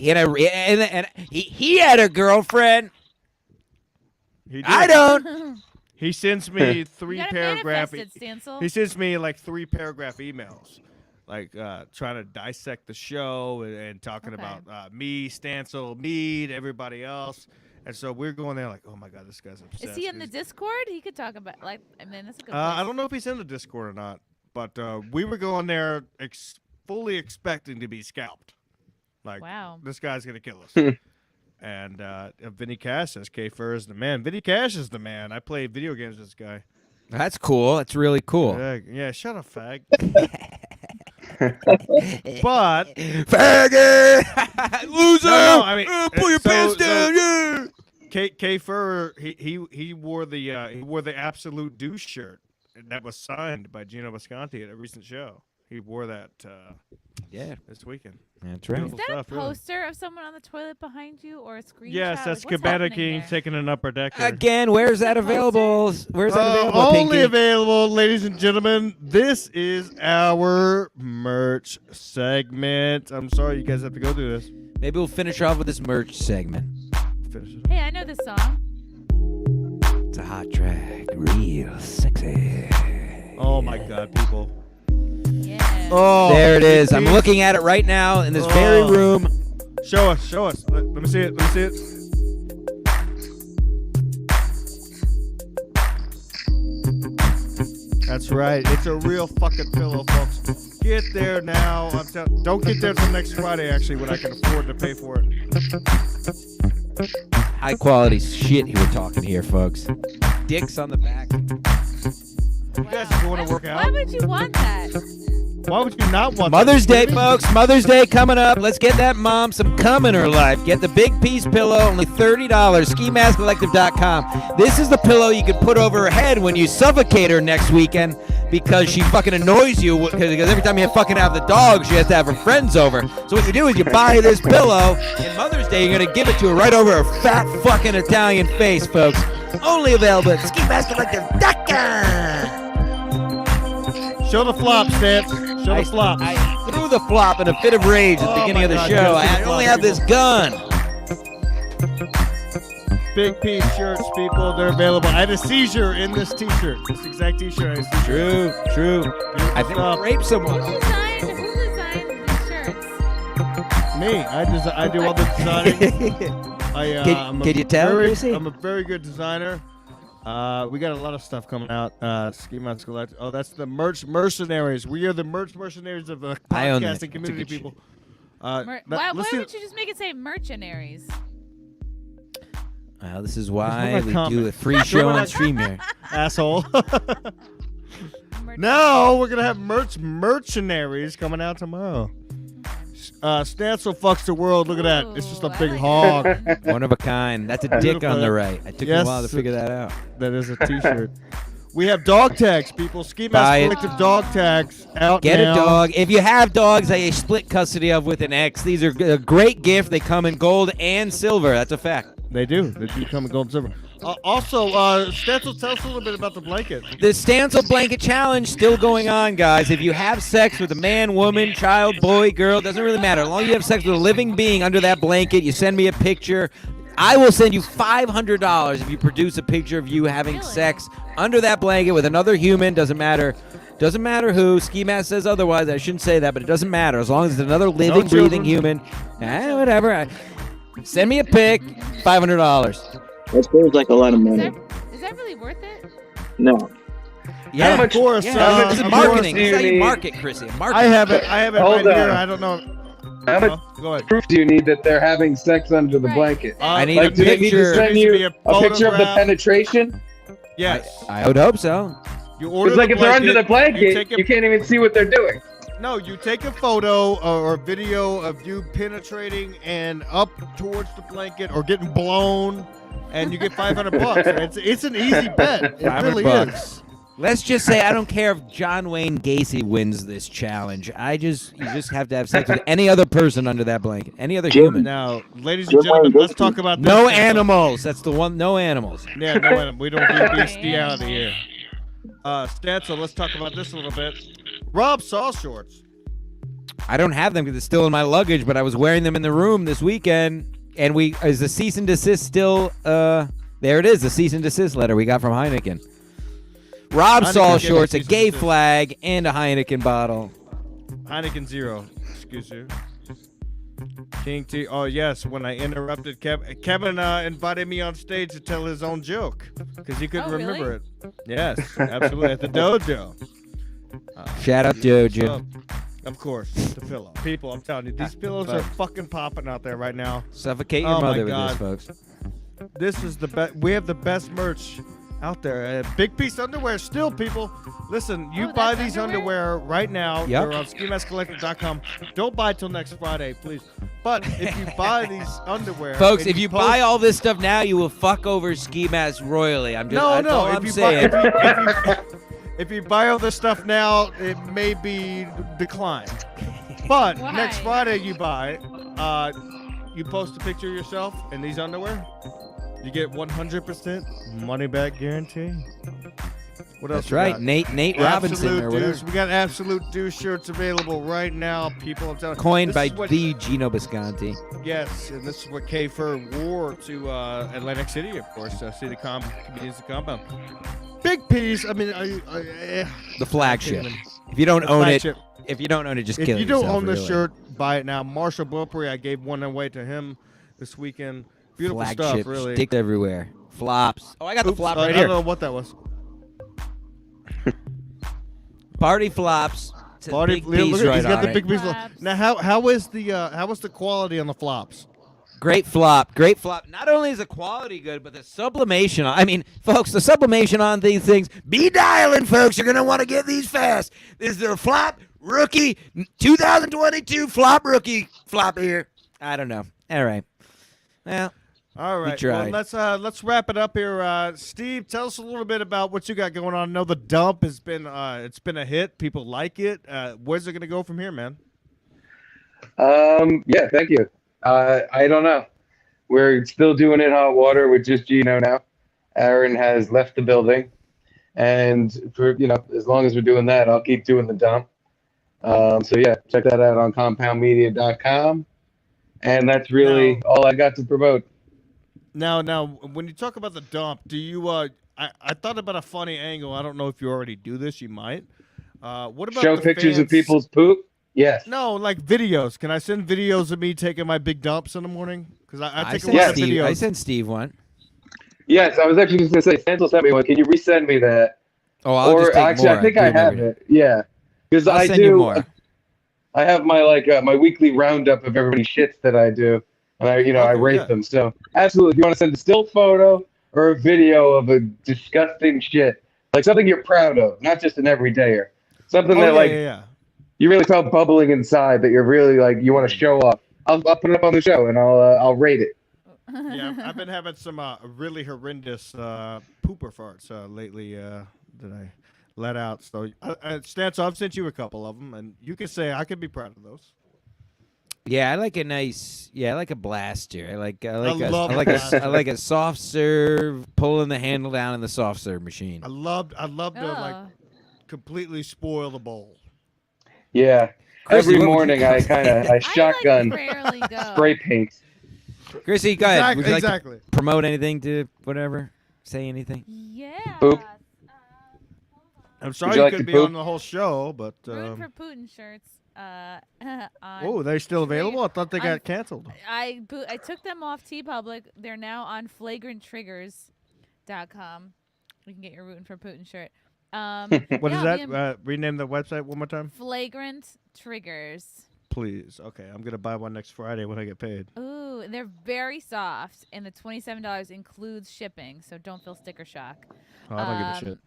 [SPEAKER 1] He had a girlfriend.
[SPEAKER 2] He did.
[SPEAKER 1] I don't.
[SPEAKER 2] He sends me
[SPEAKER 5] You
[SPEAKER 2] three
[SPEAKER 5] gotta
[SPEAKER 2] paragraph.
[SPEAKER 5] manifest it, Stancil.
[SPEAKER 2] He sends me like 3 paragraph emails, like trying to dissect the show and talking
[SPEAKER 5] Okay.
[SPEAKER 2] about me, Stancil, Mead, everybody else. And so we're going there like, oh my god, this guy's obsessed.
[SPEAKER 5] Is he in the Discord? He could talk about I mean, that's a good.
[SPEAKER 2] I
[SPEAKER 5] place.
[SPEAKER 2] don't know if he's in the Discord or not, but we were going there fully expecting to be scalped. Like,
[SPEAKER 5] Wow.
[SPEAKER 2] this guy's gonna kill us. And Vinny Cash says K Fur is the man. Vinny Cash is the man. I play video games with this guy.
[SPEAKER 1] That's cool. That's really cool.
[SPEAKER 2] Yeah, shut up, fag. But
[SPEAKER 1] Faggot! Loser!
[SPEAKER 2] No, I mean,
[SPEAKER 1] pull your
[SPEAKER 2] so-
[SPEAKER 1] pants
[SPEAKER 2] so-
[SPEAKER 1] down, yeah!
[SPEAKER 2] K Fur he wore the Absolute Douche shirt that was signed by Gino Visconti at a recent show. He wore that
[SPEAKER 1] Yeah,
[SPEAKER 2] this weekend.
[SPEAKER 1] that's
[SPEAKER 5] Is
[SPEAKER 1] right.
[SPEAKER 2] Beautiful
[SPEAKER 5] that a
[SPEAKER 2] stuff, really.
[SPEAKER 5] poster of someone on the toilet behind you, or a screenshot?
[SPEAKER 2] Yes, that's
[SPEAKER 5] Like, what's
[SPEAKER 2] Cabana
[SPEAKER 5] happening
[SPEAKER 2] King
[SPEAKER 5] there?
[SPEAKER 2] taking an upper decker.
[SPEAKER 1] Again, where's that available? Where's that available,
[SPEAKER 2] Only
[SPEAKER 1] Pinky?
[SPEAKER 2] available, ladies and gentlemen. This is our merch segment. I'm sorry you guys have to go through this.
[SPEAKER 1] Maybe we'll finish off with this merch segment.
[SPEAKER 2] Finish it.
[SPEAKER 5] Hey, I know this song.
[SPEAKER 1] It's a hot track. Real sexy.
[SPEAKER 2] Oh my God, people.
[SPEAKER 5] Yeah.
[SPEAKER 2] Oh,
[SPEAKER 1] There it is. I'm
[SPEAKER 2] please.
[SPEAKER 1] looking at it right now in this very
[SPEAKER 2] Oh.
[SPEAKER 1] room.
[SPEAKER 2] Show us. Let me see it. Let me see it. That's right. It's a real fucking pillow, folks. Get there now. Don't get there till next Friday, actually, when I can afford to pay for it.
[SPEAKER 1] High quality shit we're talking here, folks. Dicks on the back.
[SPEAKER 2] You guys, if you want to work
[SPEAKER 5] Why
[SPEAKER 2] out,
[SPEAKER 5] would you want that?
[SPEAKER 2] why would you not want
[SPEAKER 1] Mother's
[SPEAKER 2] that?
[SPEAKER 1] Day, folks. Mother's Day coming up. Let's get that mom some cum in her life. Get the big piece pillow, only $30. SkiMaskCollective.com. This is the pillow you can put over her head when you suffocate her next weekend because she fucking annoys you. Because every time you fucking have the dog, she has to have her friends over. So what you do is you buy this pillow, and Mother's Day you're gonna give it to her right over her fat fucking Italian face, folks. Only available at SkiMaskCollective.com.
[SPEAKER 2] Show the flop, Stance. Show the flop.
[SPEAKER 1] I threw the flop in a fit of rage at the
[SPEAKER 2] Oh
[SPEAKER 1] beginning
[SPEAKER 2] my
[SPEAKER 1] of the
[SPEAKER 2] God,
[SPEAKER 1] show.
[SPEAKER 2] just
[SPEAKER 1] I
[SPEAKER 2] the
[SPEAKER 1] only
[SPEAKER 2] flop,
[SPEAKER 1] have this gun.
[SPEAKER 2] Big piece shirts, people. They're available. I had a seizure in this T-shirt. This exact T-shirt. I had a seizure.
[SPEAKER 1] True. I think I raped someone.
[SPEAKER 5] Who designed these shirts?
[SPEAKER 2] Me. I do all the designing.
[SPEAKER 1] Can you tell, Chrissie?
[SPEAKER 2] I'm a very good designer. We got a lot of stuff coming out. Ski Mounts Collective. Oh, that's the merch mercenaries. We are the merch mercenaries of the
[SPEAKER 1] I own that.
[SPEAKER 2] podcasting community,
[SPEAKER 1] It's a good
[SPEAKER 2] people.
[SPEAKER 5] Why
[SPEAKER 2] let's see-
[SPEAKER 5] wouldn't you just make it say mercenaries?
[SPEAKER 1] Well, this is why
[SPEAKER 2] That's
[SPEAKER 1] we
[SPEAKER 2] not
[SPEAKER 1] do
[SPEAKER 2] common.
[SPEAKER 1] a free show on StreamYard.
[SPEAKER 2] asshole?
[SPEAKER 5] Merch-
[SPEAKER 2] No, we're gonna have mercenaries coming out tomorrow. Stancil fucks the world. Look at that. It's just a
[SPEAKER 5] Ooh, I
[SPEAKER 2] big
[SPEAKER 5] like
[SPEAKER 2] hog.
[SPEAKER 1] One of a kind. That's a dick on the right. It took me a
[SPEAKER 2] Yes.
[SPEAKER 1] while to figure that out.
[SPEAKER 2] That is a T-shirt. We have dog tags, people. Ski
[SPEAKER 1] Buy
[SPEAKER 2] Mask
[SPEAKER 1] it.
[SPEAKER 2] Collective dog tags out
[SPEAKER 1] Get
[SPEAKER 2] now.
[SPEAKER 1] a dog. If you have dogs that you split custody of with an ex, these are a great gift. They come in gold and silver. That's a fact.
[SPEAKER 2] They do. They do come in gold and silver. Also, Stancil, tell us a little bit about the blanket.
[SPEAKER 1] The Stancil Blanket Challenge still going on, guys. If you have sex with a man, woman, child, boy, girl, doesn't really matter. As long as you have sex with a living being under that blanket, you send me a picture. I will send you $500 if you produce a picture of you having
[SPEAKER 5] Really?
[SPEAKER 1] sex under that blanket with another human. Doesn't matter. Doesn't matter who. Ski Mask says otherwise. I shouldn't say that, but it doesn't matter. As long as it's another living, breathing
[SPEAKER 2] children.
[SPEAKER 1] human. Whatever. Send me a pic. $500.
[SPEAKER 3] That seems like a lot of
[SPEAKER 5] Is
[SPEAKER 3] money.
[SPEAKER 5] is that really worth it?
[SPEAKER 3] No.
[SPEAKER 1] Yeah,
[SPEAKER 2] of course.
[SPEAKER 1] Yeah, it's
[SPEAKER 4] of
[SPEAKER 1] marketing.
[SPEAKER 4] course you
[SPEAKER 1] It's how you
[SPEAKER 4] need-
[SPEAKER 1] market, Chrissy. Marketing.
[SPEAKER 2] I have it
[SPEAKER 4] Hold
[SPEAKER 2] right here.
[SPEAKER 4] on.
[SPEAKER 2] I don't know.
[SPEAKER 4] How much
[SPEAKER 2] Go ahead.
[SPEAKER 4] proof do you need that they're having sex under the
[SPEAKER 5] Right.
[SPEAKER 4] blanket?
[SPEAKER 1] I need
[SPEAKER 4] Like,
[SPEAKER 1] a
[SPEAKER 4] do they need to
[SPEAKER 1] picture.
[SPEAKER 4] send
[SPEAKER 2] Needs to be
[SPEAKER 4] you
[SPEAKER 2] a
[SPEAKER 4] a picture of the
[SPEAKER 2] photograph.
[SPEAKER 4] penetration?
[SPEAKER 2] Yes.
[SPEAKER 1] I would hope so.
[SPEAKER 2] You order
[SPEAKER 4] It's like
[SPEAKER 2] the
[SPEAKER 4] if they're under the
[SPEAKER 2] blanket, you
[SPEAKER 4] blanket,
[SPEAKER 2] take
[SPEAKER 4] you can't even see what they're doing.
[SPEAKER 2] No, you take a photo or a video of you penetrating and up towards the blanket or getting blown, and you get $500. It's an easy bet. It really is.
[SPEAKER 1] Let's just say I don't care if John Wayne Gacy wins this challenge. You just have to have sex with any other person under that blanket, any other human.
[SPEAKER 2] Now, ladies
[SPEAKER 3] Jim
[SPEAKER 2] and gentlemen,
[SPEAKER 3] Wayne
[SPEAKER 2] let's
[SPEAKER 3] Gacy.
[SPEAKER 2] talk about this.
[SPEAKER 1] No
[SPEAKER 2] Cancel.
[SPEAKER 1] animals. That's the one. No animals.
[SPEAKER 2] Yeah, no animals. We don't do bestiality here. Stancil, let's talk about this a little bit. Rob saw shorts.
[SPEAKER 1] I don't have them because it's still in my luggage, but I was wearing them in the room this weekend. And is the cease and desist still? There it is, the cease and desist letter we got from Heineken. Rob
[SPEAKER 2] Heineken
[SPEAKER 1] saw
[SPEAKER 2] gave
[SPEAKER 1] shorts,
[SPEAKER 2] us
[SPEAKER 1] a
[SPEAKER 2] cease and
[SPEAKER 1] gay
[SPEAKER 2] desist.
[SPEAKER 1] flag, and a Heineken bottle.
[SPEAKER 2] Heineken Zero. Excuse you. King T. Oh, yes. When I interrupted Kevin invited me on stage to tell his own joke because he couldn't
[SPEAKER 5] really?
[SPEAKER 2] remember it. Yes, absolutely. At the dojo.
[SPEAKER 1] Shout out Jojo.
[SPEAKER 2] Of course, the pillow. People, I'm telling you, these pillows are fucking popping out there right now.
[SPEAKER 1] Suffocate your
[SPEAKER 2] Oh, my
[SPEAKER 1] mother with
[SPEAKER 2] God.
[SPEAKER 1] this, folks.
[SPEAKER 2] This is the best. We have the best merch out there. Big piece underwear still, people. Listen, you
[SPEAKER 5] Oh,
[SPEAKER 2] buy
[SPEAKER 5] that's
[SPEAKER 2] these
[SPEAKER 5] underwear?
[SPEAKER 2] underwear right now.
[SPEAKER 1] Yep.
[SPEAKER 2] They're on skimaskcollector.com. Don't buy till next Friday, please. But if you buy these underwear,
[SPEAKER 1] Folks,
[SPEAKER 2] and
[SPEAKER 1] if you
[SPEAKER 2] post-
[SPEAKER 1] buy all this stuff now, you will fuck over Ski Mask royally. That's
[SPEAKER 2] no,
[SPEAKER 1] all
[SPEAKER 2] if
[SPEAKER 1] I'm
[SPEAKER 2] you
[SPEAKER 1] saying.
[SPEAKER 2] if you buy all this stuff now, it may be declined. But
[SPEAKER 5] Why?
[SPEAKER 2] next Friday you buy, you post a picture of yourself in these underwear, you get 100% money back guarantee. What else?
[SPEAKER 1] That's
[SPEAKER 2] we
[SPEAKER 1] right,
[SPEAKER 2] got?
[SPEAKER 1] Nate Robinson
[SPEAKER 2] Absolute
[SPEAKER 1] or whatever.
[SPEAKER 2] Douche. We got Absolute Douche shirts available right now, people. I'm telling you.
[SPEAKER 1] Coined
[SPEAKER 2] This
[SPEAKER 1] by
[SPEAKER 2] is what-
[SPEAKER 1] the Gino Bisconti.
[SPEAKER 2] Yes, and this is what K Fur wore to Atlantic City, of course. See the comedians the compound. Big piece. I mean,
[SPEAKER 1] The flagship.
[SPEAKER 2] even-
[SPEAKER 1] If you don't
[SPEAKER 2] the
[SPEAKER 1] own
[SPEAKER 2] flagship.
[SPEAKER 1] it, just
[SPEAKER 2] If
[SPEAKER 1] kill
[SPEAKER 2] you don't
[SPEAKER 1] yourself,
[SPEAKER 2] own this
[SPEAKER 1] really.
[SPEAKER 2] shirt, buy it now. Marshall Bopri, I gave one away to him this weekend. Beautiful
[SPEAKER 1] Flagship,
[SPEAKER 2] stuff, really.
[SPEAKER 1] stick everywhere. Flops. Oh, I got the
[SPEAKER 2] Oops,
[SPEAKER 1] flop
[SPEAKER 2] I
[SPEAKER 1] right
[SPEAKER 2] don't
[SPEAKER 1] here.
[SPEAKER 2] know what that was.
[SPEAKER 1] Party flops. It's a
[SPEAKER 2] Party,
[SPEAKER 1] big
[SPEAKER 2] look
[SPEAKER 1] piece
[SPEAKER 2] at-
[SPEAKER 1] right
[SPEAKER 2] he's got
[SPEAKER 1] on
[SPEAKER 2] the
[SPEAKER 1] it.
[SPEAKER 2] big piece.
[SPEAKER 5] Flops.
[SPEAKER 2] Now, how is the quality on the flops?
[SPEAKER 1] Great flop. Great flop. Not only is the quality good, but the sublimation. I mean, folks, the sublimation on these things. Be dialing, folks. You're going to want to get these fast. This is their flop rookie 2022 flop rookie flop here. I don't know. All right. Well,
[SPEAKER 2] All right. Well, let's wrap it up here. Steve, tell us a little bit about what you got going on. I know the dump has been it's been a hit. People like it. Where's it going to go from here, man?
[SPEAKER 4] Yeah, thank you. I don't know. We're still doing it hot water with just Gino now. Aaron has left the building, and for as long as we're doing that, I'll keep doing the dump. So yeah, check that out on compoundmedia.com, and that's really all I got to promote.
[SPEAKER 2] Now, when you talk about the dump, do you? I thought about a funny angle. I don't know if you already do this. You might. What about
[SPEAKER 4] Show
[SPEAKER 2] the
[SPEAKER 4] pictures of
[SPEAKER 2] fans-
[SPEAKER 4] people's poop? Yes.
[SPEAKER 2] No, like videos. Can I send videos of me taking my big dumps in the morning? Because I take a
[SPEAKER 1] sent
[SPEAKER 2] lot of
[SPEAKER 1] Steve,
[SPEAKER 2] videos.
[SPEAKER 1] I sent Steve one.
[SPEAKER 4] Yes, I was actually just gonna say, Stancil sent me one. Can you resend me that?
[SPEAKER 1] Oh, I'll
[SPEAKER 4] or
[SPEAKER 1] just take
[SPEAKER 4] actually,
[SPEAKER 1] more.
[SPEAKER 4] I think
[SPEAKER 1] Do
[SPEAKER 4] I
[SPEAKER 1] them
[SPEAKER 4] have
[SPEAKER 1] every-
[SPEAKER 4] it. Yeah, because
[SPEAKER 1] I'll
[SPEAKER 4] I
[SPEAKER 1] send
[SPEAKER 4] do.
[SPEAKER 1] you more.
[SPEAKER 4] I have my my weekly roundup of everybody's shits that I do, and I I
[SPEAKER 2] Okay,
[SPEAKER 4] rate
[SPEAKER 2] yeah.
[SPEAKER 4] them. So absolutely, if you want to send a still photo or a video of a disgusting shit, like something you're proud of, not just an everydayer, something that
[SPEAKER 2] yeah.
[SPEAKER 4] you really felt bubbling inside that you're really you want to show off. I'll put it up on the show and I'll rate it.
[SPEAKER 2] Yeah, I've been having some really horrendous pooper farts lately that I let out. So, Stance, I've sent you a couple of them, and you can say I could be proud of those.
[SPEAKER 1] Yeah, I like a nice. Yeah, I like a blaster. I like
[SPEAKER 2] love
[SPEAKER 1] I
[SPEAKER 2] blaster.
[SPEAKER 1] like a soft serve, pulling the handle down in the soft serve machine.
[SPEAKER 2] I love to like
[SPEAKER 5] Oh.
[SPEAKER 2] completely spoil the bowl.
[SPEAKER 4] Yeah.
[SPEAKER 1] Chrissie,
[SPEAKER 4] Every
[SPEAKER 1] what would
[SPEAKER 4] morning
[SPEAKER 1] you-
[SPEAKER 4] I shotgun
[SPEAKER 5] I like rarely go.
[SPEAKER 4] spray paint.
[SPEAKER 1] Chrissy, go ahead. Would you like to
[SPEAKER 2] Exactly.
[SPEAKER 1] promote anything to whatever? Say anything?
[SPEAKER 5] Yeah.
[SPEAKER 4] Poop.
[SPEAKER 5] hold on.
[SPEAKER 2] I'm sorry
[SPEAKER 4] you
[SPEAKER 2] you
[SPEAKER 4] like
[SPEAKER 2] couldn't
[SPEAKER 4] to
[SPEAKER 2] be
[SPEAKER 4] poop?
[SPEAKER 2] on the whole show, but
[SPEAKER 5] Room for Putin shirts. On
[SPEAKER 2] oh, they're still available. I thought they
[SPEAKER 5] on-
[SPEAKER 2] got canceled.
[SPEAKER 5] I took them off TeePublic. They're now on flagranttriggers.com. You can get your Rootin' for Putin shirt.
[SPEAKER 2] What is
[SPEAKER 5] yeah,
[SPEAKER 2] that? Rename the website one more time,
[SPEAKER 5] Flagrant Triggers.
[SPEAKER 2] please. Okay, I'm gonna buy one next Friday when I get paid.
[SPEAKER 5] Ooh, they're very soft, and the $27 includes shipping, so don't feel sticker shock.
[SPEAKER 2] Oh, I don't give a shit.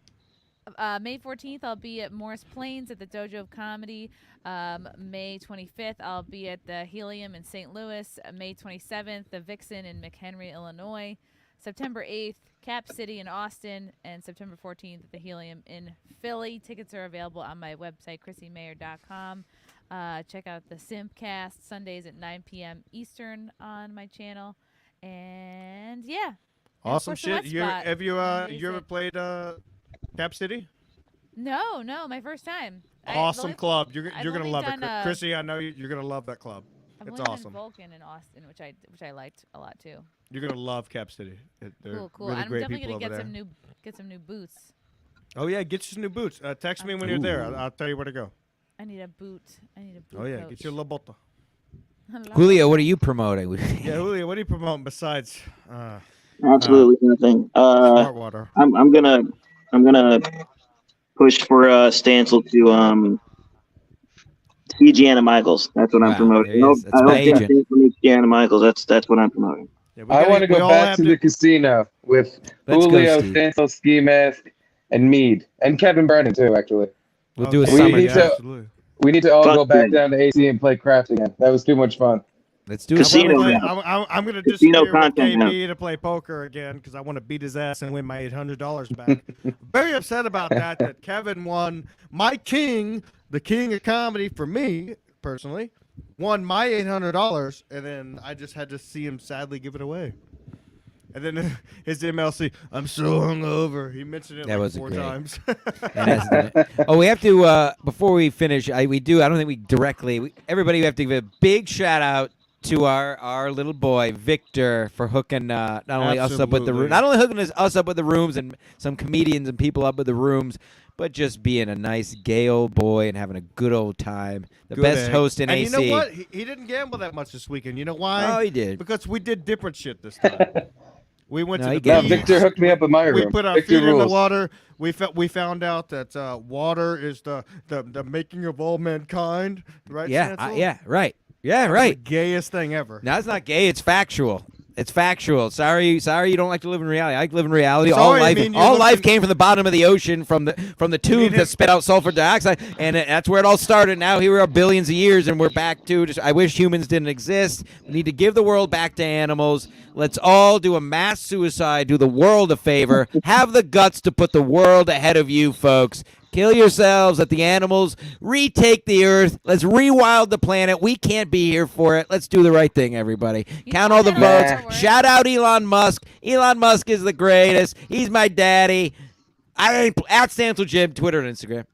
[SPEAKER 5] May 14th, I'll be at Morris Plains at the Dojo of Comedy. May 25th, I'll be at the Helium in St. Louis. May 27th, the Vixen in McHenry, Illinois. September 8th, Cap City in Austin, and September 14th at the Helium in Philly. Tickets are available on my website, ChrissieMayr.com. Check out the Simpcast Sundays at 9 p.m. Eastern on my channel. And yeah.
[SPEAKER 2] Awesome
[SPEAKER 5] And of course, the
[SPEAKER 2] shit.
[SPEAKER 5] Wet Spot.
[SPEAKER 2] Have you ever
[SPEAKER 5] Amazing.
[SPEAKER 2] played Cap City?
[SPEAKER 5] No, my first time.
[SPEAKER 2] Awesome club. You're
[SPEAKER 5] I've
[SPEAKER 2] gonna
[SPEAKER 5] only
[SPEAKER 2] love
[SPEAKER 5] done,
[SPEAKER 2] it, Chrissy. I know you're gonna love that club.
[SPEAKER 5] I've
[SPEAKER 2] It's
[SPEAKER 5] only
[SPEAKER 2] awesome.
[SPEAKER 5] done Vulcan in Austin, which I liked a lot too.
[SPEAKER 2] You're gonna love Cap City. They're
[SPEAKER 5] Cool.
[SPEAKER 2] Really
[SPEAKER 5] I'm
[SPEAKER 2] great
[SPEAKER 5] definitely
[SPEAKER 2] people
[SPEAKER 5] gonna
[SPEAKER 2] over
[SPEAKER 5] get
[SPEAKER 2] there.
[SPEAKER 5] get some new boots.
[SPEAKER 2] Oh yeah, get you some new boots. Text me when you're there.
[SPEAKER 1] Ooh.
[SPEAKER 2] I'll tell you where to go.
[SPEAKER 5] I need a boot.
[SPEAKER 2] Oh yeah,
[SPEAKER 5] coach.
[SPEAKER 2] get your La Bota.
[SPEAKER 1] Julio, what are you promoting?
[SPEAKER 2] Yeah, Julio, what are you promoting besides
[SPEAKER 3] Absolutely nothing.
[SPEAKER 2] Smart Water?
[SPEAKER 3] I'm gonna push for Stancil to see Gianna Michaels. That's what I'm
[SPEAKER 1] Wow,
[SPEAKER 3] promoting.
[SPEAKER 1] there he is. That's
[SPEAKER 3] I
[SPEAKER 1] my
[SPEAKER 3] hope
[SPEAKER 1] agent.
[SPEAKER 3] Stancil meets Gianna Michaels. That's what I'm promoting.
[SPEAKER 2] Yeah,
[SPEAKER 4] I want to
[SPEAKER 2] we
[SPEAKER 4] go
[SPEAKER 2] all
[SPEAKER 4] back
[SPEAKER 2] have
[SPEAKER 4] to the casino with
[SPEAKER 1] Let's go,
[SPEAKER 4] Julio,
[SPEAKER 1] Steve.
[SPEAKER 4] Stancil, Ski Mask, and Mead, and Kevin Brennan too. Actually,
[SPEAKER 1] We'll do a
[SPEAKER 2] Okay,
[SPEAKER 1] summer
[SPEAKER 4] need
[SPEAKER 1] trip.
[SPEAKER 4] to-
[SPEAKER 2] absolutely.
[SPEAKER 4] we need to all
[SPEAKER 3] Fuck
[SPEAKER 4] go back
[SPEAKER 3] yeah.
[SPEAKER 4] down to AC and play craps again. That was too much fun.
[SPEAKER 1] Let's do a
[SPEAKER 3] Casino
[SPEAKER 1] summer
[SPEAKER 3] now.
[SPEAKER 1] trip.
[SPEAKER 2] I'm gonna
[SPEAKER 3] Casino
[SPEAKER 2] disappear with
[SPEAKER 3] content now.
[SPEAKER 2] KB to play poker again because I want to beat his ass and win my $800 back. Very upset about that. That Kevin won my king, the king of comedy for me personally, won my $800, and then I just had to see him sadly give it away. And then his MLC, I'm so hungover. He mentioned it
[SPEAKER 1] That
[SPEAKER 2] like
[SPEAKER 1] was
[SPEAKER 2] 4
[SPEAKER 1] great.
[SPEAKER 2] times.
[SPEAKER 1] That hasn't done it. Oh, we have to before we finish. I don't think we directly. Everybody, we have to give a big shout out to our little boy Victor for hooking not only us up with the
[SPEAKER 2] Absolutely.
[SPEAKER 1] not only hooking us up with the rooms and some comedians and people up with the rooms, but just being a nice gay old boy and having a good old time. The
[SPEAKER 2] Good
[SPEAKER 1] best
[SPEAKER 2] egg.
[SPEAKER 1] host in
[SPEAKER 2] and
[SPEAKER 1] AC.
[SPEAKER 2] you know what? He didn't gamble that much this weekend. You know why?
[SPEAKER 1] Oh, he did.
[SPEAKER 2] Because we did different shit this time. We went
[SPEAKER 1] No,
[SPEAKER 2] to
[SPEAKER 1] he
[SPEAKER 2] the
[SPEAKER 1] gave
[SPEAKER 4] No,
[SPEAKER 1] me-
[SPEAKER 2] beach.
[SPEAKER 4] Victor hooked me up in my room.
[SPEAKER 2] We put our
[SPEAKER 4] Victor
[SPEAKER 2] feet in the
[SPEAKER 4] rules.
[SPEAKER 2] water. We found out that water is the making of all mankind. Right?
[SPEAKER 1] Yeah,
[SPEAKER 2] Stancil?
[SPEAKER 1] yeah, right. Yeah,
[SPEAKER 2] That's
[SPEAKER 1] right.
[SPEAKER 2] the gayest thing ever.
[SPEAKER 1] No, it's not gay. It's factual. It's factual. Sorry, you don't like to live in reality. I like to live in reality.
[SPEAKER 2] Sorry, I
[SPEAKER 1] all life,
[SPEAKER 2] mean, you're
[SPEAKER 1] all life
[SPEAKER 2] looking-
[SPEAKER 1] came from the bottom of the ocean, from the tube that spit out sulfur dioxide, and that's where it all started. Now here we are, billions of years, and we're back to. I wish humans didn't exist. We need to give the world back to animals. Let's all do a mass suicide. Do the world a favor. Have the guts to put the world ahead of you, folks. Kill yourselves. Let the animals retake the earth. Let's rewild the planet. We can't be here for it. Let's do the right thing, everybody.
[SPEAKER 5] You
[SPEAKER 1] Count
[SPEAKER 5] know
[SPEAKER 1] all the
[SPEAKER 5] what
[SPEAKER 1] votes.
[SPEAKER 5] that'll work?
[SPEAKER 1] Shout out Elon Musk. Elon Musk is the greatest. He's my daddy. I ain't at Stancil Jim, Twitter and Instagram.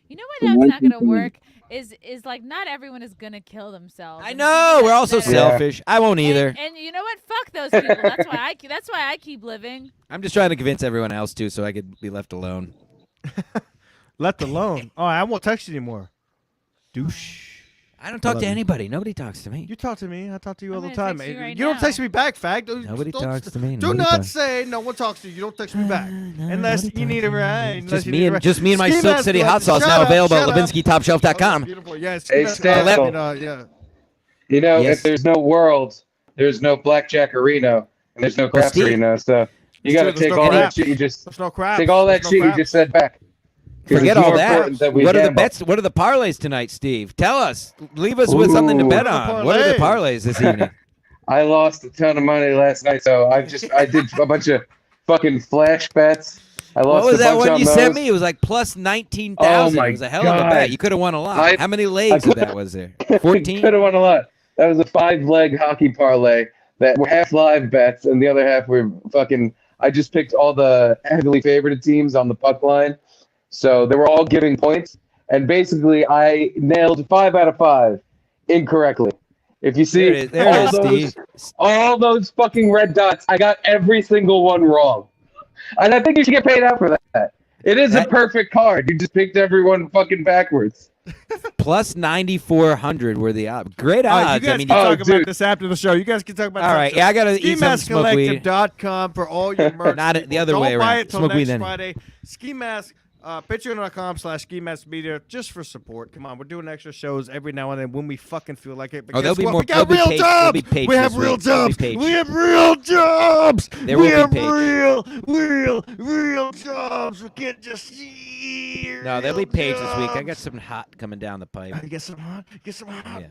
[SPEAKER 5] You know why that's not gonna work? Is like not everyone is gonna kill themselves.
[SPEAKER 1] I
[SPEAKER 5] And
[SPEAKER 1] know.
[SPEAKER 5] people
[SPEAKER 1] We're all so
[SPEAKER 5] that-
[SPEAKER 1] selfish. I won't either.
[SPEAKER 5] And you know what? Fuck those people. That's why I keep living.
[SPEAKER 1] I'm just trying to convince everyone else too, so I could be left alone.
[SPEAKER 2] Left alone. Oh, I won't text you anymore. Douche.
[SPEAKER 1] I don't talk
[SPEAKER 2] love
[SPEAKER 1] to
[SPEAKER 2] you.
[SPEAKER 1] anybody. Nobody talks to me.
[SPEAKER 2] You talk to me. I talk to you all
[SPEAKER 5] I'm
[SPEAKER 2] the
[SPEAKER 5] gonna
[SPEAKER 2] time.
[SPEAKER 5] text you right
[SPEAKER 2] don't
[SPEAKER 5] now.
[SPEAKER 2] text me back, fag.
[SPEAKER 1] Nobody
[SPEAKER 2] Don't-
[SPEAKER 1] talks to me.
[SPEAKER 2] Do
[SPEAKER 1] Nobody
[SPEAKER 2] not
[SPEAKER 1] talks.
[SPEAKER 2] say no one talks to you. You don't text me back. Unless
[SPEAKER 1] nobody
[SPEAKER 2] you need a
[SPEAKER 1] talks to me.
[SPEAKER 2] ride.
[SPEAKER 1] It's
[SPEAKER 2] Unless
[SPEAKER 1] Just
[SPEAKER 2] you
[SPEAKER 1] me
[SPEAKER 2] need a
[SPEAKER 1] and
[SPEAKER 2] ride.
[SPEAKER 1] just me and my
[SPEAKER 2] Ski
[SPEAKER 1] Silk
[SPEAKER 2] mask
[SPEAKER 1] City
[SPEAKER 2] club.
[SPEAKER 1] hot sauce
[SPEAKER 2] Shut
[SPEAKER 1] now
[SPEAKER 2] up,
[SPEAKER 1] available at
[SPEAKER 2] shut up.
[SPEAKER 1] LevinskyTopShelf.com.
[SPEAKER 2] Beautiful. Yes.
[SPEAKER 4] Hey, Stancil.
[SPEAKER 2] Yeah.
[SPEAKER 4] You know,
[SPEAKER 1] Yes.
[SPEAKER 4] if there's no world, there's no blackjack arena, and there's no craps
[SPEAKER 1] Steve-
[SPEAKER 4] arena. So you
[SPEAKER 2] It's
[SPEAKER 4] got
[SPEAKER 2] true,
[SPEAKER 4] to
[SPEAKER 2] there's
[SPEAKER 4] take
[SPEAKER 2] no
[SPEAKER 4] all that
[SPEAKER 2] craps.
[SPEAKER 4] shit you just
[SPEAKER 2] There's no crap.
[SPEAKER 4] take all that
[SPEAKER 2] There's
[SPEAKER 4] shit
[SPEAKER 2] no
[SPEAKER 4] you
[SPEAKER 2] crap.
[SPEAKER 4] just said back. 'Cause
[SPEAKER 1] Forget
[SPEAKER 4] it's
[SPEAKER 1] all
[SPEAKER 4] more
[SPEAKER 1] that.
[SPEAKER 4] important we
[SPEAKER 1] What are the
[SPEAKER 4] gamble.
[SPEAKER 1] bets? What are the parlays tonight, Steve? Tell us. Leave us with something to
[SPEAKER 4] Ooh.
[SPEAKER 1] bet
[SPEAKER 2] What are the
[SPEAKER 1] on. What are the
[SPEAKER 2] parlays?
[SPEAKER 1] parlays this evening?
[SPEAKER 4] I lost a ton of money last night, so I did a bunch of fucking flash bets. I
[SPEAKER 1] What
[SPEAKER 4] lost
[SPEAKER 1] was
[SPEAKER 4] a
[SPEAKER 1] that
[SPEAKER 4] bunch
[SPEAKER 1] one
[SPEAKER 4] on
[SPEAKER 1] you
[SPEAKER 4] those.
[SPEAKER 1] sent me? It was like plus 19,000.
[SPEAKER 4] Oh my
[SPEAKER 1] It was a hell of a
[SPEAKER 4] God.
[SPEAKER 1] bet. You could have won a lot. How many legs of that was there? 14.
[SPEAKER 4] Could have won a lot. That was a 5-leg hockey parlay that were half live bets and the other half were fucking. I just picked all the heavily favored teams on the puck line, so they were all giving points. And basically, I nailed 5 out of 5 incorrectly. If you see
[SPEAKER 1] There it is. There it is, Steve.
[SPEAKER 4] all those fucking red dots, I got every single one wrong. And I think you should get paid out for that. It is
[SPEAKER 1] That-
[SPEAKER 4] a perfect card. You just picked everyone fucking backwards.
[SPEAKER 1] Plus 9,400 were the odds. Great
[SPEAKER 2] All right,
[SPEAKER 1] odds.
[SPEAKER 2] you guys
[SPEAKER 1] I mean,
[SPEAKER 2] can
[SPEAKER 4] Oh,
[SPEAKER 2] talk about
[SPEAKER 4] dude.
[SPEAKER 2] this after the show. You guys can talk about
[SPEAKER 1] all
[SPEAKER 2] this
[SPEAKER 1] right.
[SPEAKER 2] after the
[SPEAKER 1] Yeah, I
[SPEAKER 2] show.
[SPEAKER 1] got to eat some smoke weed.
[SPEAKER 2] SkiMaskCollective.com for all your merch.
[SPEAKER 1] Not it- the other
[SPEAKER 2] Don't
[SPEAKER 1] way
[SPEAKER 2] buy
[SPEAKER 1] around.
[SPEAKER 2] it till
[SPEAKER 1] Smoke weed
[SPEAKER 2] next
[SPEAKER 1] then.
[SPEAKER 2] Friday. Ski Mask, Patreon.com/Ski Mask Media, just for support. Come on, we're doing extra shows every now and then when we fucking feel like it. But
[SPEAKER 1] Oh, there'll
[SPEAKER 2] guess
[SPEAKER 1] be
[SPEAKER 2] what?
[SPEAKER 1] more-
[SPEAKER 2] We got
[SPEAKER 1] there'll be
[SPEAKER 2] real
[SPEAKER 1] page- there'll be
[SPEAKER 2] jobs.
[SPEAKER 1] page
[SPEAKER 2] We have
[SPEAKER 1] this
[SPEAKER 2] real
[SPEAKER 1] week. There'll be
[SPEAKER 2] jobs.
[SPEAKER 1] page.
[SPEAKER 2] We have real jobs.
[SPEAKER 1] There
[SPEAKER 2] we
[SPEAKER 1] will
[SPEAKER 2] have
[SPEAKER 1] be page.
[SPEAKER 2] real jobs. We can't just see.
[SPEAKER 1] No, there'll be
[SPEAKER 2] real
[SPEAKER 1] page this week. I got
[SPEAKER 2] jobs.
[SPEAKER 1] some hot coming down the pipe.
[SPEAKER 2] Get some hot. Get some hot.
[SPEAKER 1] Yeah.